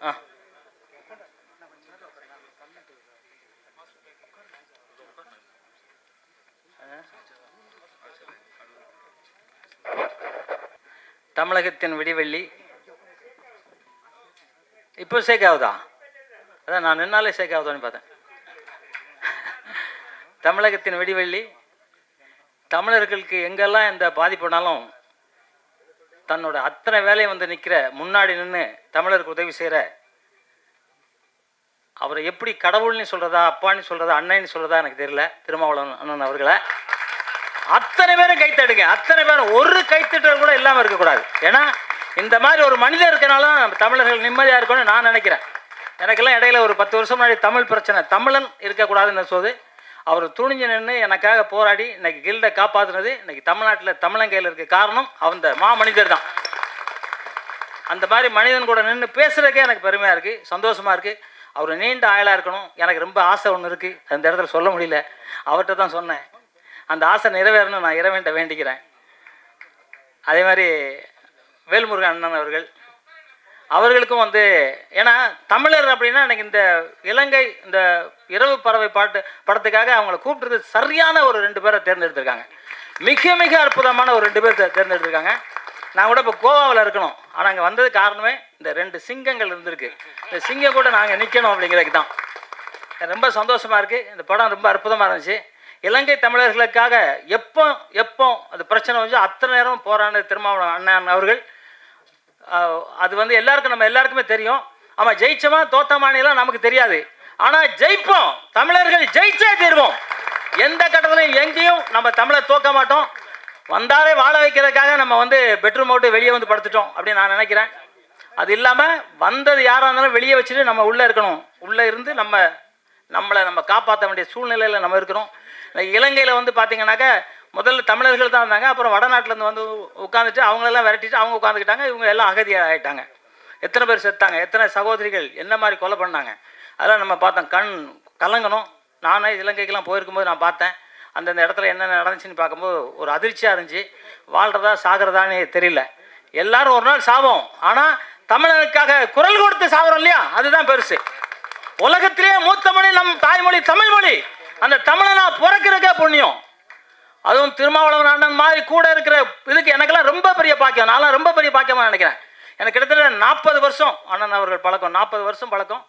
ஆ தமிழகத்தின் விடிவெள்ளி இப்போ ஷேக் ஆகுதா? அதான் நான் நின்னாலே ஷேக் ஆகுதான்னு பார்த்தேன். தமிழகத்தின் விடிவெள்ளி தமிழர்களுக்கு எங்கெல்லாம் எந்த பாதிப்புனாலும் தன்னோட அத்தனை வேலையை வந்து நிற்கிற, முன்னாடி நின்று தமிழருக்கு உதவி செய்கிற, அவரை எப்படி கடவுள்னு சொல்கிறதா, அப்பான்னு சொல்கிறதா, அண்ணன்னு சொல்கிறதா எனக்கு தெரியல, திருமாவளவன் அண்ணன் அவர்களை அத்தனை பேரும் கைத்தடுங்க. அத்தனை பேரும் ஒரு கைத்தட்டல் கூட இல்லாமல் இருக்கக்கூடாது. ஏன்னா இந்த மாதிரி ஒரு மனிதர் இருக்கனாலும் நம்ம தமிழர்கள் நிம்மதியாக இருக்கணும்னு நான் நினைக்கிறேன். எனக்கெல்லாம் இடையில ஒரு 10 வருஷம் முன்னாடி தமிழ் பிரச்சனை, தமிழன் இருக்கக்கூடாதுன்னு சொல்லுது. அவர் துணிஞ்சு நின்று எனக்காக போராடி இன்னைக்கு கில்டை காப்பாற்றுனது, இன்னைக்கு தமிழ்நாட்டில் தமிழங்கையில் இருக்க காரணம் அந்த மாமனிதர் தான். அந்த மாதிரி மனிதன் கூட நின்று பேசுகிறதுக்கே எனக்கு பெருமையாக இருக்குது, சந்தோஷமாக இருக்குது. அவர் நீண்ட ஆயுளாக இருக்கணும். எனக்கு ரொம்ப ஆசை ஒன்று இருக்குது, அந்த இடத்துல சொல்ல முடியல, அவர்கிட்ட தான் சொன்னேன். அந்த ஆசை நிறைவேறணும் நான் இறைவன்கிட்ட வேண்டிக்கிறேன். அதே மாதிரி வேல்முருகன் அண்ணன் அவர்களுக்கும் வந்து, ஏன்னா தமிழர் அப்படின்னா எனக்கு இந்த இலங்கை இந்த இரவு பறவை படத்துக்காக அவங்கள கூப்பிட்டு சரியான ஒரு 2 பேரை தேர்ந்தெடுத்திருக்காங்க. மிக மிக அற்புதமான ஒரு 2 பேர் தேர்ந்தெடுத்திருக்காங்க. நான் கூட இப்போ கோவாவில் இருக்கணும், ஆனால் அங்கே வந்தது காரணமே இந்த 2 சிங்கங்கள் இருந்திருக்கு. இந்த சிங்கம் கூட நாங்கள் நிற்கணும் அப்படிங்கிறதுக்கு தான். ரொம்ப சந்தோஷமாக இருக்குது. இந்த படம் ரொம்ப அற்புதமாக இருந்துச்சு. இலங்கை தமிழர்களுக்காக எப்போ அது பிரச்சனை வந்து அத்தனை நேரம் போராடின திருமாவளவன் அண்ணன் அவர்கள். அது வந்து எல்லாருக்கும், நம்ம எல்லாருக்குமே தெரியும். ஆமாம், ஜெயிச்சோமா தோத்தமானிலாம் நமக்கு தெரியாது, ஆனால் ஜெயிப்போம். தமிழர்கள் ஜெயிச்சே தீர்வோம். எந்த கட்டத்திலையும் எங்கேயும் நம்ம தமிழர் தோக்க மாட்டோம். வந்தாலே வாழ வைக்கிறதுக்காக நம்ம வந்து பெட்ரூம் விட்டு வெளியே வந்து படுத்துட்டோம் அப்படின்னு நான் நினைக்கிறேன். அது இல்லாமல் வந்தது யாராக இருந்தாலும் வெளியே வச்சுட்டு நம்ம உள்ளே இருக்கணும். உள்ளே இருந்து நம்மளை காப்பாற்ற வேண்டிய சூழ்நிலையில் நம்ம இருக்கணும். இலங்கையில் வந்து பார்த்தீங்கன்னாக்கா முதல்ல தமிழர்கள் தான் இருந்தாங்க. அப்புறம் வடநாட்டிலேருந்து வந்து உட்காந்துட்டு அவங்களெல்லாம் விரட்டிட்டு அவங்க உட்காந்துக்கிட்டாங்க. இவங்க எல்லாம் அகதியாக ஆகிட்டாங்க. எத்தனை பேர் செத்தாங்க, எத்தனை சகோதரிகள் என்ன மாதிரி கொலை பண்ணாங்க, அதெல்லாம் நம்ம பார்த்தோம். கண் கலங்கணும். நானே இலங்கைக்கெல்லாம் போயிருக்கும்போது நான் பார்த்தேன். அந்தந்த இடத்துல என்னென்ன நடந்துச்சுன்னு பார்க்கும்போது ஒரு அதிர்ச்சியாக இருந்துச்சு. வாழ்கிறதா சாகிறதான்னு தெரியல. எல்லாரும் ஒரு நாள் சாவோம், ஆனால் தமிழனுக்காக குரல் கொடுத்து சாகிறோம் இல்லையா, அதுதான் பெருசு. உலகத்திலேயே மூத்த மொழி நம் தாய்மொழி தமிழ் மொழி. அந்த தமிழனா பிறக்கிறதுக்கே புண்ணியம். அதுவும் திருமாவளவன் அண்ணன் மாதிரி கூட இருக்கிற இதுக்கு எனக்கெல்லாம் ரொம்ப பெரிய பாக்கியம். நான்லாம் ரொம்ப பெரிய பாக்கியமாக நினைக்கிறேன். எனக்கு கிட்டத்தட்ட 40 வருஷம் அண்ணன் அவர்கள் பழக்கம், 40 வருஷம் பழக்கம்.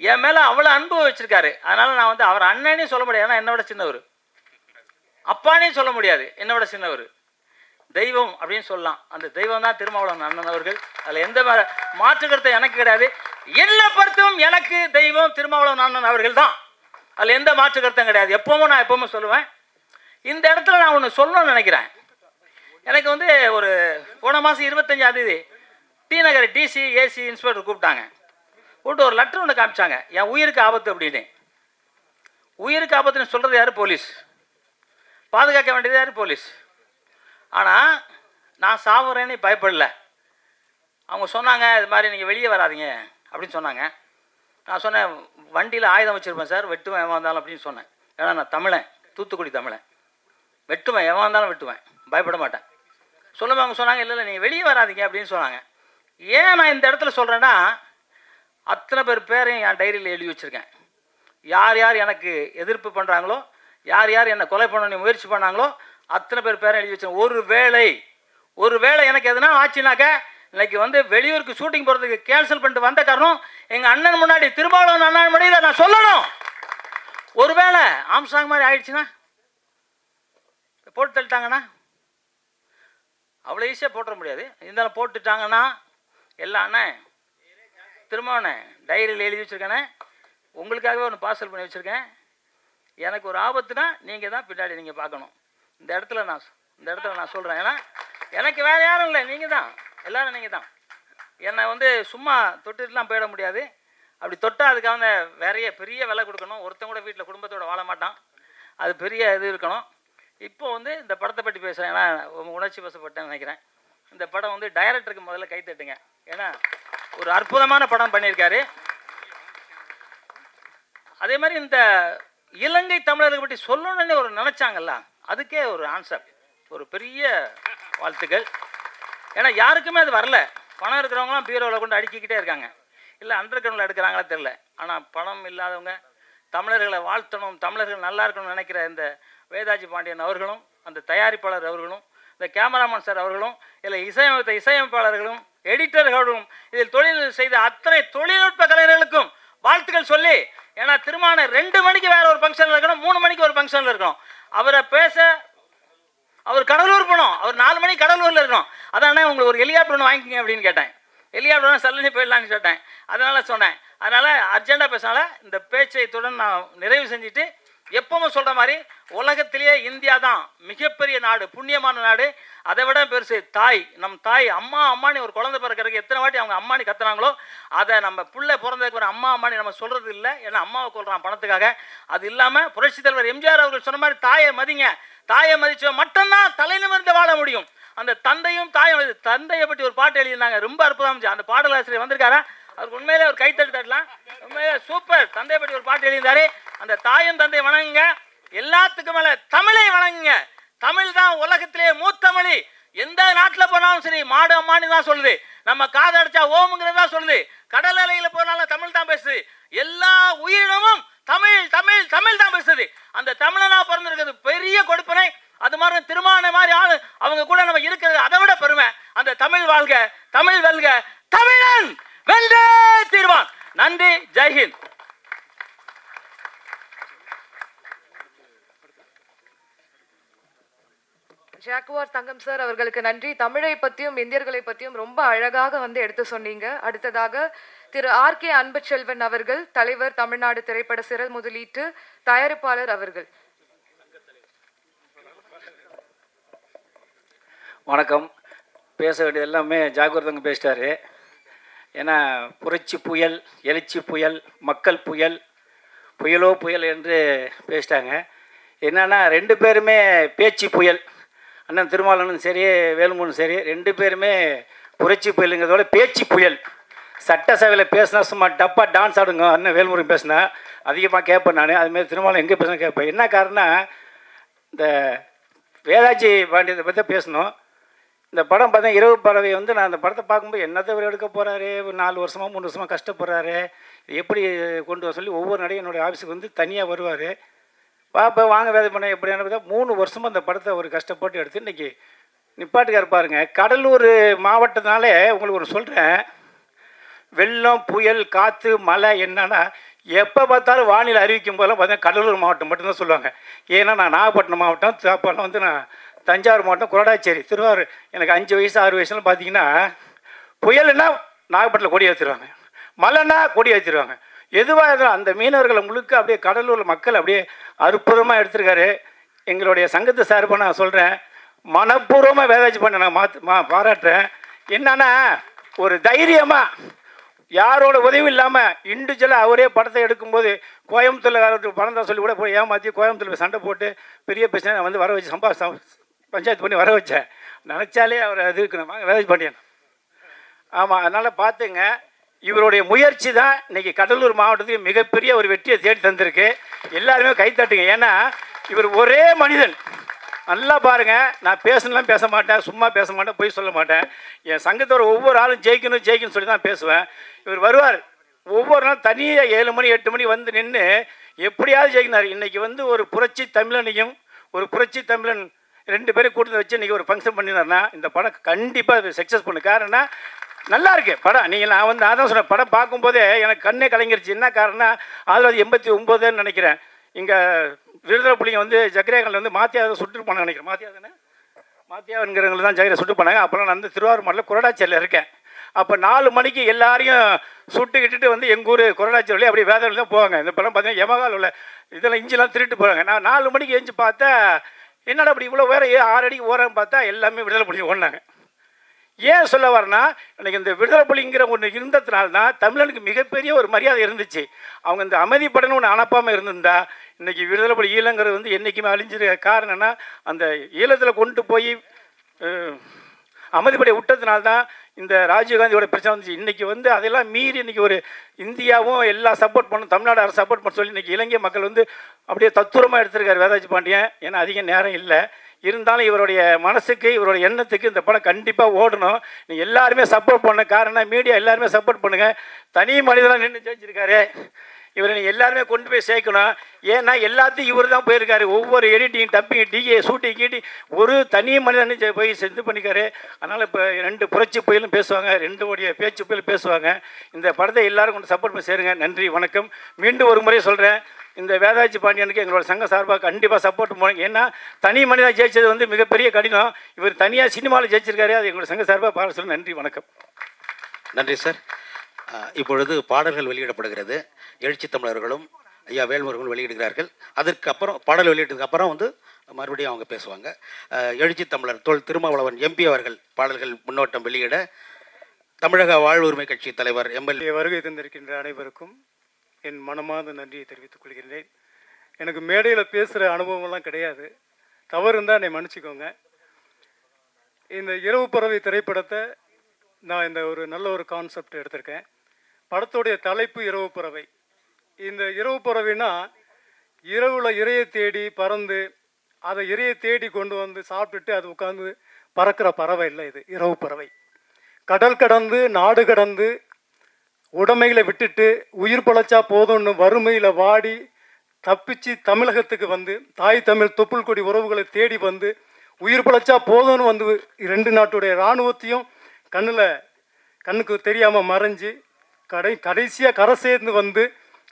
என் மேலே அவ்வளோ அன்பு வச்சுருக்காரு. அதனால் நான் வந்து அவர் அண்ணனே சொல்ல முடியாது, ஏன்னா என்னோட சின்னவர். அப்பானே சொல்ல முடியாது, என்னோட சின்னவர். தெய்வம் அப்படின்னு சொல்லலாம். அந்த தெய்வம் தான் திருமாவளவன் அண்ணன் அவர்கள். அதில் எந்த மாற்று கருத்து எனக்கு கிடையாது. என்னை பொறுத்தும் எனக்கு தெய்வம் திருமாவளவன் அண்ணன் அவர்கள் தான். அதில் எந்த மாற்று கருத்தும் கிடையாது. நான் எப்பவுமே சொல்லுவேன். இந்த இடத்துல நான் ஒன்று சொல்லணும்னு நினைக்கிறேன். எனக்கு வந்து ஒரு போன மாதம் 25ஆம் தேதி டி நகர் டிசி ஏசி இன்ஸ்பெக்டர் கூப்பிட்டாங்க. கூப்பிட்டு ஒரு லெட்டர் ஒன்று காமிச்சாங்க, என் உயிருக்கு ஆபத்து அப்படின்னு. உயிருக்கு ஆபத்துன்னு சொல்கிறது யார்? போலீஸ். பாதுகாக்க வேண்டியது யார்? போலீஸ். ஆனால் நான் சாவுறேன்னு பயப்படல. அவங்க சொன்னாங்க, இது மாதிரி நீங்கள் வெளியே வராதிங்க அப்படின்னு சொன்னாங்க. நான் சொன்னேன், வண்டியில் ஆயுதம் வச்சுருப்பேன் சார், வெட்டுவேன் எவன் வந்தாலும் அப்படின்னு சொன்னேன். ஏன்னா நான் தமிழன், தூத்துக்குடி தமிழன். வெட்டுவேன், எவன் வந்தாலும் வெட்டுவேன், பயப்பட மாட்டேன். சொல்லுவேன். அவங்க சொன்னாங்க, இல்லை நீங்கள் வெளியே வராதிங்க அப்படின்னு சொன்னாங்க. ஏன் நான் இந்த இடத்துல சொல்கிறேன்னா, அத்தனை பேரையும் என் டைரியில் எழுதி வச்சுருக்கேன். யார் யார் எனக்கு எதிர்ப்பு பண்ணுறாங்களோ, யார் யார் என்னை கொலை பண்ண முயற்சி பண்ணாங்களோ அத்தனை பேரையும் எழுதி வச்சேன். ஒரு வேளை எனக்கு எதுனா ஆச்சுனாக்க, இன்னைக்கு வந்து வெளியூருக்கு ஷூட்டிங் போகிறதுக்கு கேன்சல் பண்ணிட்டு வந்த காரணம் எங்கள் அண்ணன் முன்னாடி, திருமாவளவன் அண்ணன் முன்னாடி நான் சொல்லணும். ஒருவேளை ஆம்சாங் மாதிரி ஆயிடுச்சுன்னா, போட்டு தள்ளிட்டாங்கன்னா, அவ்வளோ ஈஸியாக போட்டுற முடியாது. இருந்தாலும் போட்டுட்டாங்கன்னா எல்லாம் அண்ணன் திருமாவனே டைரியில் எழுதி வச்சுருக்கேனே, உங்களுக்காகவே ஒன்று பார்சல் பண்ணி வச்சுருக்கேன். எனக்கு ஒரு ஆபத்துனா நீங்கள் தான் பின்னாடி நீங்கள் பார்க்கணும். இந்த இடத்துல நான் சொல்கிறேன். ஏன்னா எனக்கு வேறு யாரும் இல்லை, நீங்கள் தான், எல்லோரும் நீங்கள் தான். என்னை வந்து சும்மா தொட்டுட்டுலாம் போயிட முடியாது. அப்படி தொட்டால் அதுக்காக வேறைய பெரிய விலை கொடுக்கணும். ஒருத்தன் கூட வீட்டில் குடும்பத்தோடு வாழ மாட்டான். அது பெரிய இது இருக்கணும். இப்போ வந்து இந்த படத்தை பற்றி பேசுகிறேன், ஏன்னா உணர்ச்சி வசப்பட்டேன்னு நினைக்கிறேன். இந்த படம் வந்து டைரக்டருக்கு முதல்ல கை தட்டுங்க. ஏன்னா ஒரு அற்புதமான படம் பண்ணியிருக்காரு. அதே மாதிரி இந்த இலங்கை தமிழர்களை பற்றி சொல்லணும்னு ஒரு நினச்சாங்கல்ல, அதுக்கே ஒரு ஆன்சர், ஒரு பெரிய வாழ்த்துக்கள். ஏன்னா யாருக்குமே அது வரல. பணம் இருக்கிறவங்களாம் பீரோவில் கொண்டு அடுக்கிக்கிட்டே இருக்காங்க. இல்லை அண்டர் கிரவுண்டில் எடுக்கிறாங்களா தெரில. ஆனால் பணம் இல்லாதவங்க, தமிழர்களை வாழ்த்தணும், தமிழர்கள் நல்லா இருக்கணும்னு நினைக்கிற இந்த வேதாஜி பாண்டியன் அவர்களும், அந்த தயாரிப்பாளர் அவர்களும், இந்த கேமராமேன் சார் அவர்களும், இல்லை இசையமைப்பாளர்களும், எடிட்டர்களும், இதில் தொழில் செய்த அத்தனை தொழில்நுட்ப கலைஞர்களுக்கும் வாழ்த்துக்கள் சொல்லி, ஏன்னா திருமான 2 மணிக்கு வேற ஒரு ஃபங்க்ஷனில் இருக்கணும், 3 மணிக்கு ஒரு ஃபங்க்ஷனில் இருக்கணும். அவரை பேச அவர் கடலூர் போனோம், அவர் 4 மணிக்கு கடலூரில் இருக்கணும். அதானே உங்களுக்கு ஒரு ஹெலிகாப்டர் ஒன்று வாங்கிக்கிங்க அப்படின்னு கேட்டேன். ஹெலிகாப்டர் சல்லனி போயிடலான்னு கேட்டேன். அதனால் சொன்னேன். அதனால் அர்ஜெண்டாக பேசினால இந்த பேச்சை இத்துடன் நான் நிறைவு செஞ்சுட்டு, எப்பவும் சொல்கிற மாதிரி உலகத்திலேயே இந்தியா தான் மிகப்பெரிய நாடு, புண்ணியமான நாடு. அதை விட பெருசு தாய். நம் தாய் அம்மா அம்மானி ஒரு குழந்தை பிறக்கிறதுக்கு எத்தனை வாட்டி அவங்க அம்மானி கத்துனாங்களோ, அதை நம்ம பிள்ளை பிறந்ததுக்கு ஒரு அம்மா அம்மானி நம்ம சொல்கிறது இல்லை. ஏன்னா அம்மாவை கொள்கிறான் பணத்துக்காக. அது இல்லாமல் புரட்சித் தலைவர் எம்ஜிஆர் அவர்கள் சொன்ன மாதிரி தாயை மதிங்க, தாயை மதிச்ச மட்டும்தான் தலை நிமிர்ந்து வாழ முடியும். அந்த தந்தையும் தாயும், தந்தையை பற்றி ஒரு பாட்டு எழுதியிருந்தாங்க, ரொம்ப அற்புதம் இருந்துச்சு. அந்த பாடலாசிரியர் வந்திருக்காரா? அவருக்கு உண்மையிலே ஒரு கைத்தட்டு தட்டலாம். உண்மையிலே சூப்பர். தந்தையை பற்றி ஒரு பாட்டு எழுதியிருந்தாரு. அந்த தாயும் தந்தையை வணங்குங்க, எல்லாத்துக்கும் மேலே தமிழை வணங்குங்க. தமிழ் தான் உலகத்திலே மூத்தமொழி. எந்த நாட்டில் போனாலும் சரி மாடு அம்மானி தான் சொல்லுது, நம்ம காது அடைச்சா ஓமுங்கிறது தான் சொல்லுது, கடல் அலையில் போனாலும் தமிழ் தான் பேசுது, எல்லா உயிரினமும் தமிழ் தமிழ் தமிழ் தான் பேசுது. அந்த தமிழனா பிறந்திருக்கிறது பெரிய கொடுப்பனை. அது மாதிரி திருமான மாதிரி ஆளு அவங்க கூட நம்ம இருக்கிறது அதை விட பெருமை. அந்த தமிழ் வாழ்க, தமிழ் வெல்க, தமிழன் வெல்க தீர்வான். நன்றி, ஜெய்ஹிந்த். ஜாக்குவார் தங்கம் சார் அவர்களுக்கு நன்றி. தமிழை பற்றியும் இந்தியர்களை பற்றியும் ரொம்ப அழகாக எடுத்து சொன்னீங்க. அடுத்ததாக திரு ஆர்.கே. அன்புச்செல்வன் அவர்கள், தலைவர், தமிழ்நாடு திரைப்பட சிறு முதலீட்டு தயாரிப்பாளர் அவர்கள். வணக்கம். பேச வேண்டியது எல்லாமே ஜாக்குவார் தங்கம் பேசிட்டாரு. ஏன்னா புரட்சி புயல், எழுச்சி புயல், மக்கள் புயல், புயலோ புயல் என்று பேசிட்டாங்க. என்னன்னா 2 பேருமே பேச்சு புயல். அண்ணன் திருமாவளவனும் சரி, வேலுமனும் சரி, 2 பேருமே புரட்சி புயலுங்கிறதோட பேச்சு புயல். சட்டசபையில் பேசினா சும்மா டப்பாக டான்ஸ் ஆடுங்க. அண்ணன் வேலுமுருகன் பேசினா அதிகமாக கேட்பேன் நான். அதுமாரி திருமாவளவன் எங்கே பேசினா கேட்பேன். என்ன காரணம், இந்த வேதாஜி பாண்டியத்தை பற்றி பேசணும். இந்த படம் பார்த்தா இரவு பறவை நான் அந்த படத்தை பார்க்கும்போது என்னத்தை அவர் எடுக்க போகிறாரு, 4 வருஷமாக 3 வருஷமாக கஷ்டப்படுறாரு, எப்படி கொண்டு வர சொல்லி ஒவ்வொரு நடையும் என்னுடைய ஆஃபீஸுக்கு தனியாக வருவார். பார்ப்பேன், வாங்க வேலை பண்ண எப்படியான பார்த்தா 3 வருஷமாக அந்த படத்தை ஒரு கஷ்டப்பட்டு எடுத்து இன்றைக்கி நிப்பாட்டுக்கார் பாருங்க. கடலூர் மாவட்டத்தினாலே உங்களுக்கு ஒரு சொல்கிறேன், வெள்ளம், புயல், காற்று, மழை என்னன்னா எப்போ பார்த்தாலும் வானிலை அறிவிக்கும் போதெல்லாம் பார்த்தீங்கன்னா கடலூர் மாவட்டம் மட்டும்தான் சொல்லுவாங்க. ஏன்னா நான் நாகப்பட்டினம் மாவட்டம், அப்போல்லாம் நான் தஞ்சாவூர் மாவட்டம், குரடாச்சேரி, திருவாரூர். எனக்கு 5 வயசு 6 வயசுலாம் பார்த்தீங்கன்னா புயல்னா நாகப்பட்டினம் கொடி ஏற்றிடுவாங்க, மழைன்னா கொடி ஏற்றிடுவாங்க. எதுவாக இருந்தாலும் அந்த மீனவர்களை முழுக்க அப்படியே கடலூர் மக்கள் அப்படியே அற்புதமாக எடுத்திருக்காரு. எங்களுடைய சங்கத்து சார்பாக நான் சொல்கிறேன், மனப்பூர்வமாக வேதாஜி பண்ண நான் பாராட்டுறேன். என்னன்னா ஒரு தைரியமாக யாரோட உதவி இல்லாமல் இண்டிவிஜுவலாக அவரே படத்தை எடுக்கும்போது கோயம்புத்தூரில் பணம் தான் சொல்லி கூட போய் ஏமாற்றி கோயம்புத்தூரில் சண்டை போட்டு பெரிய பிரச்சனை நான் வர வச்சு பஞ்சாயத்து பண்ணி வர வச்சேன். நினச்சாலே அவர் அது இருக்கணும், வேதாஜி பாண்டியன். ஆமாம், அதனால் பார்த்துங்க, இவருடைய முயற்சி தான் இன்றைக்கி கடலூர் மாவட்டத்துக்கு மிகப்பெரிய ஒரு வெற்றியை தேடி தந்திருக்கு. எல்லாருமே கைத்தட்டுங்க. ஏன்னா இவர் ஒரே மனிதன். நல்லா பாருங்கள், நான் பேசணும்லாம் பேச மாட்டேன், சும்மா பேச மாட்டேன், போய் சொல்ல மாட்டேன். என் சங்கத்தோட ஒவ்வொரு ஆளும் ஜெயிக்கணும் சொல்லி தான் பேசுவேன். இவர் வருவார், ஒவ்வொரு நாளும் தனியாக 7 மணி 8 மணி நின்று எப்படியாவது ஜெயிக்கினார். இன்றைக்கி ஒரு புரட்சி தமிழனையும் ஒரு புரட்சி தமிழன் 2 பேரும் கூட்டத்தை வச்சு இன்றைக்கி ஒரு ஃபங்க்ஷன் பண்ணினார்னா இந்த படம் கண்டிப்பாக சக்ஸஸ் பண்ணு. காரணம் நல்லா இருக்கு படம். நீங்கள் நான் தான் சொன்னேன், படம் பார்க்கும்போதே எனக்கு கண்ணே கலங்கிருச்சு. என்ன காரணம், 1989 நினைக்கிறேன், இங்கே விடுதலை புலிங்க ஜக்கரேகனில் மாத்தியாவை சுட்டு போனாங்க நினைக்கிறேன். மாத்தியாவுங்கிறவங்க தான் ஜக்கரை சுட்டு போனாங்க. அப்புறம் நான் திருவாரூர் மாவட்டத்தில் குரடாச்சேரியில் இருக்கேன். அப்போ 4 மணிக்கு எல்லாரையும் சுட்டுக்கிட்டு எங்கள் ஊர் குரடாச்சேரி அப்படியே வேதனை தான் போவாங்க. இந்த படம் பார்த்தீங்கன்னா யமகால் உள்ள இதெல்லாம் இஞ்சிலாம் திருட்டு போகிறாங்க. நான் 4 மணிக்கு எழுந்து பார்த்தா என்னடா அப்படி இவ்வளோ வேறு 6 அடிக்கு ஓரன்னு பார்த்தா எல்லாமே விடுதலை புலி ஓடினாங்க. ஏன் சொல்ல வரேன்னா, எனக்கு இந்த விடுதலை புலிங்கிற ஒன்று இருந்ததுனால தான் தமிழனுக்கு மிகப்பெரிய ஒரு மரியாதை இருந்துச்சு. அவங்க இந்த அமைதிப்படன்னு ஒன்று அனுப்பாமல் இருந்திருந்தா இன்றைக்கி விடுதலை புலி ஈழங்கிறது என்றைக்குமே அழிஞ்சிருக்க. காரணம்னா அந்த ஈழத்தில் கொண்டு போய் அமைதிப்படை விட்டதுனால தான் இந்த ராஜீவ்காந்தியோட பிரச்சனை வந்துச்சு. இன்றைக்கி வந்து அதெல்லாம் மீறி இன்றைக்கி ஒரு இந்தியாவும் எல்லாம் சப்போர்ட் பண்ணும், தமிழ்நாடு அரசு சப்போர்ட் பண்ண சொல்லி இன்றைக்கி இலங்கை மக்கள் வந்து அப்படியே தத்துரமாக எடுத்திருக்காரு வேதாஜி பாண்டியன். ஏன்னா அதிக நேரம் இல்லை, இருந்தாலும் இவருடைய மனசுக்கு இவருடைய எண்ணத்துக்கு இந்த படம் கண்டிப்பாக ஓடணும். நீங்கள் எல்லாருமே சப்போர்ட் பண்ண காரணம் மீடியா எல்லாருமே சப்போர்ட் பண்ணுங்கள். தனி மனிதனாக நின்று ஜெயிச்சிருக்காரு. இவரை நீங்கள் எல்லாருமே கொண்டு போய் சேர்க்கணும். ஏன்னா எல்லாத்தையும் இவர் தான் போயிருக்காரு. ஒவ்வொரு எடிட்டிங், டப்பிங், டிஏ, ஷூட்டிங் கீட்டி ஒரு தனி மனிதன் போய் இது பண்ணிக்காரு. அதனால் இப்போ 2 புரட்சி புயலும் பேசுவாங்க, 2 உடைய பேச்சு புயலும் பேசுவாங்க. இந்த படத்தை எல்லாரும் கொண்டு சப்போர்ட் பண்ணி சேருங்க. நன்றி, வணக்கம். மீண்டும் ஒரு முறை சொல்கிறேன், இந்த வேதாஜி பாண்டியனுக்கு எங்களோட சங்க சார்பாக கண்டிப்பாக சப்போர்ட் போனோம். ஏன்னா தனி மனிதன் ஜெயிச்சது வந்து மிகப்பெரிய கடினம். இவர் தனியாக சினிமாவில் ஜெயிச்சிருக்காரு. அது எங்களோட சங்க சார்பாக பாட சொல்ல. நன்றி, வணக்கம். நன்றி சார். இப்பொழுது பாடல்கள் வெளியிடப்படுகிறது. எழுச்சி தமிழர்களும் ஐயா வேல்முருகன் வெளியிடுகிறார்கள். அதற்கு அப்புறம் பாடல் வெளியிட்டதுக்கு அப்புறம் வந்து மறுபடியும் அவங்க பேசுவாங்க. எழுச்சி தமிழர் திருமாவளவன் எம்பி அவர்கள் பாடல்கள் முன்னோட்டம் வெளியிட தமிழக வாழ்வுரிமை கட்சி தலைவர் எம்எல்ஏ வருகை தந்திருக்கின்ற அனைவருக்கும் என் மனமார்ந்த நன்றியை தெரிவித்துக் கொள்கிறேன். எனக்கு மேடையில் பேசுகிற அனுபவம்லாம் கிடையாது, தவறு இருந்தால் என்னை மன்னிச்சிக்கோங்க. இந்த இரவு பறவை திரைப்படத்தை நான் இந்த ஒரு நல்ல ஒரு கான்செப்ட் எடுத்திருக்கேன். படத்துடைய தலைப்பு இரவு பறவை. இந்த இரவு பறவைனா இரவில் இரையை தேடி பறந்து அதை இரையை தேடி கொண்டு வந்து சாப்பிட்டுட்டு அது உட்காந்து பறக்கிற பறவை இல்லை. இது இரவு பறவை. கடல் கடந்து நாடு கடந்து உடைமைகளை விட்டுட்டு உயிர் பழச்சா போதும்னு வறுமையில் வாடி தப்பிச்சு தமிழகத்துக்கு வந்து தாய் தமிழ் தொப்புள் கொடி உறவுகளை தேடி வந்து உயிர் பழச்சா போதும்னு வந்து 2 நாட்டுடைய இராணுவத்தையும் கண்ணுக்கு தெரியாமல் மறைஞ்சு கடைசியாக கரை சேர்ந்து வந்து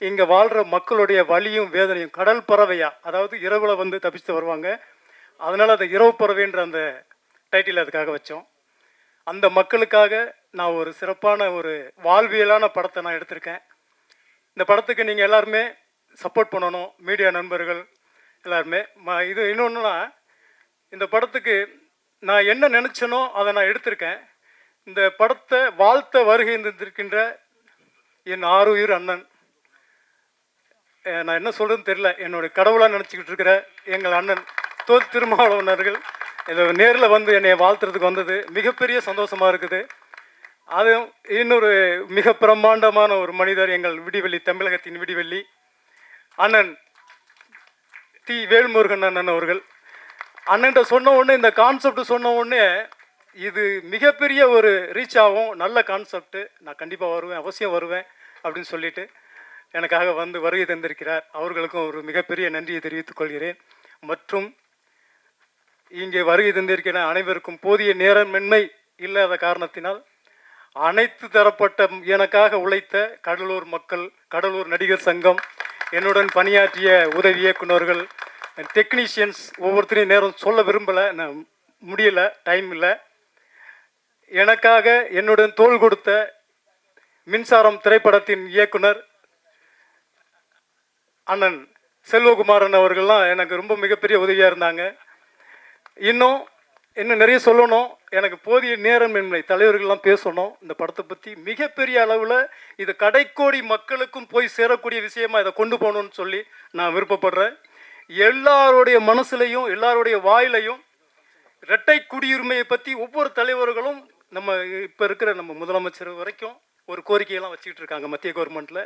இங்கே வாழ்கிற மக்களுடைய வலியும் வேதனையும் கடல் பறவையா, அதாவது இரவில் வந்து தப்பிச்சுட்டு வருவாங்க. அதனால் அந்த இரவு பறவைன்ற அந்த டைட்டில் அதுக்காக வச்சோம். அந்த மக்களுக்காக நான் ஒரு சிறப்பான ஒரு வாழ்வியலான படத்தை நான் எடுத்திருக்கேன். இந்த படத்துக்கு நீங்கள் எல்லாருமே சப்போர்ட் பண்ணணும், மீடியா நண்பர்கள் எல்லாருமே. இது இன்னொன்றுனா, இந்த படத்துக்கு நான் என்ன நினச்சனோ அதை நான் எடுத்திருக்கேன். இந்த படத்தை வாழ்த்த வருகை இருந்திருக்கின்ற என் ஆருயிர் அண்ணன், நான் என்ன சொல்கிறதுன்னு தெரியல, என்னுடைய கடவுளாக நினச்சிக்கிட்டு இருக்கிற எங்கள் அண்ணன் திருமாவளவன் அவர்கள் இதை நேரில் வந்து என்னை வாழ்த்துறதுக்கு வந்தது மிகப்பெரிய சந்தோஷமாக இருக்குது. அதுவும் இன்னொரு மிக பிரம்மாண்டமான ஒரு மனிதர், எங்கள் விடிவெள்ளி, தமிழகத்தின் விடிவெள்ளி அண்ணன் வேல்முருகன் அண்ணன் அவர்கள். அண்ணன்ட்ட சொன்ன உடனே, இந்த கான்செப்ட் சொன்ன உடனே இது மிகப்பெரிய ஒரு ரீச் ஆகும், நல்ல கான்செப்ட், நான் கண்டிப்பாக வருவேன், அவசியம் வருவேன் அப்படின்னு சொல்லிட்டு எனக்காக வந்து வருகை தந்திருக்கிறார். அவர்களுக்கும் ஒரு மிகப்பெரிய நன்றியை தெரிவித்துக் கொள்கிறேன். மற்றும் இங்கே வருகை தந்திருக்கிற அனைவருக்கும் போதிய நேரமின்மை இல்லாத காரணத்தினால் அனைத்து தரப்பட்ட எனக்காக உழைத்த கடலூர் மக்கள், கடலூர் நடிகர் சங்கம், என்னுடன் பணியாற்றிய உதவி இயக்குநர்கள், டெக்னீஷியன்ஸ், ஒவ்வொருத்தரையும் நேரம் சொல்ல விரும்பலை, நான் முடியலை, டைம் இல்லை. எனக்காக என்னுடன் தோள் கொடுத்த மின்சாரம் திரைப்படத்தின் இயக்குனர் அண்ணன் செல்வகுமாரன் அவர்கள்லாம் எனக்கு ரொம்ப மிகப்பெரிய உதவியாக இருந்தாங்க. இன்னும் நிறைய சொல்லணும், எனக்கு போதிய நேரமின்மை, தலைவர்கள்லாம் பேசணும் இந்த படத்தை பற்றி. மிகப்பெரிய அளவில் இது கடைக்கோடி மக்களுக்கும் போய் சேரக்கூடிய விஷயமா இதை கொண்டு போகணும்னு சொல்லி நான் விருப்பப்படுறேன். எல்லாருடைய மனசுலையும் எல்லாருடைய வாயிலையும் இரட்டை குடியுரிமையை பற்றி ஒவ்வொரு தலைவர்களும், நம்ம இப்போ இருக்கிற நம்ம முதலமைச்சர் வரைக்கும் ஒரு கோரிக்கையெல்லாம் வச்சுக்கிட்டு இருக்காங்க மத்திய கவர்மெண்ட்டில்.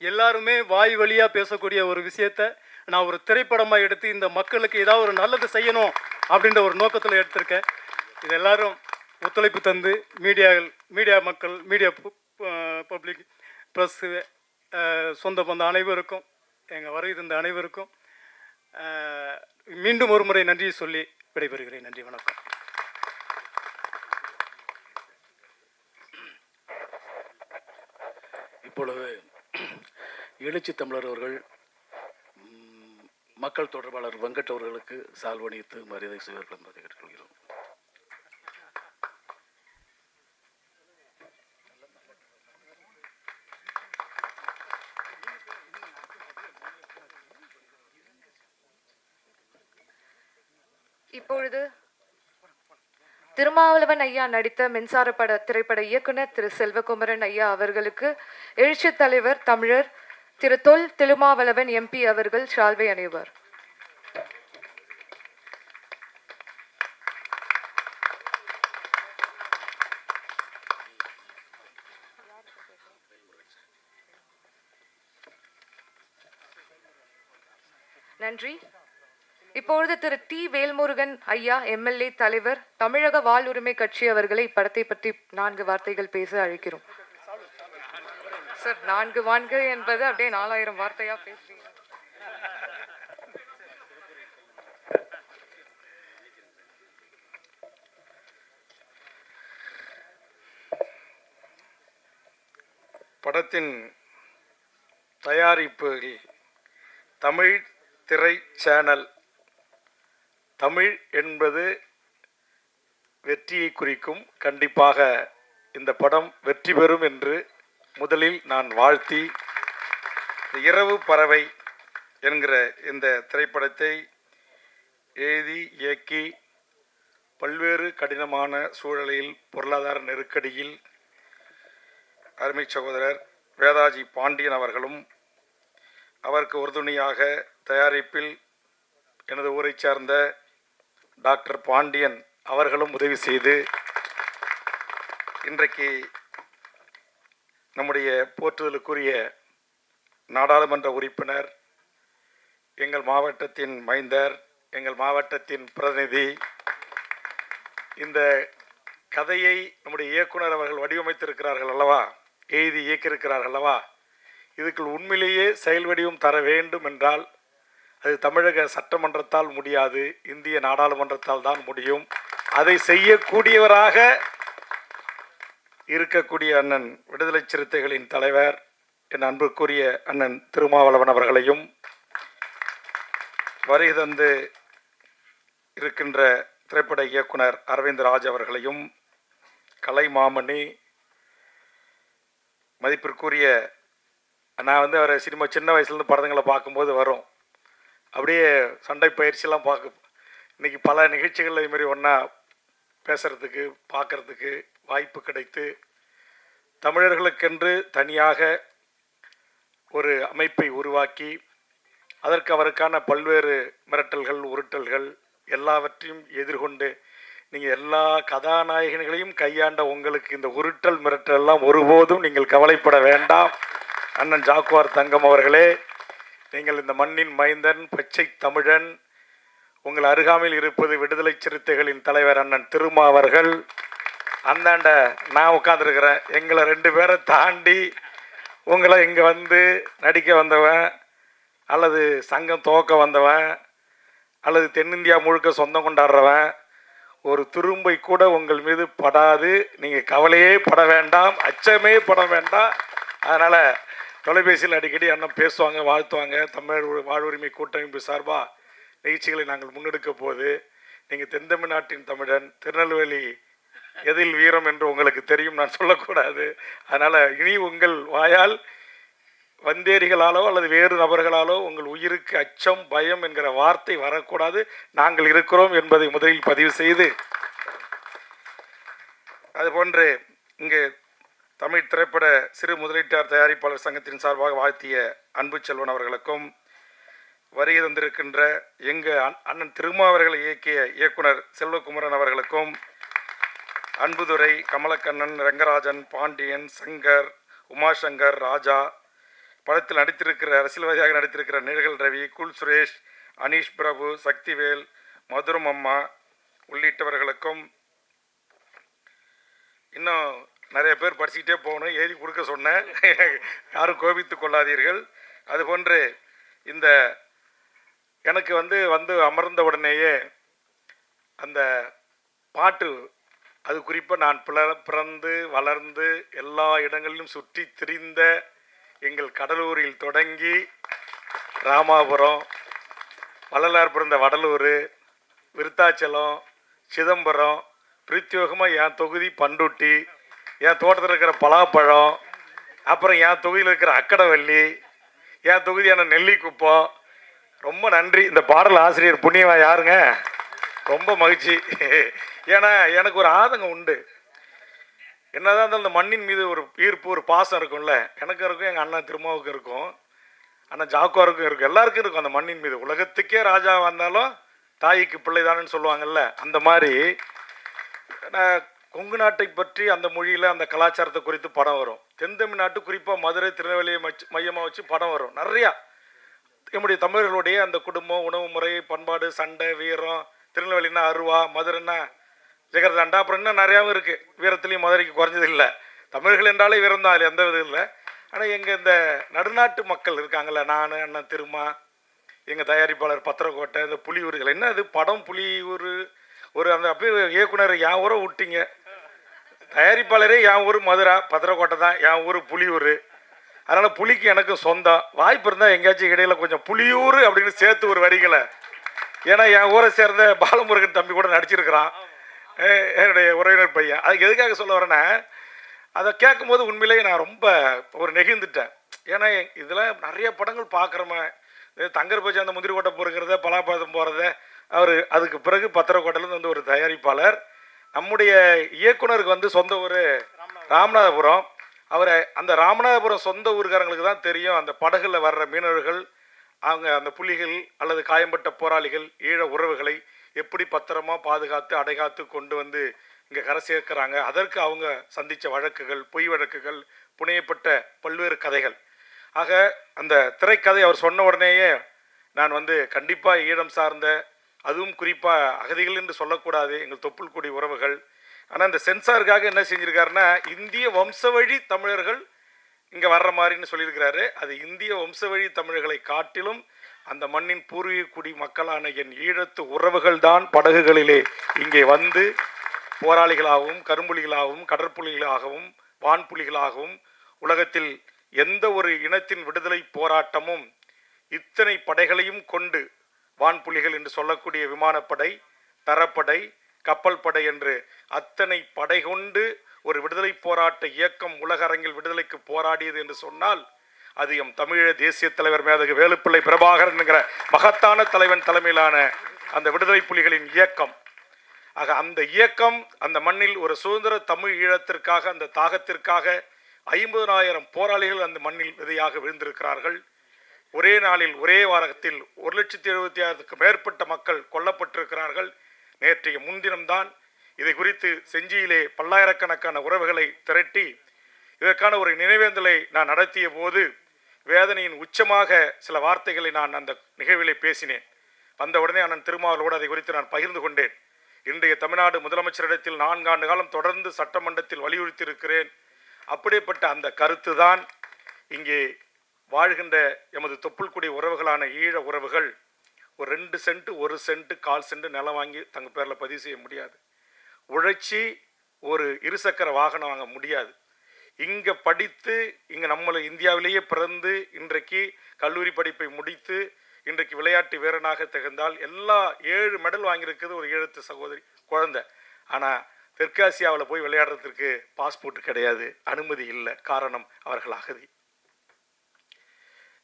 எல்லாருமே வாய் வழியாக பேசக்கூடிய ஒரு விஷயத்தை நான் ஒரு திரைப்படமாக எடுத்து இந்த மக்களுக்கு ஏதாவது ஒரு நல்லது செய்யணும் அப்படின்ற ஒரு நோக்கத்தில் எடுத்திருக்கேன். இது எல்லாரும் ஒத்துழைப்பு தந்து மீடியா மக்கள், மீடியா பப்ளிக், ப்ரெஸ்ஸு, சொந்த பந்த அனைவருக்கும், எங்கள் வருகை தந்த அனைவருக்கும் மீண்டும் ஒரு முறை நன்றியை சொல்லி விடைபெறுகிறேன். நன்றி, வணக்கம். இப்பொழுது எழுச்சி தமிழர் அவர்கள் மக்கள் தொடர்பாளர் வெங்கட் அவர்களுக்கு சால்வணித்து மரியாதை செய்வார்கள் என்பதை கேட்டுக்கொள்கிறோம். இப்பொழுது திருமாவளவன் ஐயா நடித்த மின்சார திரைப்பட இயக்குனர் திரு செல்வகுமரன் ஐயா அவர்களுக்கு எழுச்சி தலைவர் தமிழர் திரு திருமாவளவன் எம்பி அவர்கள் ஷால்வை அணிவார். நன்றி. இப்பொழுது திரு டி வேல்முருகன் ஐயா எம்எல்ஏ தலைவர் தமிழக வாழ்வுரிமை கட்சி அவர்களை இப்படத்தை பற்றி 4 வார்த்தைகள் பேச அழைக்கிறோம். சார் 4 வான்கள் என்பது அப்படியே 4000 வார்த்தையா பேசுறீங்க. படத்தின் தயாரிப்பில் தமிழ் திரை சேனல், தமிழ் என்பது வெற்றியை குறிக்கும். கண்டிப்பாக இந்த படம் வெற்றி பெறும் என்று முதலில் நான் வாழ்த்தி, இரவு பறவை என்கிற இந்த திரைப்படத்தை எழுதி இயக்கி பல்வேறு கடினமான சூழலில் பொருளாதார நெருக்கடியில் அருமை சகோதரர் வேதாஜி பாண்டியன் அவர்களும், அவருக்கு உறுதுணையாக தயாரிப்பில் எனது ஊரை சார்ந்த டாக்டர் பாண்டியன் அவர்களும் உதவி செய்து இன்றைக்கு நம்முடைய போற்றுதலுக்குரிய நாடாளுமன்ற உறுப்பினர், எங்கள் மாவட்டத்தின் மைந்தர், எங்கள் மாவட்டத்தின் பிரதிநிதி, இந்த கதையை நம்முடைய இயக்குனர் அவர்கள் வடிவமைத்திருக்கிறார்கள் அல்லவா, எழுதி இயக்கியிருக்கிறார்கள் அல்லவா, இதுக்கு உண்மையிலேயே செயல் வடிவம் தர வேண்டும் என்றால் அது தமிழக சட்டமன்றத்தால் முடியாது, இந்திய நாடாளுமன்றத்தால் தான் முடியும். அதை செய்யக்கூடியவராக இருக்கக்கூடிய அண்ணன் விடுதலை சிறுத்தைகளின் தலைவர் என் அன்புக்குரிய அண்ணன் திருமாவளவன் அவர்களையும், வருகை தந்து இருக்கின்ற திரைப்பட இயக்குனர் அரவிந்த் ராஜ் அவர்களையும், கலை மாமணி, மதிப்பிற்குரிய, நான் அவரை சின்ன வயசுலேருந்து படங்களை பார்க்கும்போது வரும், அப்படியே சண்டை பயிற்சியெல்லாம் இன்றைக்கி பல நிகழ்ச்சிகளில் இதுமாரி ஒன்றா பேசுகிறதுக்கு பார்க்குறதுக்கு வாய்ப்பு கிடைத்து, தமிழர்களுக்கென்று தனியாக ஒரு அமைப்பை உருவாக்கி அதற்கு அவருக்கான பல்வேறு மிரட்டல்கள் உருட்டல்கள் எல்லாவற்றையும் எதிர்கொண்டு நீங்கள் எல்லா கதாநாயகர்களையும் கையாண்ட உங்களுக்கு இந்த உருட்டல் மிரட்டல் எல்லாம் ஒருபோதும் நீங்கள் கவலைப்பட வேண்டாம். அண்ணன் ஜாக்குவார் தங்கம் அவர்களே, நீங்கள் இந்த மண்ணின் மைந்தன், பச்சை தமிழன். உங்கள் அருகாமையில் இருப்பது விடுதலை சிறுத்தைகளின் தலைவர் அண்ணன் திருமா அவர்கள். அந்தாண்ட நான் உட்காந்துருக்கிறேன். எங்களை 2 பேரை தாண்டி உங்களை இங்கே வந்து நடிக்க வந்தவன், அல்லது சங்கம் துவக்க வந்தவன், அல்லது தென்னிந்தியா முழுக்க சொந்தம் கொண்டாடுறவன், ஒரு துரும்பை கூட உங்கள் மீது படாது. நீங்கள் கவலையே பட வேண்டாம், அச்சமே பட வேண்டாம். அதனால் தொலைபேசியில் அடிக்கடி அண்ணன் பேசுவாங்க, வாழ்த்துவாங்க. தமிழ் வாழ்வுரிமை கூட்டமைப்பு சார்பாக நிகழ்ச்சிகளை நாங்கள் முன்னெடுக்க போது, நீங்கள் தென் தமிழ்நாட்டின் தமிழன், திருநெல்வேலி எதில் வீரம் என்று உங்களுக்கு தெரியும், நான் சொல்லக்கூடாது. அதனால் இனி உங்கள் வாயால் வந்தேரிகளாலோ அல்லது வேறு நபர்களாலோ உங்கள் உயிருக்கு அச்சம் பயம் என்கிற வார்த்தை வரக்கூடாது. நாங்கள் இருக்கிறோம் என்பதை முதலில் பதிவு செய்து, அதுபோன்று இங்கு தமிழ் திரைப்பட சிறு முதலீட்டார் தயாரிப்பாளர் சங்கத்தின் சார்பாக வாழ்த்திய அன்பு செல்வன் அவர்களுக்கும், வருகை தந்திருக்கின்ற எங்கள் அண்ணன் திருமாவர்களை இயக்கிய இயக்குனர் செல்வகுமரன் அவர்களுக்கும், அன்புதுரை, கமலக்கண்ணன், ரங்கராஜன், பாண்டியன், சங்கர், உமாசங்கர், ராஜா, படத்தில் நடித்திருக்கிற அரசியல்வாதியாக நடித்திருக்கிற நிழல் ரவி, குல் சுரேஷ், அனீஷ் பிரபு, சக்திவேல், மதுரம் அம்மா உள்ளிட்டவர்களுக்கும், இன்னும் நிறைய பேர் படிச்சுக்கிட்டே போகணும், எழுதி கொடுக்க சொன்னேன், யாரும் கோபித்து கொள்ளாதீர்கள். அதுபோன்று இந்த எனக்கு வந்து அமர்ந்த உடனேயே அந்த பாட்டு, அது குறிப்பாக நான் பிறந்து வளர்ந்து எல்லா இடங்களிலும் சுற்றி திரிந்த எங்கள் கடலூரில் தொடங்கி ராமாபுரம், வள்ளலார் பிறந்த வடலூர், விருத்தாச்சலம், சிதம்பரம், பிரத்யோகமாக என் தொகுதி பண்டுட்டி, என் தோட்டத்தில் இருக்கிற பலாப்பழம், அப்புறம் என் தொகுதியில் இருக்கிற அக்கடவள்ளி, என் தொகுதியான நெல்லிக்குப்பம். ரொம்ப நன்றி. இந்த பாடல் ஆசிரியர் புண்ணியவா யாருங்க, ரொம்ப மகிழ்ச்சி. ஏன்னா எனக்கு ஒரு ஆதங்கம் உண்டு. என்னதான் இருந்தாலும் இந்த மண்ணின் மீது ஒரு ஈர்ப்பு, ஒரு பாசம் இருக்கும்ல. எனக்கும் இருக்கும், எங்கள் அண்ணன் திருமாவுக்கும் இருக்கும், அண்ணன் ஜாக்குவாருக்கும் இருக்கும், எல்லாருக்கும் இருக்கும் அந்த மண்ணின் மீது. உலகத்துக்கே ராஜா வந்தாலும் தாய்க்கு பிள்ளைதானு சொல்லுவாங்கல்ல, அந்த மாதிரி கொங்கு நாட்டை பற்றி அந்த மொழியில் அந்த கலாச்சாரத்தை குறித்து படம் வரும். தென் தமிழ்நாட்டு குறிப்பாக மதுரை திருநெல்வேலியை மையமாக வச்சு படம் வரும் நிறையா. நம்முடைய தமிழர்களுடைய அந்த குடும்பம், உணவு முறை, பண்பாடு, சண்டை, வீரம், திருநெல்வேலின்னா அருவா, மதுரைன்னா ஜெகர்தாண்டா, அப்புறம் இன்னும் நிறையாவும் இருக்குது. வீரத்துலேயும் மதுரைக்கு குறைஞ்சது இல்லை. தமிழர்கள் என்றாலே வீரம் தான், அதில் எந்த விதம் இல்லை. ஆனால் எங்கள் இந்த நடுநாட்டு மக்கள் இருக்காங்கள்ல, நான், அண்ணன் திருமா, எங்கள் தயாரிப்பாளர் பத்திரக்கோட்டை, இந்த புலியூர்கள், என்ன அது படம் புலியூர், ஒரு அந்த அப்படியே இயக்குனர் என் ஊரை விட்டீங்க. தயாரிப்பாளரே என் ஊர் மதுரை, பத்திரக்கோட்டை தான், என் ஊர் புலியூர். அதனால் புலிக்கு எனக்கு சொந்தம். வாய்ப்பு இருந்தால் எங்கேயாச்சும் இடையில கொஞ்சம் புலியூர் அப்படின்னு சேர்த்து ஒரு வரிகளை, ஏன்னா என் ஊரை சேர்ந்த பாலமுருகன் தம்பி கூட நடிச்சிருக்கிறான், என்னுடைய உறவினர் பையன். அதுக்கு எதுக்காக சொல்ல வரேன்னா, அதை கேட்கும்போது உண்மையிலேயே நான் ரொம்ப ஒரு நெகிழ்ந்துட்டேன். ஏன்னா இதில் நிறைய படங்கள் பார்க்குறோமே, தங்கர் பச்சி அந்த முந்திரி கோட்டை பொறுக்கிறத, பலாப்பழம் போகிறத, அவர் அதுக்கு பிறகு பத்திரக்கோட்டையிலேருந்து வந்து ஒரு தயாரிப்பாளர். நம்முடைய இயக்குனருக்கு வந்து சொந்த ஊர் ராமநாதபுரம். அவரை அந்த ராமநாதபுரம் சொந்த ஊருக்காரங்களுக்கு தான் தெரியும் அந்த படகுல வர்ற மீனவர்கள், அவங்க அந்த புலிகள் அல்லது காயம்பட்ட போராளிகள், ஈழ உறவுகளை எப்படி பத்திரமா பாதுகாத்து அடைகாத்து கொண்டு வந்து இங்கே கரை சேர்க்கிறாங்க. அதற்கு அவங்க சந்தித்த வழக்குகள், பொய் வழக்குகள், புனையப்பட்ட பல்வேறு கதைகள். ஆக அந்த திரைக்கதை அவர் சொன்ன உடனேயே நான் வந்து கண்டிப்பாக ஈழம் சார்ந்த, அதுவும் குறிப்பாக அகதிகள் என்று சொல்லக்கூடாது, எங்கள் தொப்புள் கொடி உறவுகள். ஆனால் இந்த சென்சாருக்காக என்ன செஞ்சுருக்காருன்னா, இந்திய வம்சவழி தமிழர்கள் இங்கே வர்ற மாதிரின்னு சொல்லியிருக்கிறாரு. அது இந்திய வம்சவழி தமிழர்களை காட்டிலும் அந்த மண்ணின் பூர்வீக குடி மக்களான என் ஈழத்து உறவுகள் தான் படகுகளிலே இங்கே வந்து போராளிகளாகவும், கரும்புலிகளாகவும், கடற்புலிகளாகவும், வான்புலிகளாகவும், உலகத்தில் எந்த ஒரு இனத்தின் விடுதலை போராட்டமும் இத்தனை படைகளையும் கொண்டு, வான்புலிகள் என்று சொல்லக்கூடிய விமானப்படை, தரப்படை, கப்பல் படை என்று அத்தனை படை கொண்டு ஒரு விடுதலை போராட்ட இயக்கம் உலக அரங்கில் விடுதலைக்கு போராடியது என்று சொன்னால், அது எம் தமிழீழ தேசிய தலைவர் மேதகு வேலுப்பிள்ளை பிரபாகரன் என்கிற மகத்தான தலைவன் தலைமையிலான அந்த விடுதலை புலிகளின் இயக்கம். ஆக அந்த இயக்கம் அந்த மண்ணில் ஒரு சுதந்திர தமிழ் ஈழத்திற்காக, அந்த தாகத்திற்காக 50,000 போராளிகள் அந்த மண்ணில் விதையாக விழுந்திருக்கிறார்கள். ஒரே நாளில், ஒரே வாரத்தில் 1,76,000க்கும் மேற்பட்ட மக்கள் கொல்லப்பட்டிருக்கிறார்கள். நேற்றைய முன்தினம்தான் இதை குறித்து செஞ்சியிலே பல்லாயிரக்கணக்கான உறவுகளை திரட்டி இதற்கான ஒரு நினைவேந்தலை நான் நடத்திய போது வேதனையின் உச்சமாக சில வார்த்தைகளை நான் அந்த நிகழ்விலே பேசினேன். வந்த உடனே அண்ணன் திருமாவளவோடு அதை குறித்து நான் பகிர்ந்து கொண்டேன். இன்றைய தமிழ்நாடு முதலமைச்சரிடத்தில் 4 ஆண்டு காலம் தொடர்ந்து சட்டமன்றத்தில் வலியுறுத்தி இருக்கிறேன். அப்படிப்பட்ட அந்த கருத்து தான் இங்கே வாழ்கின்ற எமது தொப்புள்குடி உறவுகளான ஈழ உறவுகள் ஒரு 2 சென்ட், 1 சென்ட், 1/4 சென்ட் நிலம் வாங்கி தங்க பேரில் பதிவு செய்ய முடியாது. உழைச்சி ஒரு இருசக்கர வாகனம் வாங்க முடியாது. இங்கே படித்து, இங்கே நம்மளை இந்தியாவிலேயே பிறந்து, இன்றைக்கு கல்லூரி படிப்பை முடித்து, இன்றைக்கு விளையாட்டு வீரனாக திகழ்ந்தால், எல்லா 7 மெடல் வாங்கியிருக்கிறது ஒரு ஈழத்து சகோதரி குழந்தை. ஆனால் தெற்காசியாவில் போய் விளையாடுறதுக்கு பாஸ்போர்ட் கிடையாது, அனுமதி இல்லை. காரணம், அவர்கள் அகதி.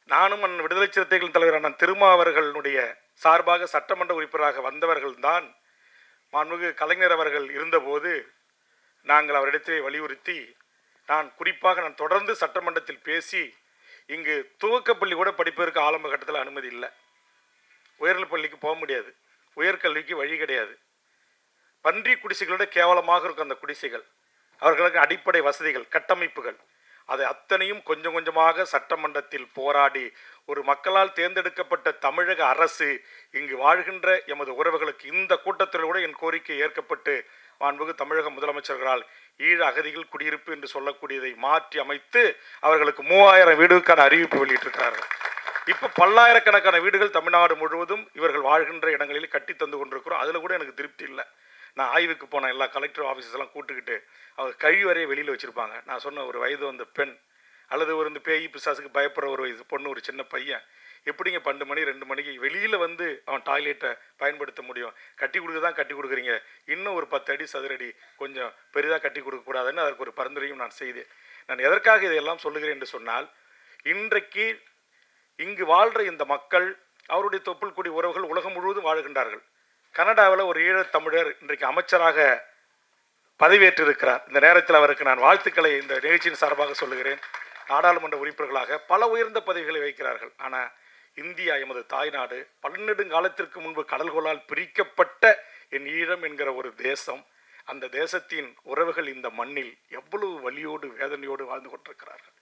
நானும் விடுதலை சிறுத்தைகள் தலைவரான திருமா அவர்களுடைய சார்பாக சட்டமன்ற உறுப்பினராக வந்தவர்கள்தான். மாண்புமிகு கலைஞர் அவர்கள் இருந்தபோது நாங்கள் அவரிடத்திலே வலியுறுத்தி, நான் தொடர்ந்து சட்டமன்றத்தில் பேசி, இங்கு துவக்கப்பள்ளி கூட படிப்பதற்கு ஆரம்ப கட்டத்தில் அனுமதி இல்லை. உயர்நிலைப் பள்ளிக்கு போக முடியாது, உயர்கல்விக்கு வழி கிடையாது. பன்றி குடிசைகளோட கேவலமாக இருக்கும் அந்த குடிசைகள். அவர்களுக்கு அடிப்படை வசதிகள், கட்டமைப்புகள், அதை அத்தனையும் கொஞ்சம் கொஞ்சமாக சட்டமன்றத்தில் போராடி ஒரு மக்களால் தேர்ந்தெடுக்கப்பட்ட தமிழக அரசு இங்கு வாழ்கின்ற எமது உறவுகளுக்கு இந்த கூட்டத்தில் கூட என் கோரிக்கை ஏற்கப்பட்டு மாண்புமிகு தமிழக முதலமைச்சர்களால் ஈழ அகதிகள் குடியிருப்பு என்று சொல்லக்கூடியதை மாற்றி அமைத்து அவர்களுக்கு 3000 வீடுகளுக்கான அறிவிப்பு வெளியிட்டிருக்கிறார்கள். இப்போ பல்லாயிரக்கணக்கான வீடுகள் தமிழ்நாடு முழுவதும் இவர்கள் வாழ்கின்ற இடங்களில் கட்டி தந்து கொண்டிருக்கிறோம். அதில் கூட எனக்கு திருப்தி இல்லை. நான் ஆய்வுக்கு போன எல்லா கலெக்டர் ஆஃபீஸெல்லாம் கூட்டுக்கிட்டு அவர் கழிவு வரைய வெளியில் வச்சுருப்பாங்க. நான் சொன்ன ஒரு வயது வந்த பெண் அல்லது ஒரு இந்த பேய் பிசாசுக்கு பயப்படுற ஒரு பொண்ணு, ஒரு சின்ன பையன், எப்படிங்க 12 மணி 2 மணிக்கு வெளியில் வந்து அவன் டாய்லெட்டை பயன்படுத்த முடியும்? கட்டி கொடுக்க தான் கட்டி கொடுக்குறீங்க, இன்னும் ஒரு 10 அடி சதுரடி கொஞ்சம் பெரிதாக கட்டி கொடுக்கக்கூடாதுன்னு அதற்கு ஒரு பரிந்துரையும் நான் செய்தேன். நான் எதற்காக இதையெல்லாம் சொல்லுகிறேன் என்று சொன்னால், இன்றைக்கு இங்கு வாழ்கிற இந்த மக்கள், அவருடைய தொப்புள் குடி உறவுகள் உலகம் முழுவதும் வாழ்கின்றார்கள். கனடாவில் ஒரு ஈழத்தமிழர் இன்றைக்கு அமைச்சராக பதவியேற்றிருக்கிறார். இந்த நேரத்தில் அவருக்கு நான் வாழ்த்துக்களை இந்த நிகழ்ச்சியின் சார்பாக சொல்லுகிறேன். நாடாளுமன்ற உறுப்பினர்களாக பல உயர்ந்த பதவிகளை வைக்கிறார்கள். ஆனால் இந்தியா எமது தாய்நாடு, பன்னெடுங்காலத்திற்கு முன்பு கடல்கோளால் பிரிக்கப்பட்ட என் ஈழம் என்கிற ஒரு தேசம், அந்த தேசத்தின் உறவுகள் இந்த மண்ணில் எவ்வளவு வலியோடு வேதனையோடு வாழ்ந்து கொண்டிருக்கிறார்கள்.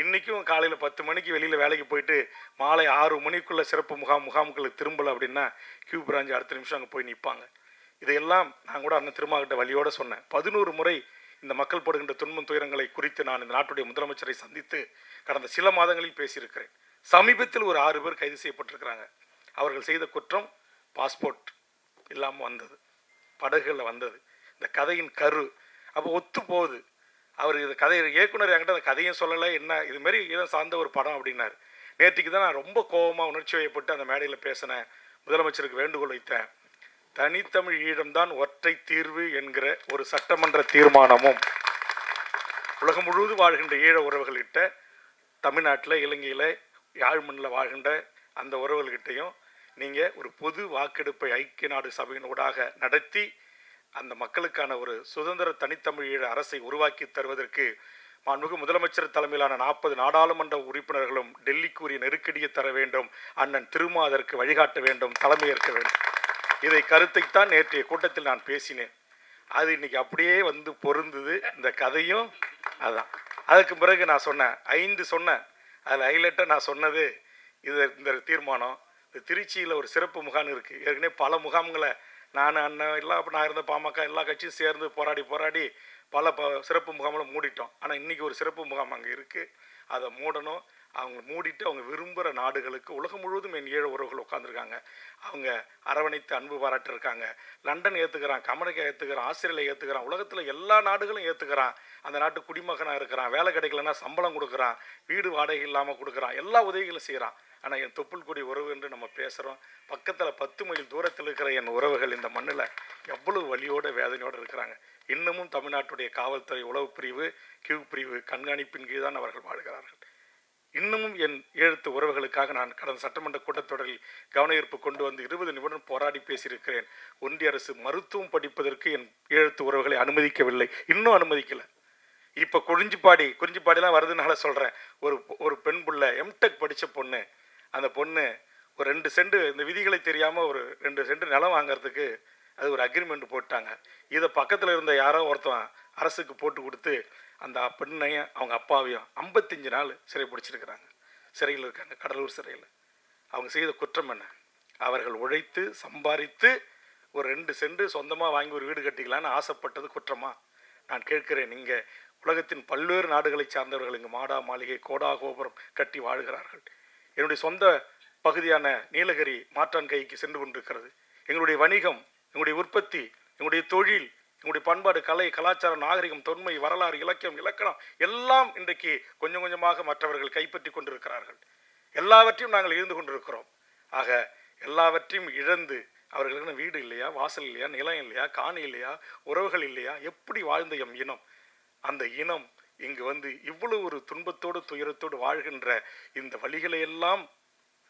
இன்றைக்கும் காலையில் 10 மணிக்கு வெளியில் வேலைக்கு போயிட்டு மாலை 6 மணிக்குள்ளே சிறப்பு முகாம்களுக்கு திரும்பலை அப்படின்னா கியூ பிரான்ச் அடுத்த நிமிஷம் அங்கே போய் நிற்பாங்க. இதையெல்லாம் நான் கூட அண்ணன் திருமாகிட்ட வழியோடு சொன்னேன். 11 முறை இந்த மக்கள் படுகின்ற துன்பம் துயரங்களை குறித்து நான் இந்த நாட்டுடைய முதலமைச்சரை சந்தித்து கடந்த சில மாதங்களில் பேசியிருக்கிறேன். சமீபத்தில் ஒரு 6 பேர் கைது செய்யப்பட்டிருக்கிறாங்க. அவர்கள் செய்த குற்றம் பாஸ்போர்ட் இல்லாமல் வந்தது, படகுகளில் வந்தது. இந்த கதையின் கரு அப்போ ஒத்து போகுது. அவர் இந்த கதை இயக்குனர் என்கிட்ட அந்த கதையும் சொல்லலை, என்ன இதுமாரி ஈழம் சார்ந்த ஒரு படம் அப்படின்னாரு. நேற்றுக்கு தான் நான் ரொம்ப கோபமாக உணர்ச்சி வயப்பட்டு அந்த மேடையில் பேசினேன். முதலமைச்சருக்கு வேண்டுகோள் வைத்தேன். தனித்தமிழ் ஈழம்தான் ஒற்றை தீர்வு என்கிற ஒரு சட்டமன்ற தீர்மானமும் உலகம் முழுவதும் வாழ்கின்ற ஈழ உறவுகள்கிட்ட, தமிழ்நாட்டில் இலங்கையில் யாழ்மண்ணில் வாழ்கின்ற அந்த உறவுகள்கிட்டையும் நீங்கள் ஒரு பொது வாக்கெடுப்பை ஐக்கிய நாடு சபையினூடாக நடத்தி அந்த மக்களுக்கான ஒரு சுதந்திர தனித்தமிழ் ஈழ அரசை உருவாக்கி தருவதற்கு மாண்புமிகு முதலமைச்சர் தலைமையிலான 40 நாடாளுமன்ற உறுப்பினர்களும் டெல்லிக்குரிய நெருக்கடியை தர வேண்டும். அண்ணன் திருமா அதற்கு வழிகாட்ட வேண்டும், தலைமையேற்க வேண்டும். இதை கருத்தைத்தான் நேற்றைய கூட்டத்தில் நான் பேசினேன். அது இன்னைக்கு அப்படியே வந்து பொருந்தது. இந்த கதையும் அதுதான். அதுக்கு பிறகு நான் சொன்னேன் 5 சொன்னேன். அதில் ஹைலைட்டாக நான் சொன்னது இந்த தீர்மானம். இந்த திருச்சியில் ஒரு சிறப்பு முகாம் இருக்குது. ஏற்கனவே பல முகாம்களை நான் அண்ணன் எல்லாம் அப்போ நான் இருந்த பாமக எல்லா கட்சியும் சேர்ந்து போராடி பல சிறப்பு முகாம்களை மூடிட்டோம். ஆனால் இன்றைக்கி ஒரு சிறப்பு முகாம் அங்கே இருக்குது. அதை மூடணும். அவங்க மூடிட்டு அவங்க விரும்புகிற நாடுகளுக்கு உலகம் முழுவதும் என் ஈழ உறவுகள் உட்காந்துருக்காங்க. அவங்க அரவணைத்து அன்பு பாராட்டிருக்காங்க. லண்டன் ஏற்றுக்கிறான், அமெரிக்கா ஏற்றுக்கிறான், ஆஸ்திரேலியா ஏற்றுக்கிறான், உலகத்தில் எல்லா நாடுகளும் ஏற்றுக்கிறான். அந்த நாட்டு குடிமகனாக இருக்கிறான், வேலை கிடைக்கலன்னா சம்பளம் கொடுக்குறான், வீடு வாடகை இல்லாமல் கொடுக்குறான், எல்லா உதவிகளும் செய்கிறான். ஆனால் என் தொப்புள் கொடி உறவு என்று நம்ம பேசுகிறோம். பக்கத்தில் 10 மைல் தூரத்தில் இருக்கிற என் உறவுகள் இந்த மண்ணில் எவ்வளவு வலியோட வேதனையோடு இருக்கிறாங்க. இன்னமும் தமிழ்நாட்டுடைய காவல்துறை உளவு பிரிவு, கியூ பிரிவு கண்காணிப்பின் கீழ் தான் அவர்கள் வாழ்கிறார்கள். இன்னமும் என் ஈழத்து உறவுகளுக்காக நான் கடந்த சட்டமன்ற கூட்டத்தொடரில் கவன ஈர்ப்பு கொண்டு வந்து 20 நிமிடம் போராடி பேசியிருக்கிறேன். ஒன்றிய அரசு மருத்துவம் படிப்பதற்கு என் ஈழத்து உறவுகளை அனுமதிக்கவில்லை, இன்னும் அனுமதிக்கலை. இப்போ குறிஞ்சிப்பாடிலாம் வருதுனால சொல்கிறேன். ஒரு பெண் புள்ள எம்டெக் படித்த பொண்ணு, அந்த பொண்ணு ஒரு 2 சென்ட் இந்த விதிகளை தெரியாமல் ஒரு 2 சென்ட் நிலம் வாங்கிறதுக்கு அது ஒரு அக்ரிமெண்ட் போட்டாங்க. இதை பக்கத்தில் இருந்த யாரோ ஒருத்தன் அரசுக்கு போட்டு கொடுத்து அந்த பெண்ணையும் அவங்க அப்பாவையும் 55 நாள் சிறை பிடிச்சிருக்கிறாங்க. சிறையில் இருக்காங்க, கடலூர் சிறையில். அவங்க செய்த குற்றம் என்ன? அவர்கள் உழைத்து சம்பாதித்து ஒரு 2 சென்ட் சொந்தமாக வாங்கி ஒரு வீடு கட்டிக்கலான்னு ஆசைப்பட்டது குற்றமா? நான் கேட்கிறேன். இங்கே உலகத்தின் பல்வேறு நாடுகளை சார்ந்தவர்கள் இங்கு மாடா மாளிகை, கோடா கோபுரம் கட்டி வாழ்கிறார்கள். என்னுடைய சொந்த பகுதியான நீலகிரி மாற்றான் கைக்கு சென்று கொண்டிருக்கிறது. எங்களுடைய வணிகம், எங்களுடைய உற்பத்தி, எங்களுடைய தொழில், எங்களுடைய பண்பாடு, கலை, கலாச்சாரம், நாகரிகம், தொன்மை, வரலாறு, இலக்கியம், இலக்கணம் எல்லாம் இன்றைக்கு கொஞ்சம் கொஞ்சமாக மற்றவர்கள் கைப்பற்றி கொண்டிருக்கிறார்கள். எல்லாவற்றையும் நாங்கள் இழந்து கொண்டிருக்கிறோம். ஆக எல்லாவற்றையும் இழந்து அவர்களுக்கு வீடு இல்லையா, வாசல் இல்லையா, நிலம் இல்லையா, காணி இல்லையா, உறவுகள் இல்லையா, எப்படி வாழ்ந்த எம் இனம், அந்த இனம் இங்கு வந்து இவ்வளவு ஒரு துன்பத்தோடு துயரத்தோடு வாழ்கின்ற இந்த வழிகளை எல்லாம்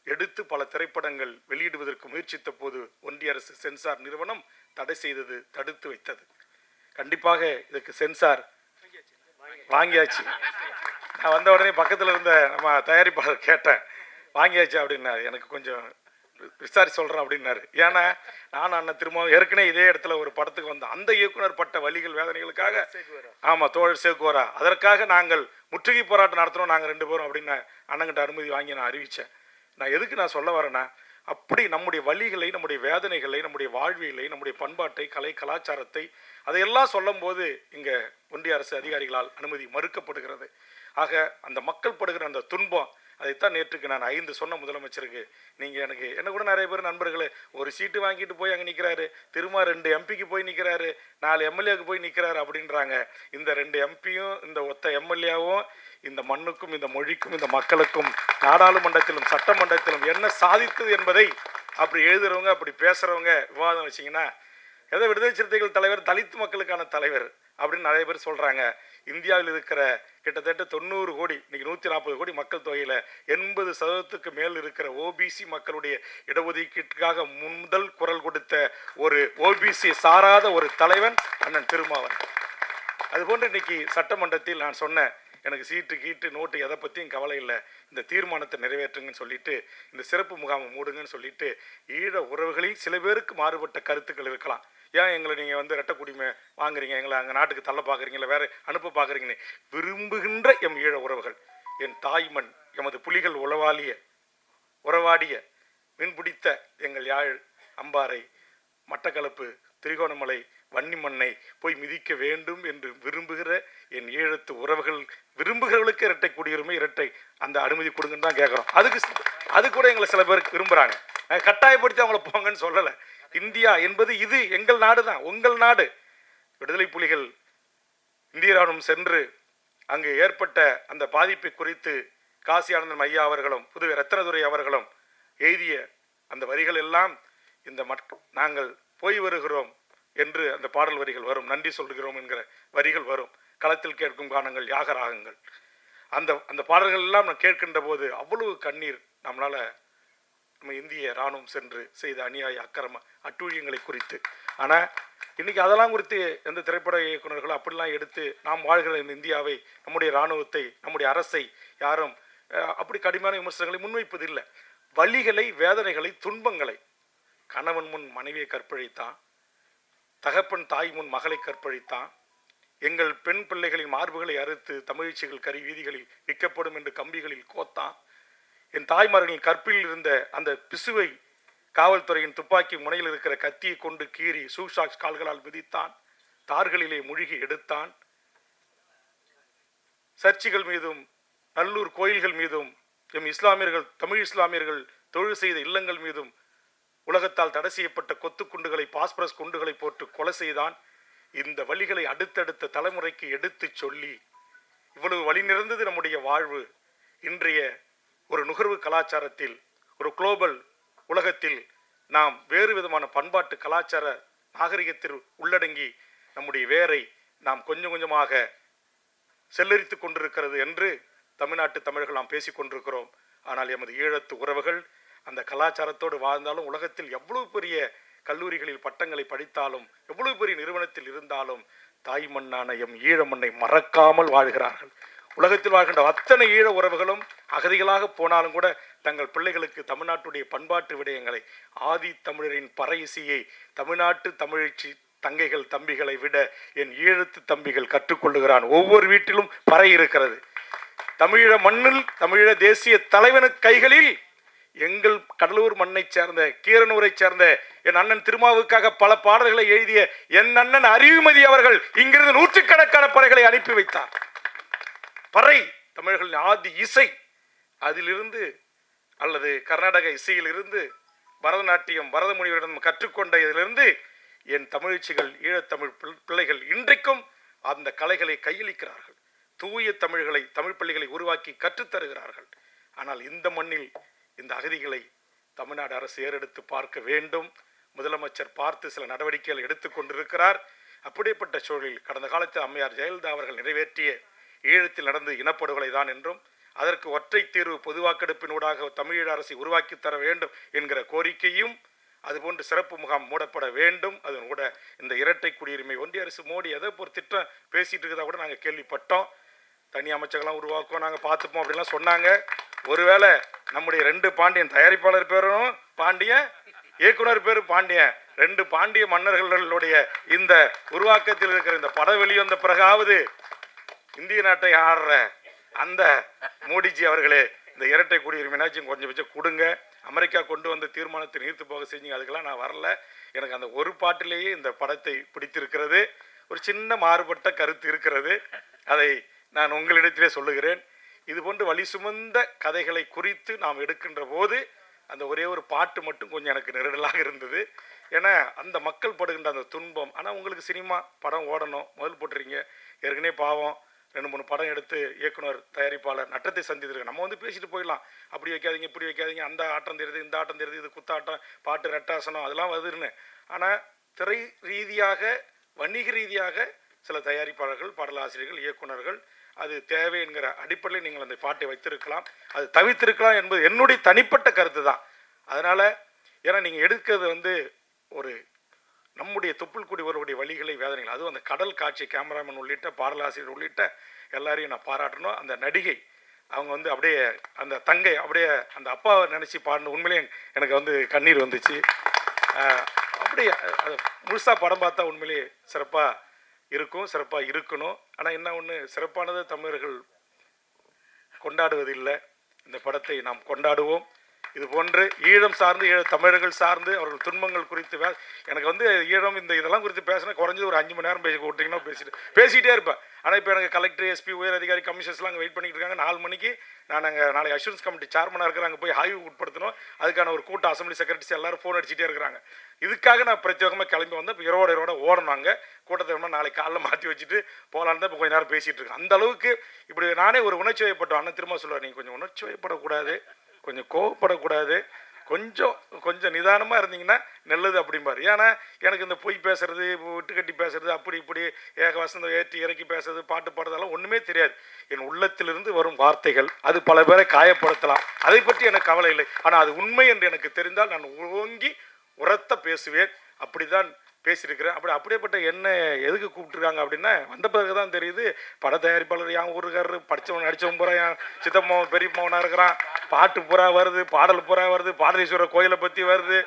எடுத்து பல திரைப்படங்கள் வெளியிடுவதற்கு முயற்சித்த போது ஒன்றிய அரசு சென்சார் நிறுவனம் தடை செய்தது, தடுத்து வைத்தது. கண்டிப்பாக இதுக்கு சென்சார் வாங்கியாச்சு. நான் வந்த உடனே பக்கத்தில் இருந்த நம்ம தயாரிப்பாளர் கேட்டேன், வாங்கியாச்சு அப்படின்னாரு. எனக்கு கொஞ்சம் விசாரிச்சு சொல்கிறேன் அப்படின்னாரு. ஏன்னா நான் அண்ணன் திரும்ப ஏற்கனவே இதே இடத்துல ஒரு படத்துக்கு வந்தேன். அந்த இயக்குனர் பட்ட வலிகள் வேதனைகளுக்காக, ஆமாம் தோழர் சேக்குவரா, அதற்காக நாங்கள் முற்றுகை போராட்டம் நடத்துகிறோம் நாங்கள் 2 பேரும் அப்படின்னு அண்ணங்கிட்ட அனுமதி வாங்கி நான் அறிவித்தேன். நான் எதுக்கு நான் சொல்ல வரேன்னா, அப்படி நம்முடைய வலிகளை, நம்முடைய வேதனைகளை, நம்முடைய வாழ்வியலை, நம்முடைய பண்பாட்டை, கலை, கலாச்சாரத்தை அதையெல்லாம் சொல்லும் போது இங்கே ஒன்றிய அரசு அதிகாரிகளால் அனுமதி மறுக்கப்படுகிறது. ஆக அந்த மக்கள் படுகிற அந்த துன்பம், அதைத்தான் நேற்றுக்கு நான் 5 சொன்ன முதலமைச்சருக்கு. நீங்கள் என்ன கூட நிறைய பேர் நண்பர்களே, ஒரு சீட்டு வாங்கிட்டு போய் அங்கே நிற்கிறாரு, திரும்ப 2 எம்பிக்கு போய் நிற்கிறாரு, 4 எம்எல்ஏக்கு போய் நிற்கிறாரு அப்படின்றாங்க. இந்த 2 எம்பியும் இந்த ஒத்த எம்எல்ஏவும் இந்த மண்ணுக்கும் இந்த மொழிக்கும் இந்த மக்களுக்கும் நாடாளுமன்றத்திலும் சட்டமன்றத்திலும் என்ன சாதித்தது என்பதை அப்படி எழுதுறவங்க, அப்படி பேசுகிறவங்க விவாதம் வச்சிங்கன்னா, ஏதோ விடுதலை சிறுத்தைகள் தலைவர் தலித் மக்களுக்கான தலைவர் அப்படின்னு நிறைய பேர் சொல்கிறாங்க. இந்தியாவில் இருக்கிற கிட்டத்தட்ட 90 கோடி, இன்னைக்கு 140 கோடி மக்கள் தொகையில் 80% மேல் இருக்கிற ஓபிசி மக்களுடைய இடஒதுக்கீட்டுக்காக முதல் குரல் கொடுத்த ஒரு ஓபிசி சாராத ஒரு தலைவன் அண்ணன் திருமாவளவன். அதுபோன்று இன்னைக்கு சட்டமன்றத்தில் நான் சொன்னேன், எனக்கு சீட்டு கீட்டு நோட்டு எதை பற்றியும் கவலை இல்லை, இந்த தீர்மானத்தை நிறைவேற்றுங்கன்னு சொல்லிட்டு, இந்த சிறப்பு முகாமை மூடுங்கன்னு சொல்லிட்டு, ஈழ உறவுகளில் சில பேருக்கு மாறுபட்ட கருத்துக்கள் இருக்கலாம். ஏன் எங்களை நீங்கள் வந்து ரெட்டை குடிமை வாங்குறீங்க, எங்களை அங்கே நாட்டுக்கு தள்ள பார்க்குறீங்களா, வேறு அனுப்ப பார்க்குறீங்கன்னு விரும்புகின்ற எம் ஈழ உறவுகள் என் தாய்மண் எமது புலிகள் உறவாடிய மீன்பிடித்த எங்கள் யாழ் அம்பாறை மட்டக்களப்பு திரிகோணமலை வன்னிமண்ணை போய் மிதிக்க வேண்டும் என்று விரும்புகிற என் ஈழத்து உறவுகள் விரும்புகிறவர்களுக்கு இரட்டை குடியுரிமை இரட்டை அந்த அனுமதி கொடுங்கன்னு தான் கேட்குறோம். அது கூட எங்களை சில பேர் விரும்புகிறாங்க. கட்டாயப்படுத்தி அவங்கள போங்கன்னு சொல்லலை. இந்தியா என்பது இது எங்கள் நாடு தான், உங்கள் நாடு. விடுதலை புலிகள் இந்திய ராணுவம் சென்று அங்கு ஏற்பட்ட அந்த பாதிப்பை குறித்து காசி ஆனந்தன் ஐயா அவர்களும் புதுவை ரத்னதுரை அவர்களும் எழுதிய அந்த வரிகள் எல்லாம் இந்த நாங்கள் போய் வருகிறோம் என்று அந்த பாடல் வரிகள் வரும். நன்றி சொல்கிறோம் என்கிற வரிகள் வரும். களத்தில் கேட்கும் கானங்கள் யாகராகங்கள். அந்த பாடல்கள் எல்லாம் நான் கேட்கின்ற போது அவ்வளவு கண்ணீர். நம்ம இந்திய இராணுவம் சென்று செய்த அநியாய அக்கிரம அட்டூழியங்களை குறித்து. ஆனால் இன்னைக்கு அதெல்லாம் குறித்து எந்த திரைப்பட இயக்குநர்களும் அப்படிலாம் எடுத்து நாம் வாழ்கிற இந்த இந்தியாவை, நம்முடைய இராணுவத்தை, நம்முடைய அரசை யாரும் அப்படி கடுமையான விமர்சனங்களை முன்வைப்பதில்லை. வலிகளை, வேதனைகளை, துன்பங்களை, கணவன் முன் மனைவியை கற்பழித்தான், தகப்பன் தாய் முன் மகளை கற்பழித்தான், எங்கள் பெண் பிள்ளைகளின் மார்புகளை அறுத்து தமிழ்ச்சிகள் கறி வீதிகளில் விற்கப்படும் என்று கம்பிகளில் கோத்தான், என் தாய்மார்களின் கற்பில் இருந்த அந்த பிசுவை காவல்துறையின் துப்பாக்கி முனையில் இருக்கிற கத்தியை கொண்டு கீறி சூஷாக்ஸ் கால்களால் மிதித்தான், தார்களிலே மூழ்கி எடுத்தான், சர்ச்சுகள் மீதும் நல்லூர் கோயில்கள் மீதும் எம் இஸ்லாமியர்கள், தமிழ் இஸ்லாமியர்கள் தொழில் செய்த இல்லங்கள் மீதும் உலகத்தால் தடை செய்யப்பட்ட கொத்து குண்டுகளை, பாஸ்பரஸ் குண்டுகளை போட்டு கொலை செய்தான். இந்த வழிகளை அடுத்தடுத்த தலைமுறைக்கு எடுத்து சொல்லி இவ்வளவு வழி நிறைந்தது நம்முடைய வாழ்வு. இன்றைய ஒரு நுகர்வு கலாச்சாரத்தில், ஒரு குளோபல் உலகத்தில் நாம் வேறு விதமான பண்பாட்டு கலாச்சார நாகரிகத்தில் உள்ளடங்கி நம்முடைய வேரை நாம் கொஞ்சம் கொஞ்சமாக செல்லரித்து கொண்டிருக்கிறது என்று தமிழ்நாட்டு தமிழர்கள் நாம் பேசிக் கொண்டிருக்கிறோம். ஆனால் எமது ஈழத்து உறவுகள் அந்த கலாச்சாரத்தோடு வாழ்ந்தாலும், உலகத்தில் எவ்வளவு பெரிய கல்லூரிகளில் பட்டங்களை படித்தாலும், எவ்வளவு பெரிய நிறுவனத்தில் இருந்தாலும் தாய் மண்ணான எம் ஈழ மண்ணை மறக்காமல் வாழ்கிறார்கள். உலகத்தில் வாழ்கின்ற அத்தனை ஈழ உறவுகளும் அகதிகளாக போனாலும் கூட தங்கள் பிள்ளைகளுக்கு தமிழ்நாட்டுடைய பண்பாட்டு விடயங்களை, ஆதி தமிழரின் பறை இசையை தமிழ்நாட்டு தமிழச்சி தங்கைகள் தம்பிகளை விட என் ஈழத்து தம்பிகள் கற்றுக்கொள்ளுகிறான். ஒவ்வொரு வீட்டிலும் பறை இருக்கிறது. தமிழீழ மண்ணில் தமிழீழ தேசிய தலைவனுக்கு கைகளில் எங்கள் கடலூர் மண்ணை சேர்ந்த, கீரனூரை சேர்ந்த என் அண்ணன் திருமாவுக்காக பல பாடல்களை எழுதிய என் அண்ணன் அறிவுமதி அவர்கள் இங்கிருந்து நூற்றுக்கணக்கான பறைகளை அனுப்பி வைத்தார். பறை தமிழர்களின் ஆதி இசை. அதிலிருந்து அல்லது கர்நாடக இசையிலிருந்து பரதநாட்டியம் பரதமுனிவரிடம் கற்றுக்கொண்ட இதிலிருந்து என் தமிழ்ச்சிகள், ஈழத்தமிழ் பிள்ளைகள் இன்றைக்கும் அந்த கலைகளை கையளிக்கிறார்கள். தூய தமிழ்களை, தமிழ் பள்ளிகளை உருவாக்கி கற்றுத்தருகிறார்கள். ஆனால் இந்த மண்ணில் இந்த அகதிகளை தமிழ்நாடு அரசு ஏறெடுத்து பார்க்க வேண்டும். முதலமைச்சர் பார்த்து சில நடவடிக்கைகள் எடுத்துக்கொண்டிருக்கிறார். அப்படிப்பட்ட சூழலில் கடந்த காலத்தில் அம்மையார் ஜெயலலிதா அவர்கள் நிறைவேற்றிய ஈழத்தில் நடந்து இனப்படுகொலை தான் என்றும் அதற்கு ஒற்றை தீர்வு பொது வாக்கெடுப்பினூடாக தமிழீழ அரசை உருவாக்கி தர வேண்டும் என்கிற கோரிக்கையும், அதுபோன்று சிறப்பு முகாம் மூடப்பட வேண்டும். அதன் கூட இந்த இரட்டை குடியுரிமை ஒன்றிய அரசு மோடி எதை ஒரு திட்டம் பேசிட்டு இருக்கிறதா கூட நாங்கள் கேள்விப்பட்டோம். தனி அமைச்சர்கள்லாம் உருவாக்குவோம், நாங்கள் பார்த்துப்போம் அப்படின்லாம் சொன்னாங்க. ஒருவேளை நம்முடைய 2 பாண்டியன், தயாரிப்பாளர் பேரும் பாண்டியன், இயக்குனர் பேரும் பாண்டியன், 2 பாண்டிய மன்னர்களுடைய இந்த உருவாக்கத்தில் இருக்கிற இந்த படம் வெளிவந்த பிறகாவது இந்திய நாட்டை ஆடுற அந்த மோடிஜி அவர்களே இந்த இரட்டை குடியுரிமைனாச்சும் கொஞ்சம் கொடுங்க. அமெரிக்கா கொண்டு வந்த தீர்மானத்தை நீர்த்து போக செஞ்சீங்க, அதுக்கெல்லாம் நான் வரல. எனக்கு அந்த ஒரு பாட்டிலேயே இந்த படத்தை பிடித்திருக்கிறது. ஒரு சின்ன மாறுபட்ட கருத்து இருக்கிறது, அதை நான் உங்களிடத்திலே சொல்லுகிறேன். இதுபோன்று வழி சுமந்த கதைகளை குறித்து நாம் எடுக்கின்ற போது அந்த ஒரே ஒரு பாட்டு மட்டும் கொஞ்சம் எனக்கு நெருடலாக இருந்தது. ஏன்னா அந்த மக்கள் படுகின்ற அந்த துன்பம். ஆனால் உங்களுக்கு சினிமா படம் ஓடணும், முதல் போட்டுறீங்க. ஏற்கனவே பாவம் 2-3 படம் எடுத்து இயக்குனர், தயாரிப்பாளர் நட்டத்தை சந்தித்திருக்கு. நம்ம வந்து பேசிட்டு போயிடலாம், அப்படி வைக்காதீங்க, இப்படி வைக்காதீங்க, அந்த ஆட்டம் தெரியுது, இந்த ஆட்டம் தெரியுது, இது குத்தாட்டம், பாட்டு ரெட்டாசனம், அதெல்லாம் வருதுன்னு. ஆனால் திரை ரீதியாக, வணிக ரீதியாக சில தயாரிப்பாளர்கள், பாடலாசிரியர்கள், இயக்குனர்கள் அது தேவை என்கிற அடிப்படையில் நீங்கள் அந்த பாட்டை வைத்திருக்கலாம், அது தவிர்த்திருக்கலாம் என்பது என்னுடைய தனிப்பட்ட கருத்து தான். அதனால் ஏன்னா நீங்கள் எடுக்கிறது வந்து ஒரு நம்முடைய தொப்புள்குடி ஒருவருடைய வழிகளை, வேதனைகள், அதுவும் அந்த கடல் காட்சி, கேமராமேன் உள்ளிட்ட பாடலாசிரியர் உள்ளிட்ட எல்லாரையும் நான் பாராட்டணும். அந்த நடிகை அவங்க வந்து அப்படியே அந்த தங்கை அப்படியே அந்த அப்பாவை நினச்சி பாடணும். உண்மையிலேயே எனக்கு வந்து கண்ணீர் வந்துச்சு. அப்படியே அது முழுசாக படம் பார்த்தா உண்மையிலேயே சிறப்பாக இருக்கும், சிறப்பாக இருக்கணும். ஆனால் என்ன ஒன்று, சிறப்பானது தமிழர்கள் கொண்டாடுவதில்லை. இந்த படத்தை நாம் கொண்டாடுவோம். இது போன்று ஈழம் சார்ந்து தமிழர்கள் சார்ந்து அவர்கள் துன்பங்கள் குறித்து எனக்கு வந்து ஈழம் இதெல்லாம் குறித்து பேசினா குறைஞ்சது ஒரு 5 மணி நேரம் பேசி விட்டிங்கன்னா பேசிகிட்டே இருப்பேன். ஆனால் இப்போ எனக்கு கலெக்டர், எஸ்பி, உயர் அதிகாரி, கமிஷனர்ஸ்லாம் அங்கே வெயிட் பண்ணிட்டு இருக்காங்க. 4 மணிக்கு நான் அங்கே நாளைக்கு அஷூரன்ஸ் கமிட்டி சேர்மனாக இருக்கிற அங்கே போய் ஆய்வு உட்படுத்தணும். அதுக்கான ஒரு கூட்டம், அசம்பிளி செக்ரட்டரிஸ் எல்லாரும் ஃபோன் அடிச்சுட்டே இருக்கிறாங்க. இதுக்காக நான் பிரத்யேகமாக கிளம்பி வந்தேன். இப்போ இரவோட ஓடனாங்க கூட்டத்தை நாளைக்கு காலைல மாற்றி வச்சுட்டு போகலான்னு தான் இப்போ கொஞ்சம் நேரம் பேசிகிட்டு இருக்கேன். அந்த அளவுக்கு இப்படி நானே ஒரு உணர்ச்சி வயப்பட்டோம். அண்ணன் திரும்ப சொல்லுவார், நீங்கள் கொஞ்சம் உணர்ச்சி வயப்படக்கூடாது, கொஞ்சம் கோவப்படக்கூடாது, கொஞ்சம் நிதானமாக இருந்தீங்கன்னா நல்லது அப்படிம்பார். ஏன்னா எனக்கு இந்த பொய் பேசுறது, விட்டு கட்டி பேசுறது, அப்படி இப்படி வசந்தம் ஏற்றி இறக்கி பேசுறது, பாட்டு பாடுறதெல்லாம் ஒன்றுமே தெரியாது. என் உள்ளத்திலிருந்து வரும் வார்த்தைகள் அது பல பேரை காயப்படுத்தலாம். அதை பற்றி எனக்கு கவலை இல்லை. ஆனால் அது உண்மை என்று எனக்கு தெரிந்தால் நான் ஓங்கி உரத்த பேசுவேன். அப்படி தான் பேசியிருக்கிறேன். அப்படியேப்பட்ட என்ன எதுக்கு கூப்பிட்டுருக்காங்க அப்படின்னா, வந்த பிறகு தான் தெரியுது பட தயாரிப்பாளர் என் ஊருக்காரரு, படித்தவன் நடித்தவன் பூரா என் சித்தம்மாவன் பெரியம்மாவனாக இருக்கிறான், பாட்டு பூரா வருது, பாடல் பூரா வருது, பாடலீஸ்வரர் கோயிலை பற்றி வருது,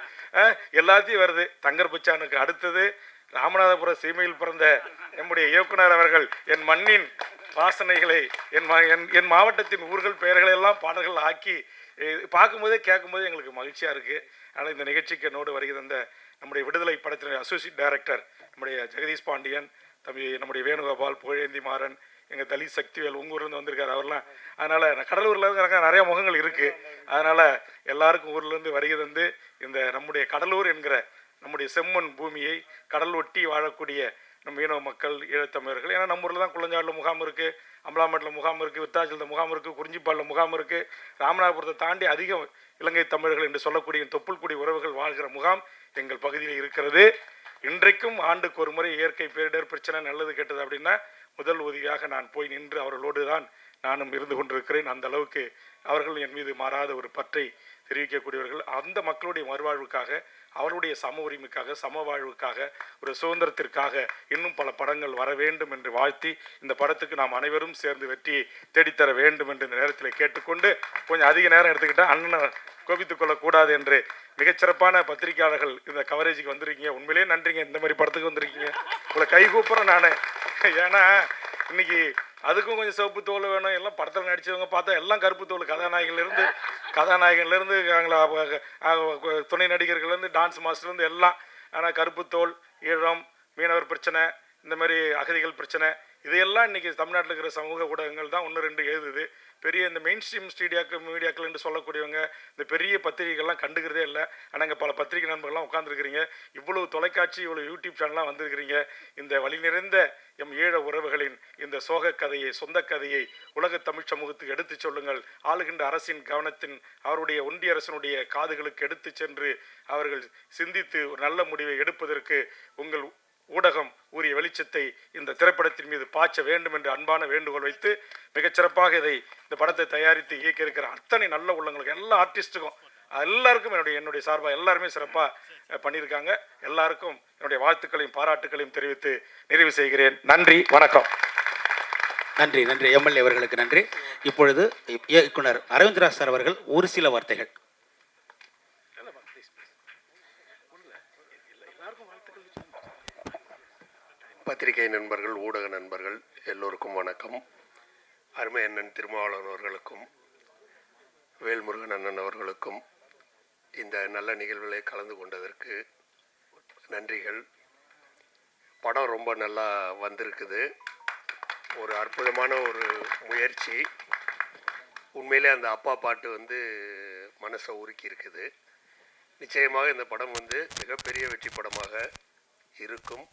எல்லாத்தையும் வருது. தங்கர் பச்சானுக்கு அடுத்தது ராமநாதபுரம் சீமையில் பிறந்த நம்முடைய இயக்குனர் அவர்கள் என் மண்ணின் வாசனைகளை, என் மாவட்டத்தின் ஊர்கள் பெயர்களை எல்லாம் பாடல்கள் ஆக்கி பார்க்கும்போதே கேட்கும்போதே எங்களுக்கு மகிழ்ச்சியாக இருக்குது. அதனால் இந்த நிகழ்ச்சிக்கு என்னோடு வருகிறது அந்த நம்முடைய விடுதலை படத்தினுடைய அசோசியேட் டைரக்டர் நம்முடைய ஜெகதீஷ் பாண்டியன், நம்முடைய வேணுகோபால், புகழேந்தி மாறன், எங்கள் தலித் சக்திவேல் ஊர்லேருந்து வந்திருக்காரு அவர்லாம். அதனால் கடலூரில் இருக்கிற நிறைய முகங்கள் இருக்குது. அதனால் எல்லாருக்கும் ஊர்லேருந்து வருகை தந்து இந்த நம்முடைய கடலூர் என்கிற நம்முடைய செம்மண் பூமியை, கடல் ஒட்டி வாழக்கூடிய நம்ம மீனவ மக்கள், ஈழத்தமிழர்கள், ஏன்னா நம்ம ஊரில் தான் குள்ளஞ்சாடில் முகாம் இருக்குது, அம்பலாமேட்டில் முகாம் இருக்குது, விருத்தாச்சலத்தில் முகாம் இருக்குது, குறிஞ்சிப்பாடில் முகாம் இருக்குது, ராமநாதபுரத்தை தாண்டி அதிக இலங்கை தமிழர்கள் என்று சொல்லக்கூடிய தொப்புள்குடி உறவுகள் வாழ்கிற முகாம் எங்கள் பகுதியில் இருக்கிறது. இன்றைக்கும் ஆண்டுக்கு ஒரு முறை இயற்கை பேரிடர் பிரச்சனை நல்லது கெட்டது அப்படின்னா முதல் உதவியாக நான் போய் நின்று அவர்களோடு தான் நானும் இருந்து கொண்டிருக்கிறேன். அந்த அளவுக்கு அவர்கள் என் மீது மாறாத ஒரு பற்றை தெரிவிக்கக்கூடியவர்கள். அந்த மக்களுடைய மறுவாழ்வுக்காக, அவருடைய சம உரிமைக்காக, சம வாழ்வுக்காக, ஒரு சுதந்திரத்திற்காக இன்னும் பல படங்கள் வர வேண்டும் என்று வாழ்த்தி, இந்த படத்துக்கு நாம் அனைவரும் சேர்ந்து வெற்றியை தேடித்தர வேண்டும் என்று இந்த நேரத்தில் கேட்டுக்கொண்டு, கொஞ்சம் அதிக நேரம் எடுத்துக்கிட்டால் அண்ணனை கோபித்துக் கொள்ளக்கூடாது என்று மிகச்சிறப்பான பத்திரிகையாளர்கள் இந்த கவரேஜுக்கு வந்திருக்கீங்க. உண்மையிலேயே நன்றிங்க. இந்த மாதிரி படத்துக்கு வந்திருக்கீங்க. உங்களை கைகூப்புறேன் நான். ஏன்னா இன்னைக்கு அதுக்கும் கொஞ்சம் சிவப்பு தோல் வேணும். எல்லாம் படத்தில் நடித்தவங்க பார்த்தா எல்லாம் கருப்பு தோல், கதாநாயகன்லேருந்து துணை நடிகர்கள்லேருந்து டான்ஸ் மாஸ்டர்லேருந்து எல்லாம். ஆனால் கருப்பு தோல், ஈழம், மீனவர் பிரச்சனை, இந்த மாதிரி அகதிகள் பிரச்சனை, இதையெல்லாம் இன்றைக்கி தமிழ்நாட்டில் இருக்கிற சமூக ஊடகங்கள் தான் 1-2 எழுதுது. பெரிய இந்த மெயின் ஸ்ட்ரீம் மீடியாக்கள் என்று சொல்லக்கூடியவங்க இந்த பெரிய பத்திரிகைகள்லாம் கண்டுக்கிறதே இல்லை. ஆனால் இங்கே பல பத்திரிகை நண்பர்கள்லாம் உட்காந்துருக்கிறீங்க. இவ்வளவு தொலைக்காட்சி, இவ்வளவு யூடியூப் சேனல்லாம் வந்திருக்கிறீங்க. இந்த வழி நிறைந்த எம் ஈழ உறவுகளின் இந்த சோக கதையை, சொந்த கதையை உலக தமிழ் சமூகத்துக்கு எடுத்து சொல்லுங்கள். ஆளுகின்ற அரசின் கவனத்தின், அவருடைய ஒன்றிய அரசனுடைய காதுகளுக்கு எடுத்து சென்று அவர்கள் சிந்தித்து ஒரு நல்ல முடிவை எடுப்பதற்கு உங்கள் ஊடகம் உரிய வெளிச்சத்தை இந்த திரைப்படத்தின் மீது பாய்ச்ச வேண்டும் என்று அன்பான வேண்டுகோள் வைத்து, மிகச்சிறப்பாக இந்த படத்தை தயாரித்து இயக்கி இருக்கிற அத்தனை நல்ல உள்ளங்களுக்கு, எல்லா ஆர்டிஸ்ட்டுக்கும், எல்லாருக்கும் என்னுடைய சார்பாக எல்லாருமே சிறப்பாக பண்ணியிருக்காங்க. எல்லாருக்கும் என்னுடைய வாழ்த்துக்களையும் பாராட்டுக்களையும் தெரிவித்து நிறைவு செய்கிறேன். நன்றி, வணக்கம். நன்றி. எம்எல்ஏ அவர்களுக்கு நன்றி. இப்பொழுது இயக்குனர் அரவிந்த்ராஜ் சார் அவர்கள் ஒரு சில வார்த்தைகள். பத்திரிகை நண்பர்கள், ஊடக நண்பர்கள் எல்லோருக்கும் வணக்கம். அருமை அண்ணன் திருமாவளவன் அவர்களுக்கும் வேல்முருகன் அண்ணன் அவர்களுக்கும் இந்த நல்ல நிகழ்வுகளை கலந்து கொண்டதற்கு நன்றிகள். படம் ரொம்ப நல்லா வந்திருக்குது. ஒரு அற்புதமான ஒரு முயற்சி. உண்மையிலே அந்த அப்பா பாட்டு மனசை உருக்கி இருக்குது. நிச்சயமாக இந்த படம் மிகப்பெரிய வெற்றி படமாக இருக்கும்.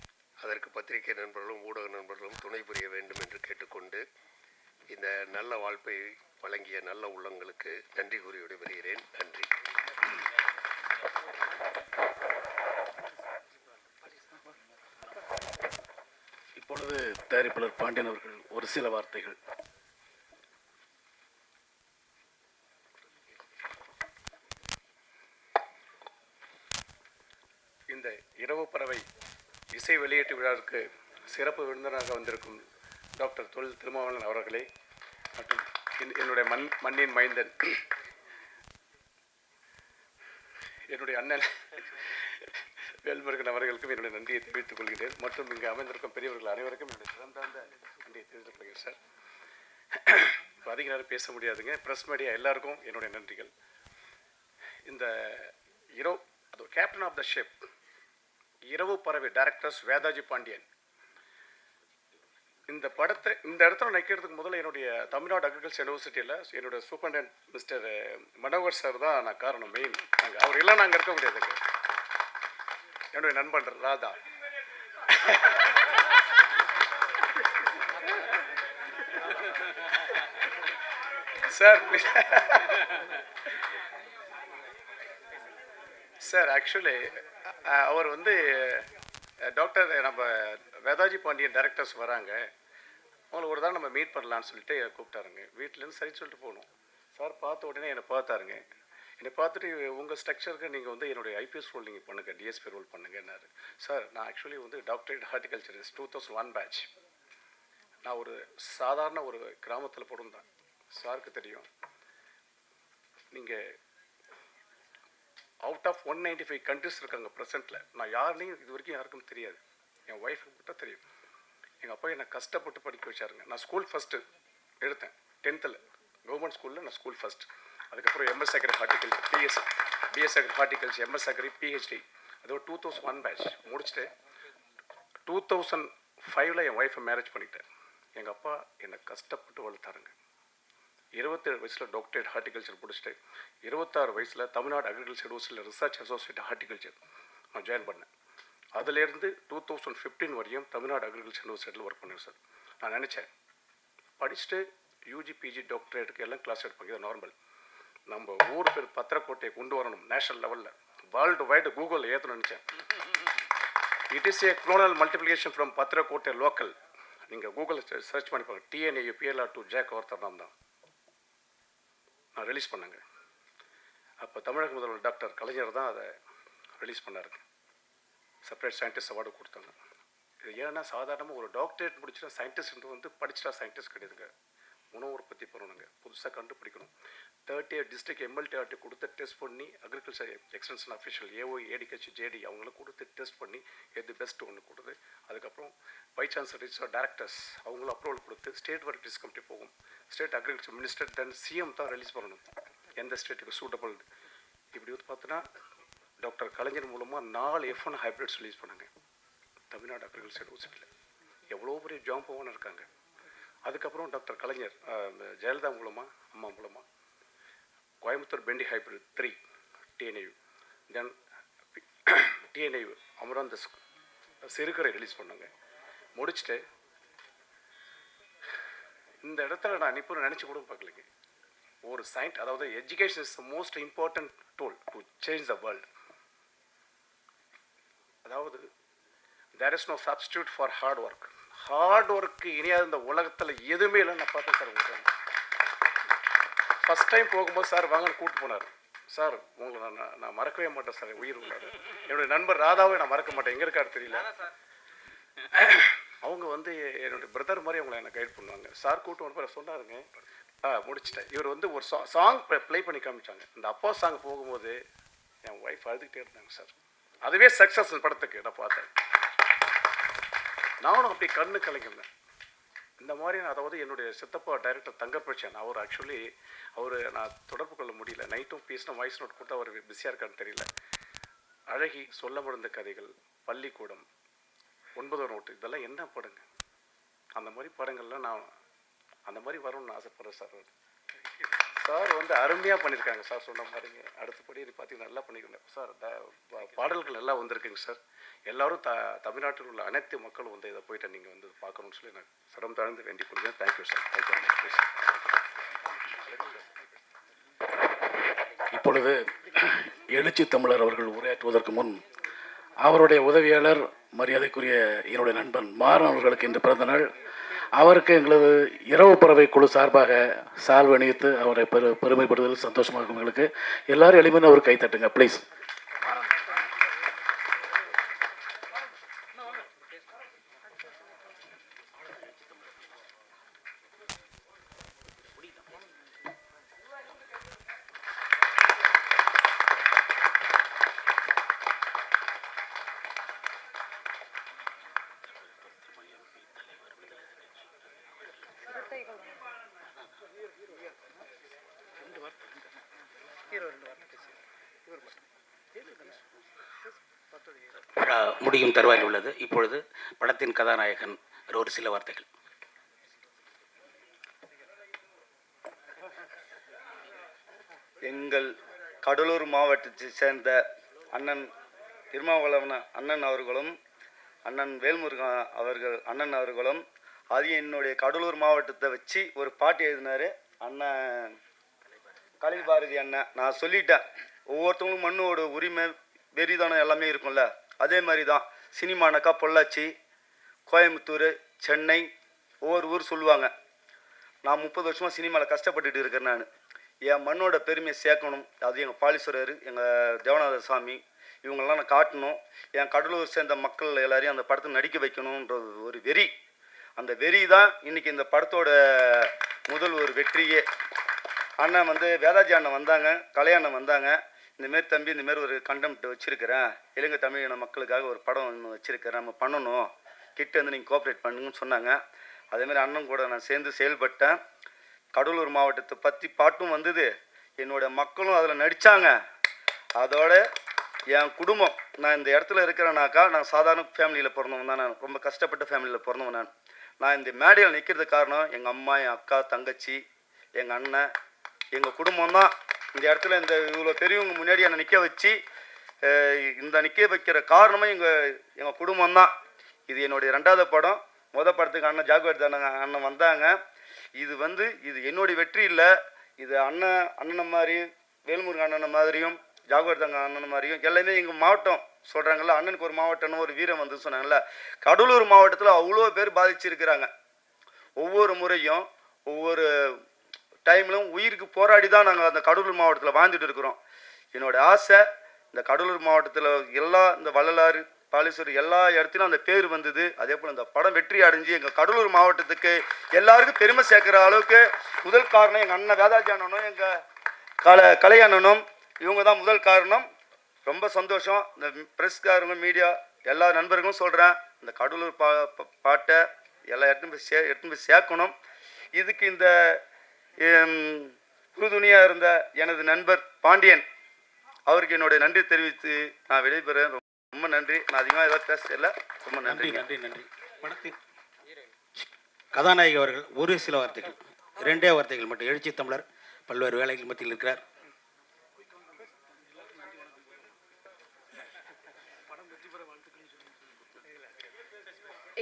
அதற்கு பத்திரிகை நண்பர்களும் ஊடக நண்பர்களும் துணை புரிய வேண்டும் என்று கேட்டுக்கொண்டு, இந்த நல்ல வாழ்ப்பை வழங்கிய நல்ல உள்ளங்களுக்கு நன்றி கூறி விடைபெறுகிறேன். நன்றி. இப்பொழுது தயாரிப்பாளர் பாண்டியன் அவர்கள் ஒரு சில வார்த்தைகள். இந்த இரவு பறவை இசை வெளியீட்டு விழாவிற்கு சிறப்பு விருந்தினராக வந்திருக்கும் டாக்டர் தொல் திருமாவளவன் அவர்களே மற்றும் என்னுடைய மண்ணின் மைந்தன் என்னுடைய அண்ணன் வேல்முருகன் அவர்களுக்கும் என்னுடைய நன்றியை தெரிவித்துக் கொள்கிறேன். மற்றும் இங்கு அமைந்திருக்கும் பெரியவர்கள் அனைவருக்கும் என்னுடைய சிறந்தார்ந்த நன்றியை தெரிவித்துக் கொள்கிறேன் சார். இப்போ அதிக நேரம் பேச முடியாதுங்க. ப்ரெஸ் மீடியா எல்லாருக்கும் என்னுடைய நன்றிகள். இந்த அது கேப்டன் ஆஃப் த ஷிப் இரவு பறவை டைரக்டர்ஸ் வேதாஜி பாண்டியன். இந்த படத்தை இந்த இடத்துல நிற்கிறதுக்கு முதல்ல என்னுடைய தமிழ்நாடு அக்ரிகல்ச்சர் யூனிவர்சிட்டியில் என்னுடைய சூப்பரண்ட் மிஸ்டர் மனோகர் சார் தான் நான் காரணம் மெயின். அவர் எல்லாம் நாங்கள் இருக்க முடியாதுங்க. என்னுடைய நண்பன் ராதா. சார் சார் ஆக்சுவலி அவர் வந்து டாக்டர் நம்ம வேதாஜி பாண்டியன் டைரக்டர்ஸ் வராங்க, அவங்களை ஒரு தான் நம்ம மீட் பண்ணலான்னு சொல்லிட்டு கூப்பிட்டாருங்க. வீட்டிலேருந்து சரி சொல்லிட்டு போகணும். சார் பார்த்த உடனே என்னை பார்த்தாருங்க. என்னை பார்த்துட்டு உங்கள் ஸ்ட்ரக்சருக்கு நீங்கள் வந்து என்னுடைய ஐபிஎஸ் ரோல் நீங்கள் பண்ணுங்கள், டிஎஸ்பி ரோல் பண்ணுங்கன்னாரு. சார் நான் ஆக்சுவலி வந்து டாக்டரேட் ஹார்டிகல்ச்சர் 2001 பேட்ச். நான் ஒரு சாதாரண ஒரு கிராமத்தில் பிறந்தேன். சாருக்கு தெரியும், நீங்கள் அவுட் ஆஃப் 195 கண்ட்ரிஸ் இருக்காங்க ப்ரெசென்ட்டில். நான் யாருனையும் இது வரைக்கும் யாருக்கும் தெரியாது. என் ஒய்ஃபுக்கு மட்டும் தெரியும். எங்கள் அப்பா என்னை கஷ்டப்பட்டு படிக்க வச்சாருங்க. நான் ஸ்கூல் ஃபஸ்ட்டு எடுத்தேன் 10th கவர்மெண்ட் ஸ்கூலில். நான் ஸ்கூல் ஃபஸ்ட். அதுக்கப்புறம் MS agri horticulture, BS agri horticulture, MS agri, PhD. அது ஒரு 2001 பேட்ச் முடிச்சுட்டு 2005 என் ஒய்ஃபை மேரேஜ் பண்ணிட்டேன். எங்கள் அப்பா என்னை கஷ்டப்பட்டு வளர்த்தாருங்க. 27 வயசில் டாக்டரேட் ஹார்டிகல்ச்சர் முடிச்சுட்டு 26 வயசில் தமிழ்நாடு அக்ரிகல்ச்சர் யூனிவர்சிட்டியில் ரிசர்ச் அசோசியேட் ஹார்டிகல்ச்சர் நான் ஜாயின் பண்ணேன். அதுலேருந்து 2015 வரையும் தமிழ்நாடு அக்ரிகல்ச்சர் யூனிவர்சிட்டியில் ஒர்க் பண்ணேன் சார். நான் நினச்சேன் படிச்சுட்டு யூஜி பிஜி டாக்டரேட்டுக்கு எல்லாம் கிளாஸ் எடுப்பாங்க, இது நார்மல். நம்ம ஊர் பேர் பத்திரக்கோட்டையை கொண்டு வரணும் நேஷனல் லெவலில், வேர்ல்டு வைடு கூகுளில் ஏற்றணும்னு நினச்சேன். It is a clonal multiplication from Pathirakottai local. நீங்கள் கூகுளில் சர்ச் பண்ணி பாருங்கள். TNAU PLR to ஜேக் ஒருத்தர் தான் நான் ரிலீஸ் பண்ணேங்க. அப்போ தமிழக முதல்வர் டாக்டர் கலைஞர் தான் அதை ரிலீஸ் பண்ணாருங்க. செப்பரேட் சயின்டிஸ்ட் அவார்டு கொடுத்தாங்க. இது ஏன்னா சாதாரணமாக ஒரு டாக்டரேட் முடிச்சுட்டா சயின்டிஸ்ட் வந்து படிச்சுட்டா சயின்டிஸ்ட் கிடையாதுங்க. உணவு உற்பத்தி பண்ணணுங்க, புதுசாக கண்டுபிடிக்கணும். 38 டிஸ்ட்ரிக்ட் MLTRT கொடுத்து டெஸ்ட் பண்ணி agriculture extension official AO ADH JD அவங்களும் கொடுத்து டெஸ்ட் பண்ணி எது பெஸ்ட்டு ஒன்று கொடுத்து அதுக்கப்புறம் பை சான்சலர் ரிஜிஸ்டர் டைரக்டர்ஸ் அவங்களும் அப்ரூவல் கொடுத்து ஸ்டேட் வெரைட்டிஸ் கமிட்டி போகும். ஸ்டேட் அக்ரிகல்ச்சர் மினிஸ்டர் தென் CM தான் ரிலீஸ் பண்ணணும் எந்த ஸ்டேட்டுக்கு சூட்டபிள். இப்படி வந்து பார்த்தோன்னா டாக்டர் கலைஞர் மூலமாக 4 F1 ஹைப்ரிட்ஸ் ரிலீஸ் பண்ணாங்க தமிழ்நாடு அக்ரிகல்ச்சர் யூனிவர்சிட்டியில். எவ்வளோ பெரிய ஜாம் போவான்னு இருக்காங்க. அதுக்கப்புறம் டாக்டர் கலைஞர் ஜெயலலிதா மூலமாக அம்மா மூலமாக கோயம்புத்தூர் பெண்டி ஹைப்ரிட் 3 TNAU, தென் TNAU அமராந்த சிறுகரை ரிலீஸ் பண்ணாங்க. முடிச்சுட்டு இந்த இடத்துல நான் இப்போ நினச்சி கூட பார்க்கலைங்க. ஒரு அதாவது education is the most important tool to change the world. அதாவது there is no substitute for hard work. Hard ஒர்க்கு இனியாவது இந்த உலகத்தில் எதுவுமே இல்லை. நான் பார்த்தேன் சார் உங்களுக்கு ஃபஸ்ட் டைம் போகும்போது சார் வாங்கன்னு கூப்பிட்டு போனார். சார் உங்களை நான் மறக்கவே மாட்டேன் சார், உயிர் உள்ளார். என்னுடைய நண்பர் ராதாவை நான் மறக்க மாட்டேன், எங்கே இருக்காரு தெரியல. அவங்க வந்து என்னுடைய பிரதர் மாதிரி அவங்கள என்னை கைட் பண்ணுவாங்க. சார் கூப்பிட்டு ஒன்று பேர் சொன்னாருங்க. முடிச்சிட்டேன். இவர் வந்து ஒரு சாங் ப்ளே பண்ணி காமிச்சாங்க. இந்த அப்பா சாங் போகும்போது என் ஒய்ஃப் அழுதுகிட்டே இருந்தாங்க சார். அதுவே சக்ஸஸ் படத்துக்கு நான் பார்த்தேன். நானும் அப்படி கண்ணு கலைஞங்க. இந்த மாதிரி அதாவது என்னுடைய சித்தப்பா டைரக்டர் தங்கப்பிரச்சன் அவர் ஆக்சுவலி நான் தொடர்பு கொள்ள முடியல. நைட்டும் பேசின வாய்ஸ் நோட் கொடுத்து அவர் பிஸியாக இருக்கான்னு தெரியல. அழகி, சொல்ல முடிந்த கதைகள், பள்ளிக்கூடம், 9 நோட்டு, இதெல்லாம் என்ன படங்க. அந்த மாதிரி படங்கள்லாம் நான் அந்த மாதிரி வரும்னு ஆசைப்படுறேன் சார். சார் வந்து அருமையாக பண்ணியிருக்காங்க சார் சொன்ன மாதிரிங்க. அடுத்தபடி பார்த்தீங்கன்னா நல்லா பண்ணிக்கிறேன் சார். பாடல்கள் எல்லாம் வந்திருக்குங்க சார். எல்லோரும் தமிழ்நாட்டில் உள்ள அனைத்து மக்களும் வந்து இதை போயிட்டு நீங்கள் வந்து பார்க்கணும்னு சொல்லி நான் சடம் தாழ்ந்து வேண்டிக் கொள்கிறேன். Thank you sir. தேங்க்யூ. இப்பொழுது எழுச்சி தமிழர் அவர்கள் உரையாற்றுவதற்கு முன் அவருடைய உதவியாளர் மரியாதைக்குரிய என்னுடைய நண்பன் மாறன் அவர்களுக்கு இன்று பிறந்தநாள். அவருக்கு எங்களது இரவு பறவை குழு சார்பாக சால்வை அணிவித்து அவரை பெருமைப்படுவதில் சந்தோஷமாக இருக்கும். எங்களுக்கு எல்லாரும் எளிமையான ஒரு கை தட்டுங்க ப்ளீஸ். விழா முடியும் தருவாயில் உள்ளது. இப்பொழுது படத்தின் கதாநாயகன் ஒரு சில வார்த்தைகள். எங்கள் கடலூர் மாவட்டத்தை சேர்ந்த அண்ணன் திருமாவளவன் அண்ணன் அவர்களும் அண்ணன் வேல்முருகன் அண்ணன் அவர்களும் அது என்னுடைய கடலூர் மாவட்டத்தை வச்சு ஒரு பாட்டு எழுதினார் அண்ணன் கலில் பாரதி அண்ணன். நான் சொல்லிட்டேன், ஒவ்வொருத்தவங்களும் மண்ணோட உரிமை வெறிதானம் எல்லாமே இருக்கும்ல, அதே மாதிரி தான் சினிமானாக்கா பொள்ளாச்சி, கோயம்புத்தூர், சென்னை, ஒவ்வொரு ஊர் சொல்லுவாங்க. நான் 30 வருஷமாக சினிமாவில் கஷ்டப்பட்டுட்டு இருக்கிறேன். நான் என் மண்ணோட பெருமையை சேர்க்கணும். அது எங்கள் பாலீஸ்வரர், எங்கள் தேவநாத சாமி, இவங்கெல்லாம் நான் காட்டணும். என் கடலூர் சேர்ந்த மக்கள் எல்லாரையும் அந்த படத்தை நடிக்க வைக்கணுன்றது ஒரு வெறி. அந்த வெறி தான் இன்றைக்கி இந்த படத்தோட முதல் ஒரு வெற்றியே. அண்ணன் வேதாஜி அண்ணன் வந்தாங்க, கலையண்ணன் வந்தாங்க. இந்தமாரி தம்பி, இந்தமாரி ஒரு கண்டெம்ட் வச்சுருக்கிறேன், இலங்கை தமிழின மக்களுக்காக ஒரு படம் ஒன்று வச்சுருக்கிறேன், நம்ம பண்ணணும், கிட்ட நீங்கள் கோஆப்ரேட் பண்ணுங்கன்னு சொன்னாங்க. அதேமாதிரி அண்ணன் கூட நான் சேர்ந்து செயல்பட்டேன். கடலூர் மாவட்டத்தை பற்றி பாட்டும் வந்தது, என்னோட மக்களும் அதில் நடித்தாங்க. அதோட என் குடும்பம், நான் இந்த இடத்துல இருக்கிறேனாக்கா நான் சாதாரண ஃபேமிலியில் பிறந்தவன் தான். நான் ரொம்ப கஷ்டப்பட்ட ஃபேமிலியில் பிறந்தவன். நான் இந்த மேடையில் நிற்கிறதுக்கு காரணம் எங்கள் அம்மா, என் அக்கா, தங்கச்சி, எங்கள் அண்ணன், எங்கள் குடும்பம் தான். இந்த இடத்துல இந்த இவ்வளோ பெரியவங்க முன்னாடி என்னை நிற்க வச்சு இந்த நிற்க வைக்கிற காரணமே எங்கள் குடும்பம் தான். இது என்னுடைய 2வது படம். மொதல் படத்துக்கு அண்ணன் ஜாகுவார் அண்ணன் வந்தாங்க. இது என்னுடைய வெற்றி இல்லை, இது அண்ணனை மாதிரி, வேல்முருகன் அண்ணனை மாதிரியும், ஜாகுவார் தங்க அண்ணன் மாதிரியும் எல்லாமே எங்கள் மாவட்டம் சொல்கிறாங்கல்ல, அண்ணனுக்கு ஒரு மாவட்டம்னு ஒரு வீரம் சொன்னாங்கல்ல, கடலூர் மாவட்டத்தில் அவ்வளோ பேர் பாதிச்சிருக்கிறாங்க. ஒவ்வொரு முறையும் ஒவ்வொரு டைம்லும் உயிருக்கு போராடி தான் நாங்கள் அந்த கடலூர் மாவட்டத்தில் வாழ்ந்துட்டு இருக்கிறோம். என்னோடய ஆசை, இந்த கடலூர் மாவட்டத்தில் இந்த வள்ளலாறு, பாலீஸ்வரர் எல்லா இடத்துலையும் அந்த பேர் வந்தது. அதே போல் இந்த படம் வெற்றி அடைஞ்சு எங்கள் கடலூர் மாவட்டத்துக்கு எல்லாருக்கும் பெருமை சேர்க்குற அளவுக்கு முதல் காரணம் எங்கள் அண்ணன் வேதாஜி அண்ணனும் எங்கள் கலை அண்ணனும், இவங்க தான் முதல் காரணம். ரொம்ப சந்தோஷம். இந்த ப்ரெஸ்காரங்க, மீடியா எல்லா நண்பர்களும் சொல்கிறேன், இந்த கடலூர் பாட்டை எல்லா எடுத்துன்னு போய் சேர்க்கணும். இதுக்கு இந்த உறுதுணையாக இருந்த எனது நண்பர் பாண்டியன் அவருக்கு என்னுடைய நன்றி தெரிவித்து நான் விடைபெறேன். ரொம்ப நன்றி. நான் அதிகமாக ஏதாவது பேசல. ரொம்ப நன்றி. நன்றி நன்றி. படத்தின் கதாநாயகி அவர்கள் ஒரு சில வார்த்தைகள், 2 வார்த்தைகள் மட்டும். எழுச்சி தமிழர் பல்வேறு வேலைகள் மத்தியில் இருக்கிறார்.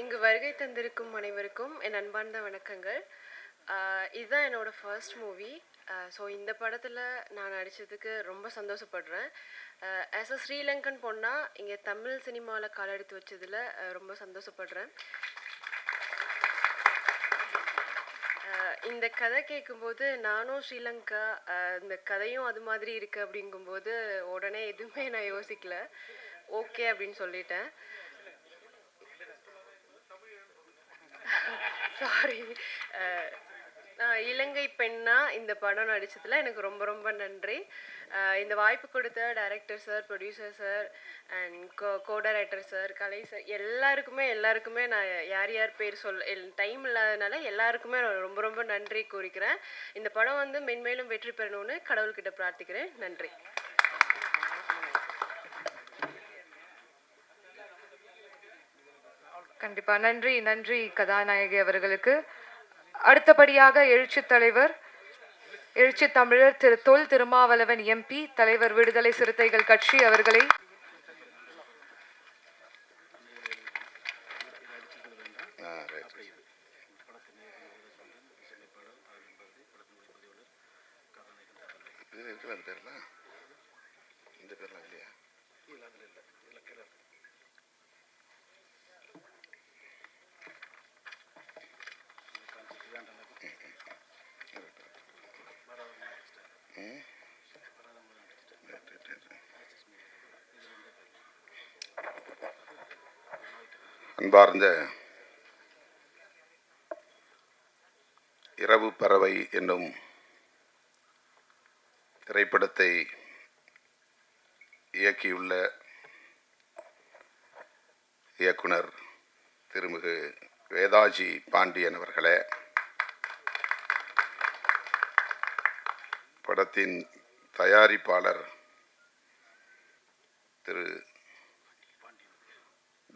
இங்கு வருகை தந்திருக்கும் அனைவருக்கும் என் அன்பார்ந்த வணக்கங்கள். இதுதான் என்னோட ஃபர்ஸ்ட் மூவி. ஸோ இந்த படத்தில் நான் நடித்ததுக்கு ரொம்ப சந்தோஷப்படுறேன். ஆஸ் அ ஸ்ரீலங்கன் பொண்ணாக இங்கே தமிழ் சினிமாவில் கால் எடுத்து வச்சதில் ரொம்ப சந்தோஷப்படுறேன். இந்த கதை கேட்கும்போது நானும் ஸ்ரீலங்கா, இந்த கதையும் அது மாதிரி இருக்குது அப்படிங்கும்போது உடனே எதுவுமே நான் யோசிக்கல, ஓகே அப்படின்னு சொல்லிட்டேன். சாரி, நான் இலங்கை பெண்ணா இந்த படம் நடித்ததில் எனக்கு ரொம்ப ரொம்ப நன்றி. இந்த வாய்ப்பு கொடுத்த director sir, producer sir and co director sir, Kalai sir, எல்லாருக்குமே நான் யார் யார் பேர் டைம் இல்லாதனால எல்லாருக்குமே நான் ரொம்ப ரொம்ப நன்றி கூறிக்கிறேன். இந்த படம் மென்மேலும் வெற்றி பெறணும்னு கடவுள்கிட்ட பிரார்த்திக்கிறேன். நன்றி. கண்டிப்பா நன்றி. நன்றி கதாநாயகி அவர்களுக்கு. அடுத்தபடியாக எழுச்சி தலைவர், எழுச்சி தமிழர் தொல் திருமாவளவன் எம்பி, தலைவர் விடுதலை சிறுத்தைகள் கட்சி அவர்களை அன்பார்ந்த இரவு பறவை என்னும் திரைப்படத்தை இயக்கியுள்ள இயக்குனர் திருமிகு வேதாஜி பாண்டியன் அவர்களே, படத்தின் தயாரிப்பாளர் திரு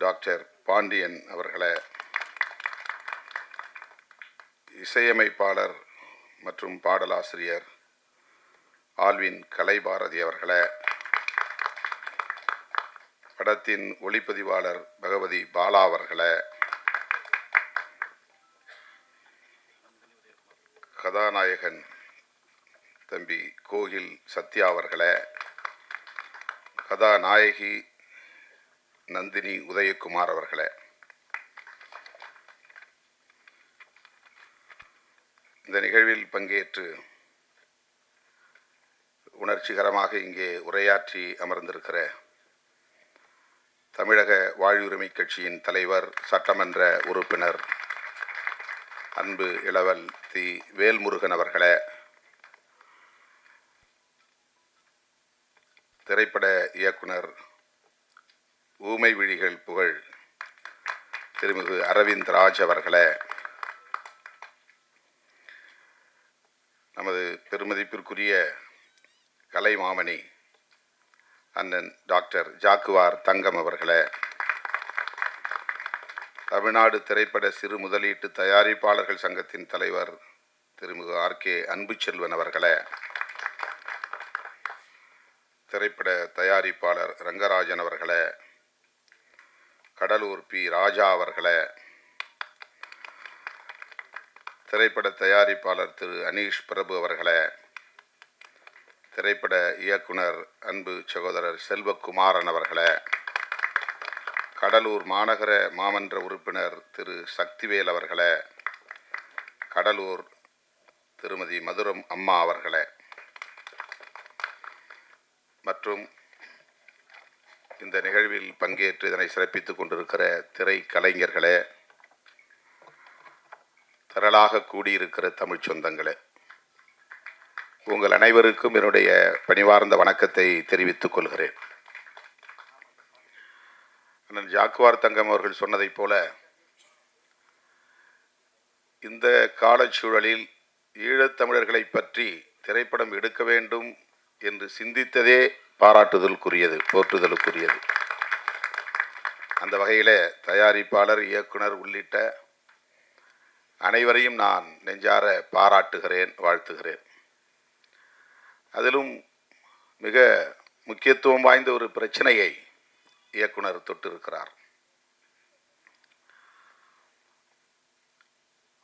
டாக்டர் பாண்டியன் அவர்களே, இசையமைப்பாளர் மற்றும் பாடலாசிரியர் ஆல்வின் கலைபாரதி அவர்களே, படத்தின் ஒளிப்பதிவாளர் பகவதி பாலா அவர்களே, கதாநாயகன் தம்பி கோகில் சத்யா அவர்களே, கதாநாயகி நந்தினி உதயகுமார் அவர்களே, இந்த நிகழ்வில் பங்கேற்று உணர்ச்சிகரமாக இங்கே உரையாற்றி அமர்ந்திருக்கிற தமிழக வாழ்வுரிமை கட்சியின் தலைவர், சட்டமன்ற உறுப்பினர் அன்பு இளவல் தி வேல்முருகன் அவர்களே, திரைப்பட இயக்குனர் ஊமை விழிகள் புகழ் திருமிகு அரவிந்த் ராஜ் அவர்களே, நமது பெருமதிப்பிற்குரிய கலைமாமணி அண்ணன் டாக்டர் ஜாக்குவார் தங்கம் அவர்களே, தமிழ்நாடு திரைப்பட சிறு முதலீட்டு தயாரிப்பாளர்கள் சங்கத்தின் தலைவர் திருமிகு ஆர்கே அன்புச்செல்வன் அவர்களே, திரைப்பட தயாரிப்பாளர் ரங்கராஜன் அவர்களே, கடலூர் பி ராஜா அவர்களே, திரைப்பட தயாரிப்பாளர் திரு அனீஷ் பிரபு அவர்களே, திரைப்பட இயக்குனர் அன்பு சகோதரர் செல்வகுமாரன் அவர்களே, கடலூர் மாநகர மாமன்ற உறுப்பினர் திரு சக்திவேல் அவர்களே, கடலூர் திருமதி மதுரம் அம்மா அவர்களே, மற்றும் இந்த நிகழ்வில் பங்கேற்று இதனை சிறப்பித்துக் கொண்டிருக்கிற திரை கலைஞர்களே, திரளாக கூடியிருக்கிற தமிழ் சொந்தங்களே, உங்கள் அனைவருக்கும் என்னுடைய பணிவார்ந்த வணக்கத்தை தெரிவித்துக் கொள்கிறேன். அண்ணன் ஜாக்குவார் தங்கம் அவர்கள் சொன்னதைப் போல, இந்த காலச்சூழலில் ஈழத்தமிழர்களை பற்றி திரைப்படம் எடுக்க வேண்டும் என்று சிந்தித்ததே பாராட்டுதலுக்குரியது, போற்றுதலுக்குரியது. அந்த வகையில் தயாரிப்பாளர், இயக்குனர் உள்ளிட்ட அனைவரையும் நான் நெஞ்சார பாராட்டுகிறேன், வாழ்த்துகிறேன். அதிலும் மிக முக்கியத்துவம் வாய்ந்த ஒரு பிரச்சனையை இயக்குனர் தொட்டிருக்கிறார்.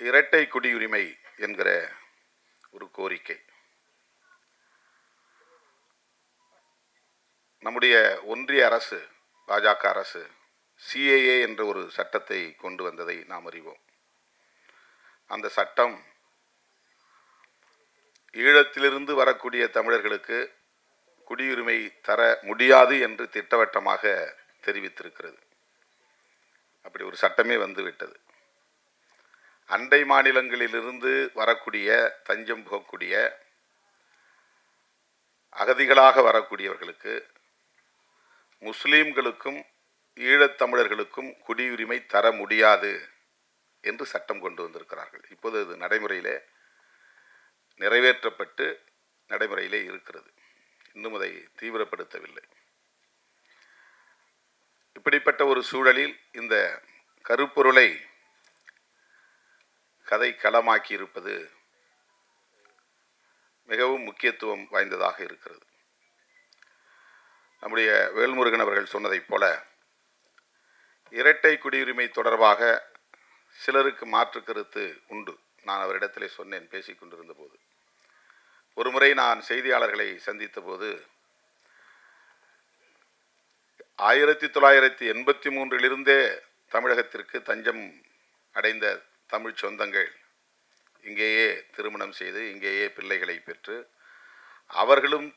இரட்டை குடியுரிமை என்கிற ஒரு கோரிக்கை நம்முடைய ஒன்றிய அரசு, பாஜக அரசு சிஏஏ என்ற ஒரு சட்டத்தை கொண்டு வந்ததை நாம் அறிவோம். அந்த சட்டம் ஈழத்திலிருந்து வரக்கூடிய தமிழர்களுக்கு குடியுரிமை தர முடியாது என்று திட்டவட்டமாக தெரிவித்திருக்கிறது. அப்படி ஒரு சட்டமே வந்துவிட்டது. அண்டை மாநிலங்களிலிருந்து வரக்கூடிய, தஞ்சம் போகக்கூடிய, அகதிகளாக வரக்கூடியவர்களுக்கு, முஸ்லீம்களுக்கும் ஈழத்தமிழர்களுக்கும் குடியுரிமை தர முடியாது என்று சட்டம் கொண்டு வந்திருக்கிறார்கள். இப்போது அது நடைமுறையிலே நிறைவேற்றப்பட்டு நடைமுறையிலே இருக்கிறது. இன்னும் அதை தீவிரப்படுத்தவில்லை. இப்படிப்பட்ட ஒரு சூழலில் இந்த கருப்பொருளை கதை களமாக்கி இருப்பது மிகவும் முக்கியத்துவம் வாய்ந்ததாக இருக்கிறது. நம்முடைய வேல்முருகன் அவர்கள் சொன்னதைப் போல, இரட்டை குடியுரிமை தொடர்பாக சிலருக்கு மாற்று கருத்து உண்டு. நான் அவரிடத்திலே சொன்னேன் பேசிக்கொண்டிருந்த போது. ஒரு முறை நான் செய்தியாளர்களை சந்தித்த போது, 1983 தமிழகத்திற்கு தஞ்சம் அடைந்த தமிழ் சொந்தங்கள் இங்கேயே திருமணம் செய்து, இங்கேயே பிள்ளைகளை பெற்று, அவர்களும்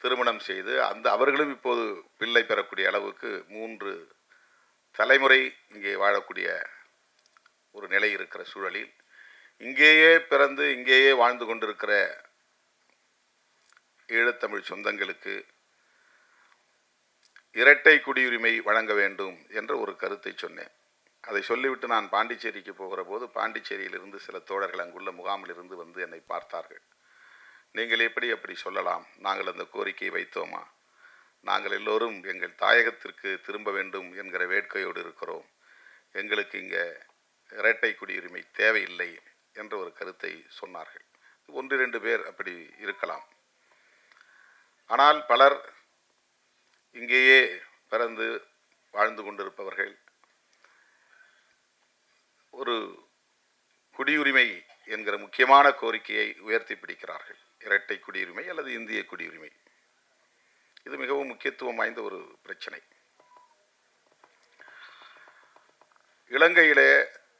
திருமணம் செய்து, அவர்களும் இப்போது பிள்ளை பெறக்கூடிய அளவுக்கு 3 தலைமுறை இங்கே வாழக்கூடிய ஒரு நிலை இருக்கிற சூழலில், இங்கேயே பிறந்து இங்கேயே வாழ்ந்து கொண்டிருக்கிற ஈழத்தமிழ் சொந்தங்களுக்கு இரட்டை குடியுரிமை வழங்க வேண்டும் என்ற ஒரு கருத்தை சொன்னேன். அதை சொல்லிவிட்டு நான் பாண்டிச்சேரிக்கு போகிற போது, பாண்டிச்சேரியிலிருந்து சில தோழர்கள் அங்குள்ள முகாமிலிருந்து வந்து என்னை பார்த்தார்கள். நீங்கள் எப்படி சொல்லலாம்? நாங்கள் அந்த கோரிக்கையை வைத்தோமா? நாங்கள் எல்லோரும் எங்கள் தாயகத்திற்கு திரும்ப வேண்டும் என்கிற வேட்கையோடு இருக்கிறோம். எங்களுக்கு இங்கே இரட்டை குடியுரிமை தேவையில்லை என்ற ஒரு கருத்தை சொன்னார்கள். 1-2 பேர் அப்படி இருக்கலாம். ஆனால் பலர் இங்கேயே பிறந்து வாழ்ந்து கொண்டிருப்பவர்கள் ஒரு குடியுரிமை என்கிற முக்கியமான கோரிக்கையை உயர்த்தி பிடிக்கிறார்கள். இரட்டை குடியுரிமை அல்லது இந்திய குடியுரிமை. இது மிகவும் முக்கியத்துவம் வாய்ந்த ஒரு பிரச்சனை. இலங்கையிலே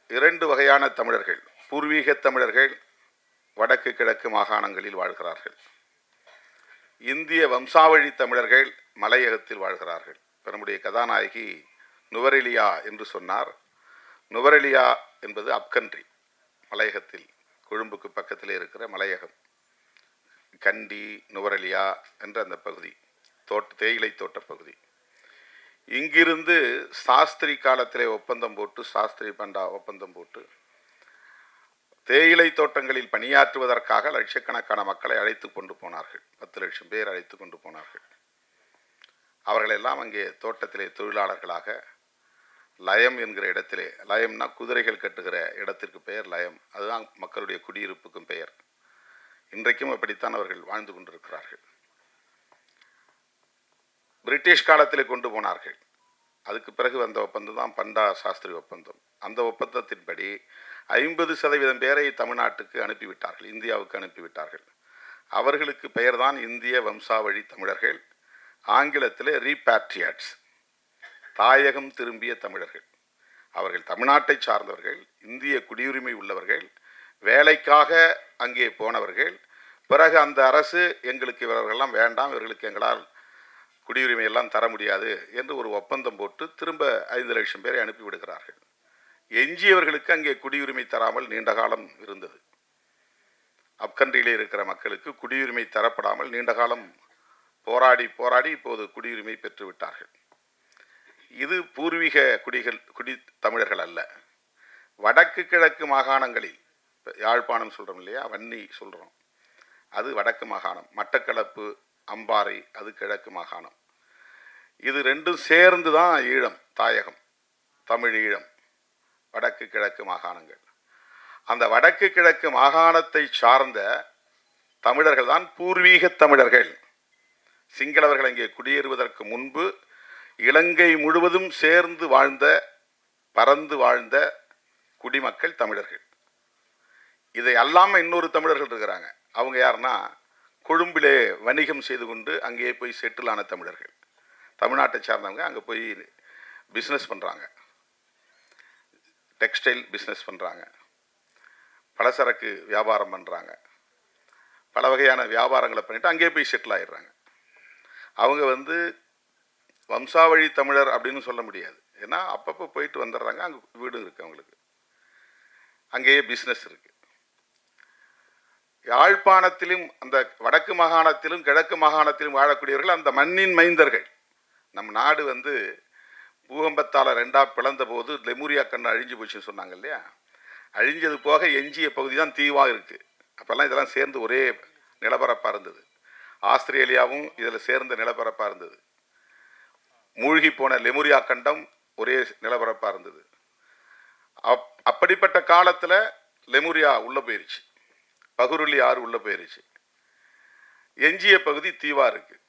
2 வகையான தமிழர்கள், பூர்வீக தமிழர்கள் வடக்கு கிழக்கு மாகாணங்களில் வாழ்கிறார்கள். இந்திய வம்சாவழி தமிழர்கள் மலையகத்தில் வாழ்கிறார்கள். நம்முடைய கதாநாயகி நுவரெலியா என்று சொன்னார். நுவரெலியா என்பது அப்கண்ட்ரி, மலையகத்தில், கொழும்புக்கு பக்கத்திலே இருக்கிற மலையகம். கண்டி, நுவரெலியா என்ற அந்த பகுதி தேயிலை தோட்ட பகுதி. இங்கிருந்து சாஸ்திரி காலத்திலே ஒப்பந்தம் போட்டு, சாஸ்திரி பண்டா ஒப்பந்தம் போட்டு தேயிலை தோட்டங்களில் பணியாற்றுவதற்காக லட்சக்கணக்கான மக்களை அழைத்து கொண்டு போனார்கள். 10 லட்சம் பேர் அழைத்து கொண்டு போனார்கள். அவர்களெல்லாம் அங்கே தோட்டத்திலே தொழிலாளர்களாக லயம் என்கிற இடத்திலே, லயம்னா குதிரைகள் கட்டுகிற இடத்திற்கு பெயர் லயம், அதுதான் மக்களுடைய குடியிருப்புக்கும் பெயர். இன்றைக்கும் அப்படித்தான் அவர்கள் வாழ்ந்து கொண்டிருக்கிறார்கள். பிரிட்டிஷ் காலத்தில் கொண்டு போனார்கள். அதுக்கு பிறகு வந்த ஒப்பந்தம் தான் பண்டா சாஸ்திரி ஒப்பந்தம். அந்த ஒப்பந்தத்தின்படி 50% பேரை தமிழ்நாட்டுக்கு அனுப்பிவிட்டார்கள், இந்தியாவுக்கு அனுப்பிவிட்டார்கள். அவர்களுக்கு பெயர்தான் இந்திய வம்சாவழி தமிழர்கள். ஆங்கிலத்தில் ரீபேட்ரியாட்ஸ், தாயகம் திரும்பிய தமிழர்கள். அவர்கள் தமிழ்நாட்டை சார்ந்தவர்கள், இந்திய குடியுரிமை உள்ளவர்கள், வேலைக்காக அங்கே போனவர்கள். பிறகு அந்த அரசு எங்களுக்கு இவர்களெல்லாம் வேண்டாம், இவர்களுக்கு எங்களால் குடியுரிமை எல்லாம் தர முடியாது என்று ஒரு ஒப்பந்தம் போட்டு திரும்ப 5 லட்சம் பேரை அனுப்பிவிடுகிறார்கள். எஞ்சியவர்களுக்கு அங்கே குடியுரிமை தராமல் நீண்ட காலம் இருந்தது. அப்கண்ட்ரியிலே இருக்கிற மக்களுக்கு குடியுரிமை தரப்படாமல் நீண்ட காலம் போராடி இப்போது குடியுரிமை பெற்றுவிட்டார்கள். இது பூர்வீக குடி தமிழர்கள் அல்ல. வடக்கு கிழக்கு மாகாணங்களில், யாழ்ப்பாணம் சொல்கிறோம் இல்லையா, வன்னி சொல்கிறோம், அது வடக்கு மாகாணம். மட்டக்களப்பு, அம்பாறை அது கிழக்கு மாகாணம். இது ரெண்டும் சேர்ந்து தான் ஈழம், தாயகம், தமிழ் ஈழம், வடக்கு கிழக்கு மாகாணங்கள். அந்த வடக்கு கிழக்கு மாகாணத்தை சார்ந்த தமிழர்கள் தான் பூர்வீக தமிழர்கள். சிங்களவர்கள் அங்கே குடியேறுவதற்கு முன்பு இலங்கை முழுவதும் சேர்ந்து வாழ்ந்த, பறந்து வாழ்ந்த குடிமக்கள் தமிழர்கள். இதை அல்லாமல் இன்னொரு தமிழர்கள் இருக்கிறாங்க. அவங்க யாருன்னா, கொழும்பிலே வணிகம் செய்து கொண்டு அங்கேயே போய் செட்டில் ஆன தமிழர்கள். தமிழ்நாட்டை சார்ந்தவங்க அங்கே போய் பிஸ்னஸ் பண்ணுறாங்க, டெக்ஸ்டைல் பிஸ்னஸ் பண்ணுறாங்க, பலசரக்கு வியாபாரம் பண்ணுறாங்க, பல வகையான வியாபாரங்களை பண்ணிவிட்டு அங்கேயே போய் செட்டில் ஆகிடுறாங்க. அவங்க வம்சாவழி தமிழர் அப்படின்னு சொல்ல முடியாது. ஏன்னா அப்பப்போ போயிட்டு வந்துடுறாங்க, அங்கே வீடும் இருக்குது அவங்களுக்கு, அங்கேயே பிஸ்னஸ் இருக்குது. யாழ்ப்பாணத்திலும் அந்த வடக்கு மாகாணத்திலும் கிழக்கு மாகாணத்திலும் வாழக்கூடியவர்கள் அந்த மண்ணின் மைந்தர்கள். நம் நாடு பூகம்பத்தால் 2ஆக பிளந்த போது லெமுரியா கண்ணு அழிஞ்சு போச்சுன்னு சொன்னாங்க இல்லையா, அழிஞ்சது போக எஞ்சிய பகுதி தான் தீவாக இருக்குது. அப்போல்லாம் இதெல்லாம் சேர்ந்து ஒரே நிலப்பரப்பாக இருந்தது. ஆஸ்திரேலியாவும் இதில் சேர்ந்த நிலப்பரப்பாக இருந்தது. மூழ்கி போன லெமுரியா கண்டம் ஒரே நிலப்பரப்பாக இருந்தது. அப்படிப்பட்ட காலத்தில் லெமுரியா உள்ளே போயிருச்சு, பகுருளி ஆறு உள்ளே போயிருச்சு, எஞ்சிய பகுதி தீவாக இருக்குது.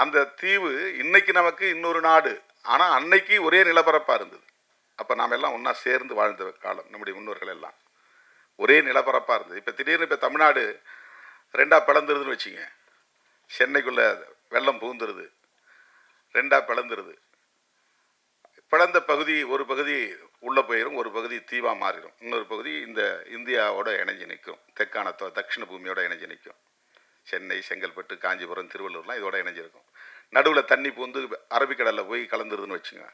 அந்த தீவு இன்னைக்கு நமக்கு இன்னொரு நாடு, ஆனால் அன்னைக்கு ஒரே நிலப்பரப்பாக இருந்தது. அப்போ நாம் எல்லாம் ஒன்றா சேர்ந்து வாழ்ந்த காலம், நம்முடைய முன்னோர்கள் எல்லாம் ஒரே நிலப்பரப்பாக இருந்தது. இப்போ திடீர்னு இப்போ தமிழ்நாடு 2ஆக பிளந்துருதுன்னு வச்சுங்க, சென்னைக்குள்ளே வெள்ளம் புகுந்துருது, 2ஆக பிளந்துருது. பிளந்த பகுதி ஒரு பகுதி உள்ளே போயிடும், ஒரு பகுதி தீவாக மாறிடும், இன்னொரு பகுதி இந்த இந்தியாவோட இணைஞ்சு நிற்கும், தெற்கான தட்சிண பூமியோட இணைஞ்சு நிற்கும். சென்னை, செங்கல்பட்டு, காஞ்சிபுரம், திருவள்ளூர்லாம் இதோட இணைஞ்சிருக்கும். நடுவில் தண்ணி பூந்து அரபிக்கடலில் போய் கலந்துருதுன்னு வச்சுங்க,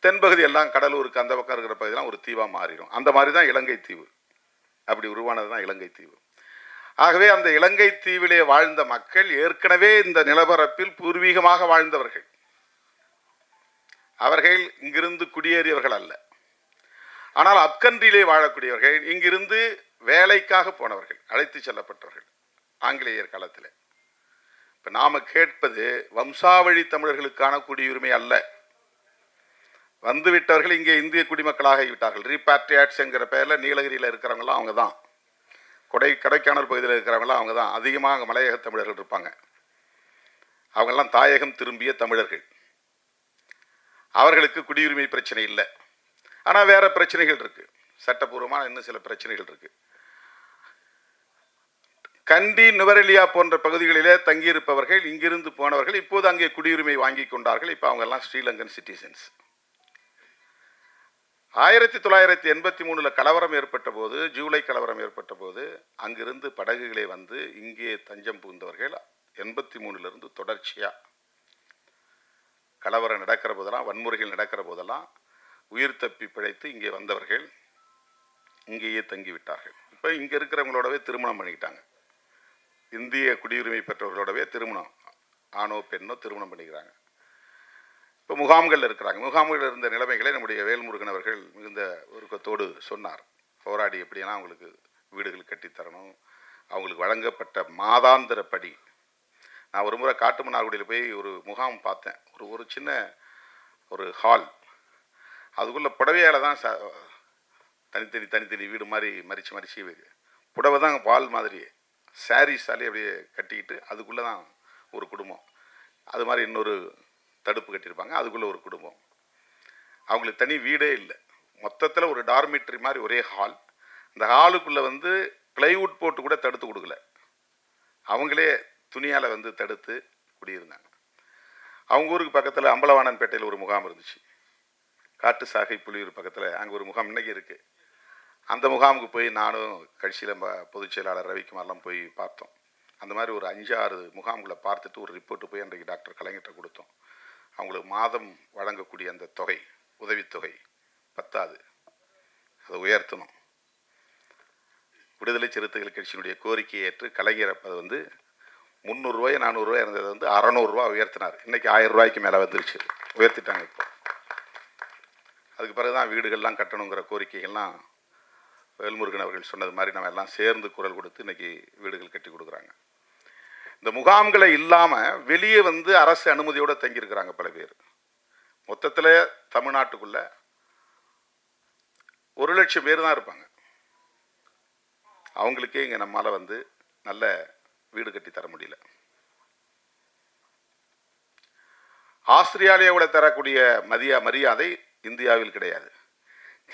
தென்பகுதி எல்லாம் கடலூருக்கு அந்த பக்கம் இருக்கிற பகுதியெல்லாம் ஒரு தீவாக மாறிடும். அந்த மாதிரி தான் இலங்கை தீவு, அப்படி உருவானது தான் இலங்கை தீவு. ஆகவே அந்த இலங்கை தீவிலே வாழ்ந்த மக்கள் ஏற்கனவே இந்த நிலப்பரப்பில் பூர்வீகமாக வாழ்ந்தவர்கள். அவர்கள் இங்கிருந்து குடியேறியவர்கள் அல்ல. ஆனால் அப்கண்ட்ரியிலே வாழக்கூடியவர்கள், இங்கிருந்து வேலைக்காக போனவர்கள், அழைத்து செல்லப்பட்டவர்கள் ஆங்கிலேயர் காலத்தில். இப்போ நாம் கேட்பது வம்சாவழி தமிழர்களுக்கான குடியுரிமை அல்ல. வந்துவிட்டவர்கள் இங்கே இந்திய குடிமக்களாக விட்டார்கள். ரீபாட்ரியாட்ஸ் என்கிற பெயரில் நீலகிரியில் இருக்கிறவங்களாம் அவங்க தான், கொடைக்கானல் பகுதியில் இருக்கிறவங்களாம் அவங்க தான். அதிகமாக அங்கே மலையக தமிழர்கள் இருப்பாங்க. அவங்கெல்லாம் தாயகம் திரும்பிய தமிழர்கள். அவர்களுக்கு குடியுரிமை பிரச்சனை இல்லை. ஆனால் வேறு பிரச்சனைகள் இருக்குது, சட்டப்பூர்வமான இன்னும் சில பிரச்சனைகள் இருக்குது. கண்டி, நுவரெலியா போன்ற பகுதிகளிலே தங்கியிருப்பவர்கள், இங்கிருந்து போனவர்கள் இப்போது அங்கே குடியுரிமை வாங்கி கொண்டார்கள். இப்போ அவங்கெல்லாம் ஸ்ரீலங்கன் சிட்டிசன்ஸ். 1983 கலவரம் ஏற்பட்ட போது, ஜூலை கலவரம் ஏற்பட்ட போது அங்கிருந்து படகுகளே வந்து இங்கே தஞ்சம் புகுந்தவர்கள் 83 தொடர்ச்சியாக கலவரம் நடக்கிற போதெல்லாம், வன்முறைகள் நடக்கிற போதெல்லாம் உயிர் தப்பி பிழைத்து இங்கே வந்தவர்கள் இங்கேயே தங்கிவிட்டார்கள். இப்போ இங்கே இருக்கிறவங்களோடவே திருமணம் பண்ணிக்கிட்டாங்க. இந்திய குடியுரிமை பெற்றவர்களோடவே திருமணம், ஆணோ பெண்ணோ திருமணம் பண்ணிக்கிறாங்க. இப்போ முகாம்கள் இருக்கிறாங்க. முகாம்கள் இருந்த நிலைமைகளை நம்முடைய வேல்முருகன் அவர்கள் மிகுந்த உருக்கத்தோடு சொன்னார். போராடி எப்படின்னா அவங்களுக்கு வீடுகள் கட்டித்தரணும், அவங்களுக்கு வழங்கப்பட்ட மாதாந்திர படி. நான் ஒரு முறை காட்டுமன்னார்குடியில் போய் ஒரு முகாம் பார்த்தேன். ஒரு சின்ன ஒரு ஹால், அதுக்குள்ளே புடவையால் தான் தனித்தனி வீடு மாதிரி மறித்து புடவை தான் வால் மாதிரி சாரீஸாலே அப்படியே கட்டிக்கிட்டு அதுக்குள்ளே தான் ஒரு குடும்பம். அது மாதிரி இன்னொரு தடுப்பு கட்டியிருப்பாங்க, அதுக்குள்ளே ஒரு குடும்பம். அவங்களுக்கு தனி வீடே இல்லை. மொத்தத்தில் ஒரு டார்மிட்ரி மாதிரி ஒரே ஹால். அந்த ஹாலுக்குள்ளே வந்து பிளைவுட் போட்டு கூட தடுத்து கொடுக்கல, அவங்களே துணியால் வந்து தடுத்து குடியிருந்தாங்க. அவங்க ஊருக்கு பக்கத்தில் அம்பலவாணன்பேட்டையில் ஒரு முகாம் இருந்துச்சு. காட்டு சாகை புலியூர் பக்கத்தில் அங்கே ஒரு முகாம் இன்றைக்கி இருக்குது. அந்த முகாமுக்கு போய் நானும் கட்சியில் பொதுச் செயலாளர் ரவிக்குமார்லாம் போய் பார்த்தோம். அந்த மாதிரி ஒரு 5-6 முகாம்களை பார்த்துட்டு ஒரு ரிப்போர்ட்டு போய் அன்றைக்கு டாக்டர் கலைஞர்கிட்ட கொடுத்தோம். அவங்களுக்கு மாதம் வழங்கக்கூடிய அந்த தொகை, உதவித்தொகை பத்தாது, அதை உயர்த்தணும். விடுதலை சிறுத்தைகள் கட்சியினுடைய கோரிக்கையை ஏற்று கலைஞர் அப்போ வந்து 300 ரூபாய் 400 ரூபாய் இருந்தது வந்து 600 ரூபா உயர்த்தினார். இன்றைக்கி 1000 ரூபாய்க்கு மேலே வந்துருச்சு, உயர்த்திட்டாங்க. இப்போ அதுக்கு பிறகு தான் வீடுகள்லாம் கட்டணுங்கிற கோரிக்கைகள்லாம் வேல்முருகன் அவர்கள் சொன்னது மாதிரி நம்ம எல்லாம் சேர்ந்து குரல் கொடுத்து இன்றைக்கி வீடுகள் கட்டி கொடுக்குறாங்க. இந்த முகாம்களை இல்லாமல் வெளியே வந்து அரசு அனுமதியோடு தங்கியிருக்கிறாங்க பல பேர். மொத்தத்தில் தமிழ்நாட்டுக்குள்ளே 1,00,000 பேர் தான் இருப்பாங்க. அவங்களுக்கே இங்கே நம்மளால் வந்து நல்ல வீடு கட்டி தர முடியல. ஆஸ்திரேலியாவோட தரக்கூடிய மரியாதை இந்தியாவில் கிடையாது.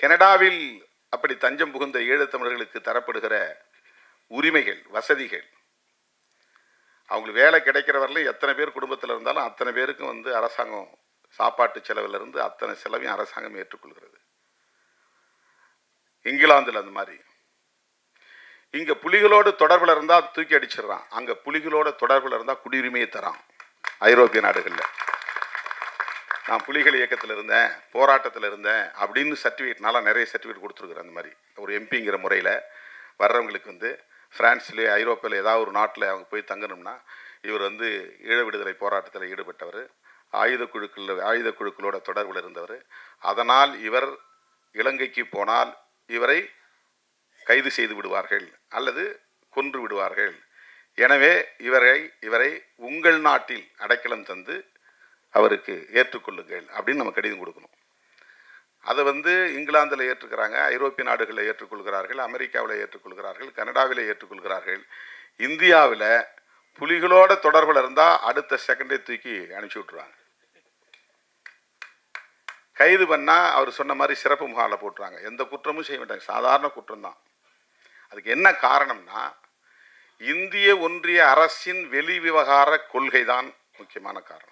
கனடாவில் அப்படி தஞ்சம் புகுந்த ஈழத் தமிழர்களுக்கு தரப்படுகிற உரிமைகள், வசதிகள், அவங்களுக்கு வேலை கிடைக்கிற வரலையும் எத்தனை பேர் குடும்பத்தில் இருந்தாலும் அத்தனை பேருக்கும் வந்து அரசாங்கம் சாப்பாட்டு செலவிலிருந்து அத்தனை செலவையும் அரசாங்கம் ஏற்றுக்கொள்கிறது. இங்கிலாந்தில் அந்த மாதிரி. இங்கே புலிகளோடு தொடர்பில் இருந்தால் தூக்கி அடிச்சிடறான், அங்கே புலிகளோட தொடர்பில் இருந்தால் குடியுரிமையை தரான். ஐரோப்பிய நாடுகளில் நான் புலிகள் இயக்கத்தில் இருந்தேன், போராட்டத்தில் இருந்தேன் அப்படின்னு சர்டிஃபிகேட்னால நிறைய சர்டிஃபிகேட் கொடுத்துருக்குறேன். அந்த மாதிரி ஒரு எம்பிங்கிற முறையில் வர்றவங்களுக்கு வந்து ஃப்ரான்ஸ்லேயே ஐரோப்பாவில் ஏதாவது ஒரு நாட்டில் அவங்க போய் தங்கணும்னா இவர் வந்து ஈழ விடுதலை போராட்டத்தில் ஈடுபட்டவர், ஆயுத குழுக்களோட தொடர்பில் இருந்தவர், அதனால் இவர் இலங்கைக்கு போனால் இவரை கைது செய்து விடுவார்கள் அல்லது கொன்று விடுவார்கள், எனவே இவரை உங்கள் நாட்டில் அடைக்கலம் தந்து அவருக்கு ஏற்றுக்கொள்ளுங்கள் அப்படின்னு நம்ம கடிதம் கொடுக்கணும். அதை வந்து இங்கிலாந்தில் ஏற்றுக்கிறாங்க, ஐரோப்பிய நாடுகளில் ஏற்றுக்கொள்கிறார்கள், அமெரிக்காவில் ஏற்றுக்கொள்கிறார்கள், கனடாவில் ஏற்றுக்கொள்கிறார்கள். இந்தியாவில் புலிகளோட தொடர்பில் இருந்தால் அடுத்த செகண்டே தூக்கி அனுப்பிச்சி விட்ருவாங்க. கைது பண்ணால் அவர் சொன்ன மாதிரி சிறப்பு முகாமில் போட்டுருவாங்க. எந்த குற்றமும் செய்ய மாட்டாங்க, சாதாரண குற்றம்தான். அதுக்கு என்ன காரணம்னா இந்திய ஒன்றிய அரசின் வெளி விவகார கொள்கை தான் முக்கியமான காரணம்.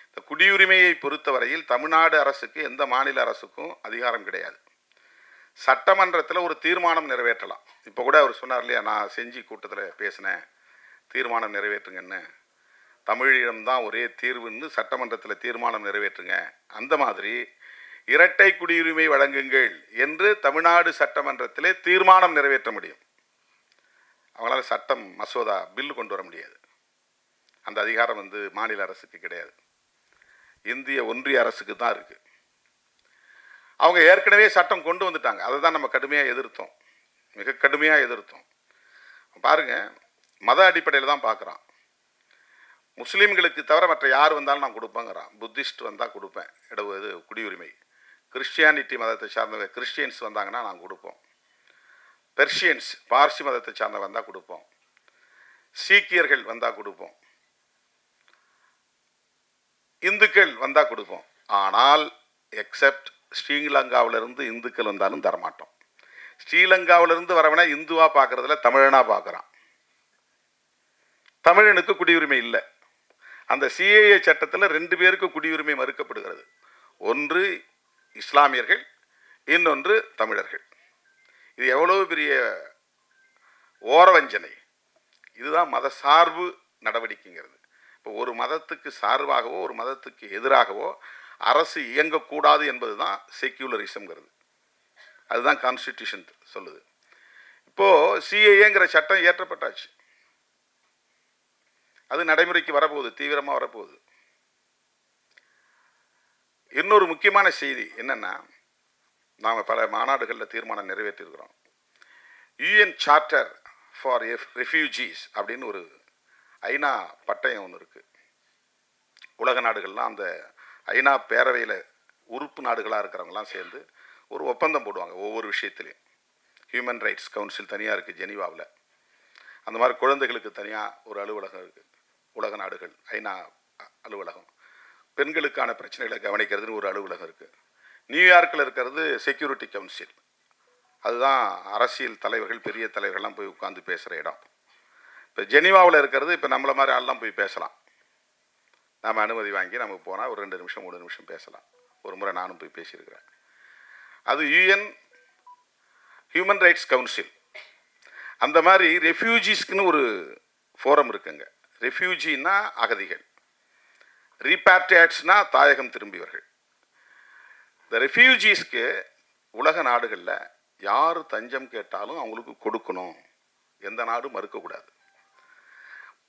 இந்த குடியுரிமையை பொறுத்தவரையில் தமிழ்நாடு அரசுக்கு எந்த மாநில அரசுக்கும் அதிகாரம் கிடையாது. சட்டமன்றத்தில் ஒரு தீர்மானம் நிறைவேற்றலாம். இப்போ கூட அவர் சொன்னார் இல்லையா, நான் செஞ்சி கூட்டத்தில் பேசினேன், தீர்மானம் நிறைவேற்றுங்கன்னு, தமிழிடம்தான் ஒரே தீர்வுன்னு சட்டமன்றத்தில் தீர்மானம் நிறைவேற்றுங்க. அந்த மாதிரி இரட்டை குடியுரிமை வழங்குங்கள் என்று தமிழ்நாடு சட்டமன்றத்திலே தீர்மானம் நிறைவேற்ற முடியும். அவங்களால சட்டம் மசோதா பில்லு கொண்டு வர முடியாது. அந்த அதிகாரம் வந்து மாநில அரசுக்கு கிடையாது, இந்திய ஒன்றிய அரசுக்கு தான் இருக்குது. அவங்க ஏற்கனவே சட்டம் கொண்டு வந்துட்டாங்க, அதை தான் நம்ம கடுமையாக எதிர்த்தோம். மிக கடுமையாக எதிர்த்தோம். பாருங்க, மத அடிப்படையில் தான் பார்க்குறான். முஸ்லீம்களுக்கு தவிர மற்ற யார் வந்தாலும் நான் கொடுப்பேங்கிறான். புத்திஸ்ட் வந்தால் கொடுப்பேன் இது குடியுரிமை. கிறிஸ்டியானிட்டி மதத்தை சார்ந்தவங்க கிறிஸ்டியன்ஸ் வந்தாங்கன்னா நான் கொடுப்போம். பெர்ஷியன்ஸ் பார்சி மதத்தை சார்ந்த வந்தால் கொடுப்போம். சீக்கியர்கள் வந்தால் கொடுப்போம். இந்துக்கள் வந்தால் கொடுப்போம். ஆனால் எக்ஸப்ட் ஸ்ரீலங்காவிலிருந்து இந்துக்கள் வந்தாலும் தரமாட்டோம். ஸ்ரீலங்காவிலிருந்து வரவனா இந்துவாக பார்க்குறதுல தமிழனாக பார்க்குறான். தமிழனுக்கு குடியுரிமை இல்லை. அந்த சிஏஏ சட்டத்தில் 2 பேருக்கு குடியுரிமை மறுக்கப்படுகிறது. ஒன்று இஸ்லாமியர்கள், இன்னொன்று தமிழர்கள். இது எவ்வளவு பெரிய ஓரவஞ்சனை! இதுதான் மத சார்பு நடவடிக்கைங்கிறது. இப்போ ஒரு மதத்துக்கு சார்பாகவோ ஒரு மதத்துக்கு எதிராகவோ அரசு இயங்கக்கூடாது என்பது தான் செக்யூலரிசம்ங்கிறது. அதுதான் கான்ஸ்டிடியூஷன் சொல்லுது. இப்போது சிஏஏங்கிற சட்டம் இயற்றப்பட்டாச்சு. அது நடைமுறைக்கு வரப்போகுது, தீவிரமாக வரப்போகுது. இன்னொரு முக்கியமான செய்தி என்னென்னா, நாம் பல மாநாடுகளில் தீர்மானம் நிறைவேற்றியிருக்கிறோம். யூஎன் சார்ட்டர் ஃபார் ரெஃப்யூஜிஸ் அப்படின்னு ஒரு ஐநா பட்டயம் ஒன்று இருக்குது. உலக நாடுகள்லாம் அந்த ஐநா பேரவையில் உறுப்பு நாடுகளாக இருக்கிறவங்கலாம் சேர்ந்து ஒரு ஒப்பந்தம் போடுவாங்க ஒவ்வொரு விஷயத்துலையும். ஹியூமன் ரைட்ஸ் கவுன்சில் தனியாக இருக்குது ஜெனீவாவில். அந்த மாதிரி குழந்தைகளுக்கு தனியாக ஒரு அலுவலகம் இருக்குது. உலக நாடுகள் ஐநா அலுவலகம். பெண்களுக்கான பிரச்சனைகளை கவனிக்கிறதுன்னு ஒரு அலுவலகம் இருக்குது. நியூயார்க்கில் இருக்கிறது செக்யூரிட்டி கவுன்சில். அதுதான் அரசியல் தலைவர்கள், பெரிய தலைவர்கள்லாம் போய் உட்காந்து பேசுகிற இடம். இப்போ ஜெனீவாவில் இருக்கிறது இப்போ நம்மளை மாதிரி ஆள்லாம் போய் பேசலாம். நாம் அனுமதி வாங்கி நமக்கு போனால் ஒரு 2 நிமிஷம் 3 நிமிஷம் பேசலாம். ஒரு முறை நானும் போய் பேசியிருக்கிறேன். அது யூஎன் ஹியூமன் ரைட்ஸ் கவுன்சில். அந்த மாதிரி ரெஃப்யூஜிஸ்க்குன்னு ஒரு ஃபோரம் இருக்குங்க. ரெஃப்யூஜின்னா அகதிகள், ரீபேட்ரியாட்ஸ்னா தாயகம் திரும்பியவர்கள். இந்த ரெஃப்யூஜிஸ்க்கு உலக நாடுகளில் யார் தஞ்சம் கேட்டாலும் அவங்களுக்கு கொடுக்கணும். எந்த நாடும் மறுக்கக்கூடாது.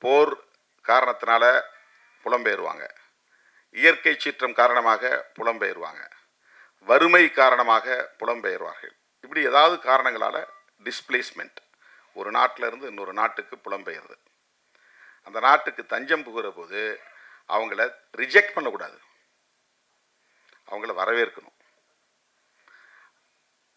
போர் காரணத்தினால புலம்பெயர்வாங்க, இயற்கை சீற்றம் காரணமாக புலம்பெயர்வாங்க, வறுமை காரணமாக புலம்பெயர்வார்கள். இப்படி ஏதாவது காரணங்களால் டிஸ்பிளேஸ்மெண்ட், ஒரு நாட்டிலிருந்து இன்னொரு நாட்டுக்கு புலம்பெயர்து. அந்த நாட்டுக்கு தஞ்சம் புகிற போது அவங்கள ரிஜெக்ட் பண்ணக்கூடாது, அவங்கள வரவேற்கணும்.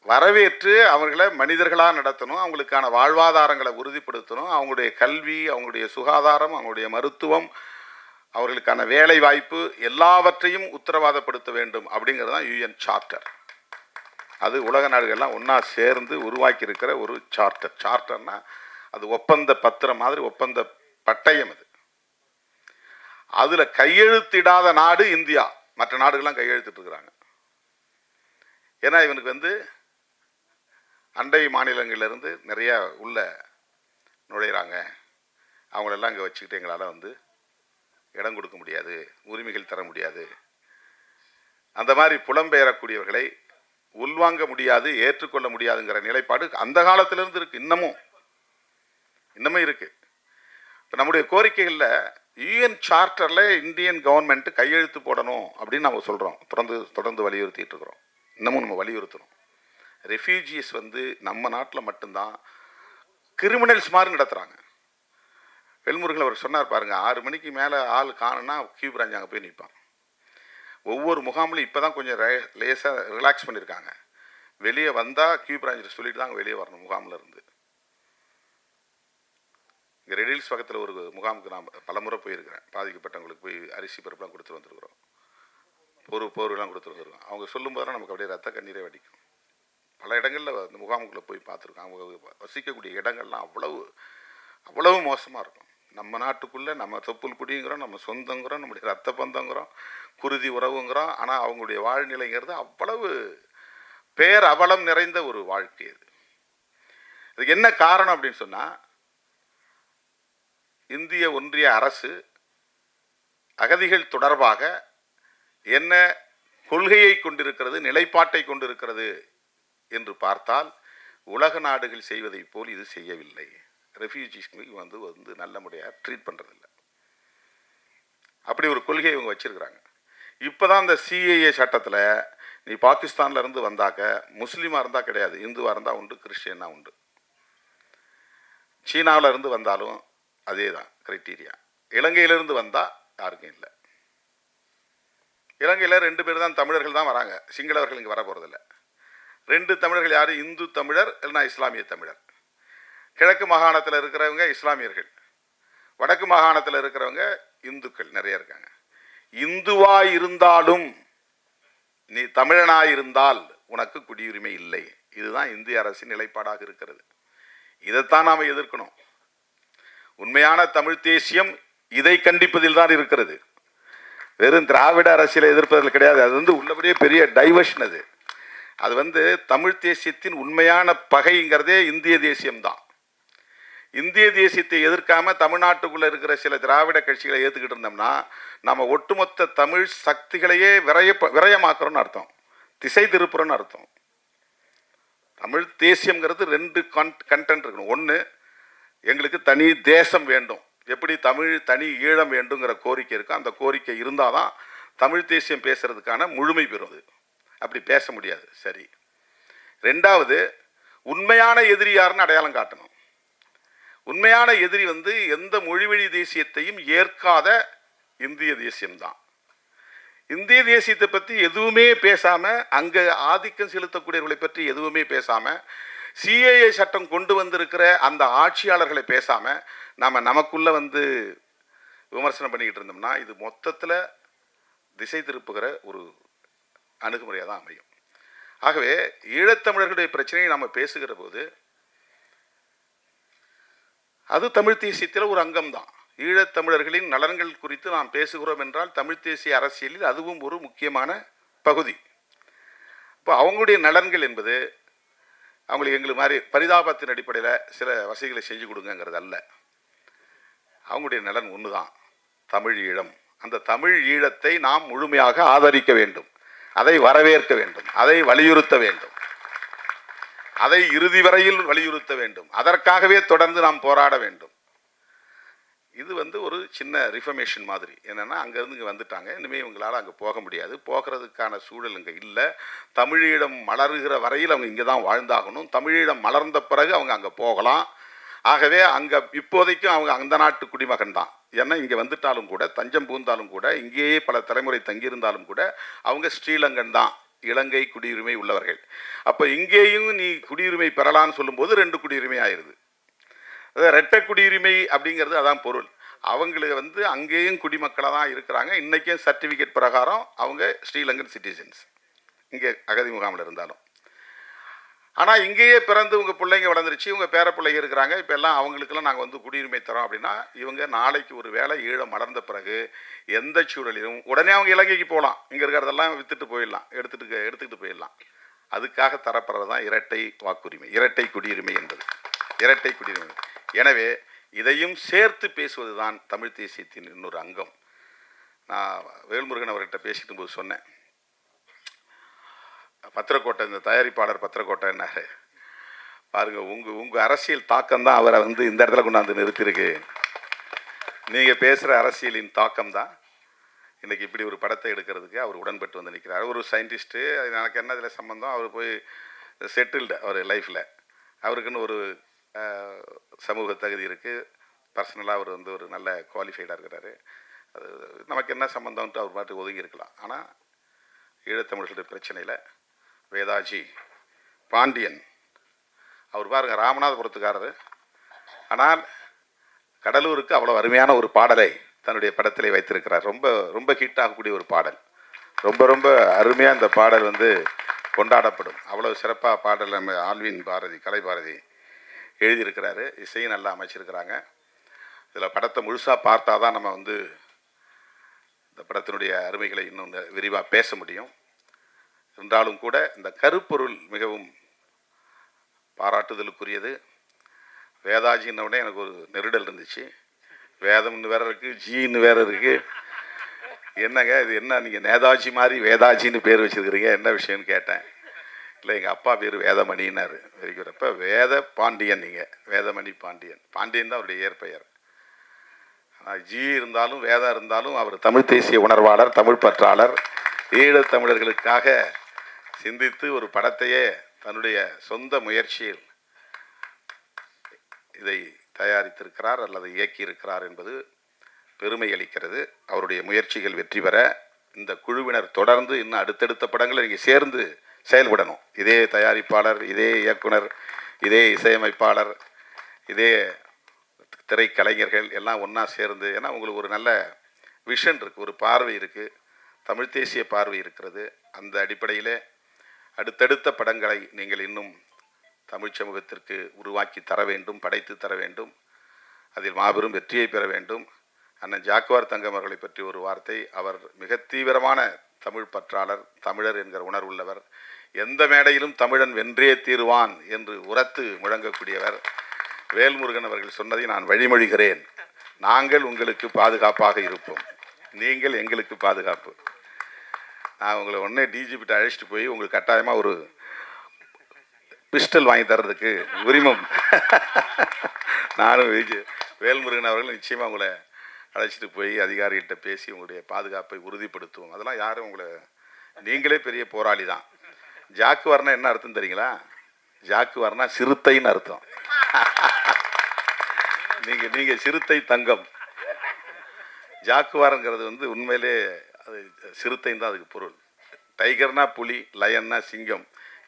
வரவேற்று அவர்களை மனிதர்களாக நடத்தணும். அவங்களுக்கான வாழ்வாதாரங்களை உறுதிப்படுத்தணும். அவங்களுடைய கல்வி, அவங்களுடைய சுகாதாரம், அவங்களுடைய மருத்துவம், அவர்களுக்கான வேலை வாய்ப்பு எல்லாவற்றையும் உத்தரவாதப்படுத்த வேண்டும். அப்படிங்கிறது தான் யூஎன் சார்ட்டர். அது உலக நாடுகள்லாம் ஒன்றா சேர்ந்து உருவாக்கி இருக்கிற ஒரு சார்ட்டர். சார்ட்டர்னா அது ஒப்பந்த பத்திரம் மாதிரி, ஒப்பந்த பட்டயம். அது அதில் கையெழுத்திடாத நாடு இந்தியா. மற்ற நாடுகள்லாம் கையெழுத்திட்டு இருக்கிறாங்க. ஏன்னா இவனுக்கு அண்டை மாநிலங்களிலிருந்து நிறையா உள்ள நுழைகிறாங்க. அவங்களெல்லாம் இங்கே வச்சுக்கிட்டு எங்களால் இடம் கொடுக்க முடியாது, உரிமைகள் தர முடியாது. அந்த மாதிரி புலம்பெயரக்கூடியவர்களை உள்வாங்க முடியாது, ஏற்றுக்கொள்ள முடியாதுங்கிற நிலைப்பாடு அந்த காலத்திலிருந்து இருக்குது. இன்னமும் இருக்குது. இப்போ நம்முடைய கோரிக்கைகளில் யூஎன் சார்ட்டரில் இந்தியன் கவர்மெண்ட்டு கையெழுத்து போடணும் அப்படின்னு நம்ம சொல்கிறோம். தொடர்ந்து வலியுறுத்திட்டு இருக்கிறோம். இன்னமும் நம்ம வலியுறுத்தணும். ரெஃப்யூஜிஸ் நம்ம நாட்டில் மட்டும்தான் கிரிமினல்ஸ் மாதிரி நடத்துகிறாங்க. வெல்முருகன் அவர் சொன்னார் பாருங்கள், 6 மணிக்கு மேலே ஆள் காணுன்னா கியூ பிரான்ச் அங்கே போய் நிற்பான். ஒவ்வொரு முகாம்லையும் இப்போ தான் கொஞ்சம் லேசாக ரிலாக்ஸ் பண்ணியிருக்காங்க. வெளியே வந்தால் கியூ பிரான்ச்சில் சொல்லிட்டு தான் அங்கே வெளியே வரணும் முகாமில் இருந்து. இங்கே ரெடில்ஸ் பக்கத்தில் ஒரு முகாமுக்கு நான் பலமுறை போயிருக்கிறேன். பாதிக்கப்பட்டவங்களுக்கு போய் அரிசி பருப்புலாம் கொடுத்துட்டு வந்துருக்குறோம், போர்வெல்லாம் கொடுத்துட்டு வந்துருக்கோம். அவங்க சொல்லும் போதெல்லாம் நமக்கு அப்படியே ரத்த கண்ணீரே வடிக்கும். பல இடங்களில் அந்த முகாமுக்குள்ளே போய் பார்த்துருக்கோம். அவங்க வசிக்கக்கூடிய இடங்கள்லாம் அவ்வளவு மோசமாக இருக்கும். நம்ம நாட்டுக்குள்ளே நம்ம தொப்புள் குடிங்கிறோம், நம்ம சொந்தங்கிறோம், நம்முடைய ரத்த பந்தங்கிறோம், குருதி உறவுங்கிறோம். ஆனால் அவங்களுடைய வாழ்நிலைங்கிறது அவ்வளவு பேரவலம் நிறைந்த ஒரு வாழ்க்கை. இதுக்கு என்ன காரணம் அப்படின்னு சொன்னால், இந்திய ஒன்றிய அரசு அகதிகள் தொடர்பாக என்ன கொள்கையை கொண்டிருக்கிறது, நிலைப்பாட்டை கொண்டிருக்கிறது என்று பார்த்தால் உலக நாடுகள் செய்வதை போல் இது செய்யவில்லை. ரெஃப்யூஜிஸ்க்கு நல்ல முறையாக ட்ரீட் பண்ணுறதில்ல. அப்படி ஒரு கொள்கையை இவங்க வச்சுருக்கிறாங்க. இப்போ தான் இந்த சிஏஏ சட்டத்தில் நீ பாகிஸ்தானில் இருந்து வந்தாக்க முஸ்லீமாக இருந்தால் கிடையாது, இந்துவாக இருந்தால் உண்டு, கிறிஸ்டியனாக உண்டு. சீனாவில் இருந்து வந்தாலும் அதே தான் க்ரைட்டீரியா. இலங்கையிலிருந்து வந்தால் யாருக்கும் இல்லை. இலங்கையில் 2 பேர் தான் தமிழர்கள் தான் வராங்க, சிங்களவர்கள் இங்கே வர போகிறதில்ல. 2 தமிழர்கள் யார்? இந்து தமிழர் இல்லைனா இஸ்லாமிய தமிழர். கிழக்கு மாகாணத்தில் இருக்கிறவங்க இஸ்லாமியர்கள், வடக்கு மாகாணத்தில் இருக்கிறவங்க இந்துக்கள் நிறைய இருக்காங்க. இந்துவாய் இருந்தாலும் நீ தமிழனாய் இருந்தால் உனக்கு குடியுரிமை இல்லை. இதுதான் இந்திய அரசின் நிலைப்பாடாக இருக்கிறது. இதைத்தான் நாம் எதிர்க்கணும். உண்மையான தமிழ் தேசியம் இதை கண்டிப்பதில் தான் இருக்கிறது. வெறும் திராவிட அரசியலை எதிர்ப்பதில் கிடையாது. அது உள்ளபடியே பெரிய டைவர்ஷன். அது தமிழ் தேசியத்தின் உண்மையான பகைங்கிறதே இந்திய தேசியம்தான். இந்திய தேசியத்தை எதிர்க்காம தமிழ்நாட்டுக்குள்ள இருக்கிற சில திராவிட கட்சிகளை ஏற்றுக்கிட்டு இருந்தோம்னா நம்ம ஒட்டுமொத்த தமிழ் சக்திகளையே விரயமாக்குறோம்னு அர்த்தம், திசை திருப்புறோன்னு அர்த்தம். தமிழ் தேசியம்ங்கிறது 2 கண்டென்ட் இருக்கணும். ஒன்று, எங்களுக்கு தனி தேசம் வேண்டும், எப்படி தமிழ் தனி ஈழம் வேண்டுங்கிற கோரிக்கை இருக்கும். அந்த கோரிக்கை இருந்தால் தான் தமிழ் தேசியம் பேசுறதுக்கான முழுமை பெறும். அப்படி பேச முடியாது. சரி. 2வது, உண்மையான எதிரி யாருன்னு அடையாளம் காட்டணும். உண்மையான எதிரி எந்த மொழிவழி தேசியத்தையும் ஏற்காத இந்திய தேசியம்தான். இந்திய தேசியத்தை பற்றி எதுவுமே பேசாமல், அங்கே ஆதிக்கம் செலுத்தக்கூடியவர்களை பற்றி எதுவுமே பேசாமல், சிஏஏ சட்டம் கொண்டு வந்திருக்கிற அந்த ஆட்சியாளர்களை பேசாமல் நமக்குள்ள விமர்சனம் பண்ணிக்கிட்டு இருந்தோம்னா இது மொத்தத்தில் திசை திருப்புகிற ஒரு அணுகுமுறையாக தான் அமையும். ஆகவே ஈழத்தமிழர்களுடைய பிரச்சனையை நாம் பேசுகிற போது அது தமிழ் தேசியத்தில் ஒரு அங்கம்தான். ஈழத்தமிழர்களின் நலன்கள் குறித்து நாம் பேசுகிறோம் என்றால் தமிழ் தேசிய அரசியலில் அதுவும் ஒரு முக்கியமான பகுதி. இப்போ அவங்களுடைய நலன்கள் என்பது அவங்களுக்கு எங்களுக்கு மாதிரி பரிதாபத்தின் அடிப்படையில் சில வசதிகளை செஞ்சு கொடுங்கிறது அல்ல. அவங்களுடைய நலன் ஒன்று தான், தமிழ் ஈழம். அந்த தமிழ் ஈழத்தை நாம் முழுமையாக ஆதரிக்க வேண்டும், அதை வரவேற்க வேண்டும், அதை வலியுறுத்த வேண்டும், அதை இறுதி வரையில் வலியுறுத்த வேண்டும். அதற்காகவே தொடர்ந்து நாம் போராட வேண்டும். இது ஒரு சின்ன ரிஃபர்மேஷன் மாதிரி. என்னென்னா, அங்கேருந்து இங்கே வந்துட்டாங்க, இனிமேல் இவங்களால் அங்கே போக முடியாது, போகிறதுக்கான சூழல் இங்கே இல்லை. தமிழீழம் மலருகிற வரையில் அவங்க இங்கே தான் வாழ்ந்தாகணும். தமிழீழம் மலர்ந்த பிறகு அவங்க அங்கே போகலாம். ஆகவே அங்கே இப்போதைக்கும் அவங்க அந்த நாட்டு குடிமகன் தான். ஏன்னா இங்கே வந்துட்டாலும் கூட, தஞ்சம் பூந்தாலும் கூட, இங்கேயே பல தலைமுறை தங்கியிருந்தாலும் கூட அவங்க ஸ்ரீலங்கன் தான், இலங்கை குடியுரிமை உள்ளவர்கள். அப்போ இங்கேயும் நீ குடியுரிமை பெறலான்னு சொல்லும்போது 2 குடியுரிமை ஆயிடுது. இரட்டை குடியுரிமை அப்படிங்கிறது அதான் பொருள். அவங்களுக்கு அங்கேயும் குடிமக்களாக தான் இருக்கிறாங்க. இன்றைக்கும் சர்டிஃபிகேட் பிரகாரம் அவங்க ஸ்ரீலங்கன் சிட்டிசன்ஸ், இங்கே அகதி முகாமில் இருந்தாலும். ஆனால் இங்கேயே பிறந்து உங்கள் பிள்ளைங்க வளர்ந்துருச்சு, உங்கள் பேர பிள்ளைங்க இருக்கிறாங்க, இப்போ எல்லாம் அவங்களுக்கெல்லாம் நாங்கள் குடியுரிமை தரோம் அப்படின்னா இவங்க நாளைக்கு ஒரு வேளை ஈழம் மலர்ந்த பிறகு எந்த சூழலிலும் உடனே அவங்க இலங்கைக்கு போகலாம். இங்கே இருக்கிறதெல்லாம் விற்றுட்டு போயிடலாம், எடுத்துக்கிட்டு போயிடலாம். அதுக்காக தரப்படுறது தான் இரட்டை வாக்குரிமை, இரட்டை குடியுரிமை என்பது, இரட்டை குடியுரிமை. எனவே இதையும் சேர்த்து பேசுவது தான் தமிழ் தேசியத்தின் இன்னொரு அங்கம். நான் வேல்முருகன் அவர்கிட்ட பேசிட்டு போது சொன்னேன், பத்திரக்கோட்டை, இந்த தயாரிப்பாளர் பத்திரக்கோட்டை என்னாரு பாருங்க, உங்கள் அரசியல் தாக்கம் தான் அவரை இந்த இடத்துல கொண்டாந்து நிறுத்திருக்கு. நீங்கள் பேசுகிற அரசியலின் தாக்கம் தான் இன்றைக்கி இப்படி ஒரு படத்தை எடுக்கிறதுக்கு அவர் உடன்பட்டு நிற்கிறார். ஒரு சயின்டிஸ்ட்டு, எனக்கு என்ன இதில் சம்மந்தம், அவர் போய் செட்டில்டு அவர் லைஃப்பில், அவருக்குன்னு ஒரு சமூக தகுதி இருக்குது, பர்சனலாக அவர் ஒரு நல்ல குவாலிஃபைடாக இருக்கிறாரு. அது நமக்கு என்ன சம்மந்தம்ன்ட்டு அவர் பாட்டு ஒதுங்கி இருக்கலாம். ஆனால் ஈழத்தமிழர்களுடைய பிரச்சனையில் வேதாஜி பாண்டியன் அவர் பாருங்கள், ராமநாதபுரத்துக்காரரு, ஆனால் கடலூருக்கு அவ்வளோ அருமையான ஒரு பாடலை தன்னுடைய படத்திலே வைத்திருக்கிறார். ரொம்ப ரொம்ப ஹிட் ஆகக்கூடிய ஒரு பாடல், ரொம்ப ரொம்ப அருமையாக இந்த பாடல் கொண்டாடப்படும். அவ்வளோ சிறப்பாக பாடல் நம்ம ஆல்வின் பாரதி, கலை பாரதி எழுதியிருக்கிறாரு, இசையும் நல்லா அமைச்சிருக்கிறாங்க. இதில் படத்தை முழுசாக பார்த்தா தான் நம்ம இந்த படத்தினுடைய அருமைகளை இன்னும் விரிவாக பேச முடியும். என்றாலும் கூட இந்த கருப்பொருள் மிகவும் பாராட்டுதலுக்குரியது. வேதாஜின்னோடனே எனக்கு ஒரு நெருடல் இருந்துச்சு. வேதம்னு வேற இருக்குது, ஜின்னு வேற இருக்குது. என்னங்க இது, என்ன நீங்கள் நேதாஜி மாதிரி வேதாஜின்னு பேர் வச்சுருக்கிறீங்க, என்ன விஷயம்னு கேட்டேன். இல்லை, எங்கள் அப்பா பேர் வேதமணின்னாரு. Very good. அப்போ வேத பாண்டியன், நீங்கள் வேதமணி பாண்டியன், பாண்டியன் தான் அவருடைய இயற்பெயர். ஆனால் ஜி இருந்தாலும் வேதம் இருந்தாலும் அவர் தமிழ் தேசிய உணர்வாளர், தமிழ் பற்றாளர், ஈழத்தமிழர்களுக்காக சிந்தித்து ஒரு படத்தையே தன்னுடைய சொந்த முயற்சியில் இதை தயாரித்திருக்கிறார் அல்லது இயக்கியிருக்கிறார் என்பது பெருமை அளிக்கிறது. அவருடைய முயற்சிகள் வெற்றி பெற இந்த குழுவினர் தொடர்ந்து இன்னும் அடுத்தடுத்த படங்களை நீங்கள் சேர்ந்து செயல்படணும். இதே தயாரிப்பாளர், இதே இயக்குனர், இதே இசையமைப்பாளர், இதே திரைக்கலைஞர்கள் எல்லாம் ஒன்றா சேர்ந்து, ஏன்னா உங்களுக்கு ஒரு நல்ல விஷன் இருக்குது, ஒரு பார்வை இருக்குது, தமிழ் தேசிய பார்வை இருக்கிறது. அந்த அடிப்படையிலே அடுத்தடுத்த படங்களை நீங்கள் இன்னும் தமிழ் சமூகத்திற்கு உருவாக்கி தர வேண்டும், படைத்து தர வேண்டும். அதில் மாபெரும் வெற்றியை பெற வேண்டும். அண்ணன் ஜாக்குவார் தங்கம் அவர்களை பற்றி ஒரு வார்த்தை. அவர் மிக தீவிரமான தமிழ் பற்றாளர், தமிழர் என்கிற உணர்வுள்ளவர். எந்த மேடையிலும் தமிழன் வென்றே தீருவான் என்று உரத்து முழங்கக்கூடியவர். வேல்முருகன் அவர்கள் சொன்னதை நான் வழிமொழிகிறேன். நாங்கள் உங்களுக்கு பாதுகாப்பாக இருப்போம், நீங்கள் எங்களுக்கு பாதுகாப்பு. நான் உங்களை உடனே டிஜிபிட்ட அழைச்சிட்டு போய் உங்களுக்கு கட்டாயமாக ஒரு பிஸ்டல் வாங்கி தர்றதுக்கு உரிமம் நானும் வேல்முருகன் அவர்கள் நிச்சயமாக உங்களை அழைச்சிட்டு போய் அதிகாரிகிட்ட பேசி உங்களுடைய பாதுகாப்பை உறுதிப்படுத்துவோம். அதெல்லாம் யாரும் உங்களை, நீங்களே பெரிய போராளி தான். ஜாக்குவார்னா என்ன அர்த்தம் தெரியுங்களா? ஜாக்குவார்னா சிறுத்தைன்னு அர்த்தம். நீங்கள் சிறுத்தை தங்கம். ஜாக்குவாருங்கிறது வந்து உண்மையிலே அது சிறுத்தைன்னு தான் அதுக்கு பொருள். டைகர்னா புலி, லயன்னா சிங்கம்,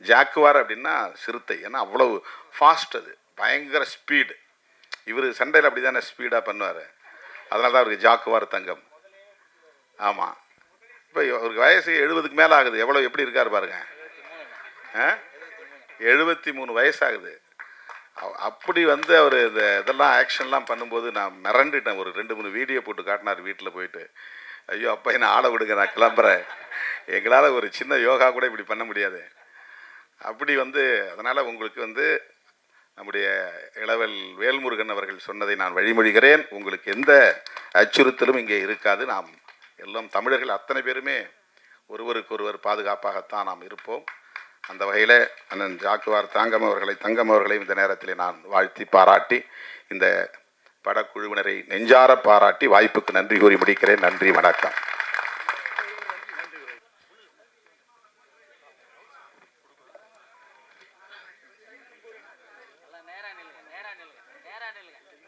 ஜாக்குவார் அப்படின்னா சிறுத்தை. ஏன்னா அவ்வளவு ஃபாஸ்ட், அது பயங்கர ஸ்பீடு. இவர் சண்டையில் அப்படி தானே ஸ்பீடாக பண்ணுவார். அதனால தான் அவருக்கு ஜாக்குவார் தங்கம். ஆமாம், இப்போ அவருக்கு வயசு 70க்கு மேலே ஆகுது. எப்படி இருக்கார் பாருங்க. 73 வயசாகுது. அப்படி வந்து அவர் இதெல்லாம் ஆக்ஷன்லாம் பண்ணும்போது நான் மிரண்டுட்டேன். ஒரு 2-3 வீடியோ போட்டு காட்டினார் வீட்டில் போயிட்டு. ஐயோ அப்பா, என்ன ஆளை விடுங்க, நான் கிளம்புறேன், எங்களால் ஒரு சின்ன யோகா கூட இப்படி பண்ண முடியாது. அப்படி வந்து அதனால் உங்களுக்கு வந்து நம்முடைய இளவல் வேல்முருகன் அவர்கள் சொன்னதை நான் வழிமொழிகிறேன். உங்களுக்கு எந்த அச்சுறுத்தலும் இங்கே இருக்காது. நாம் எல்லாம் தமிழர்கள் அத்தனை பேருமே ஒருவருக்கொருவர் பாதுகாப்பாகத்தான் நாம் இருப்போம். அந்த வகையில் அண்ணன் ஜாக்குவார் தங்கம் அவர்களை இந்த நேரத்தில் நான் வாழ்த்தி பாராட்டி, இந்த படக்குழுவினரை நெஞ்சார பாராட்டி வாய்ப்புக்கு நன்றி கூறி முடிக்கிறேன். நன்றி, வணக்கம். நேரா நில்லுங்க.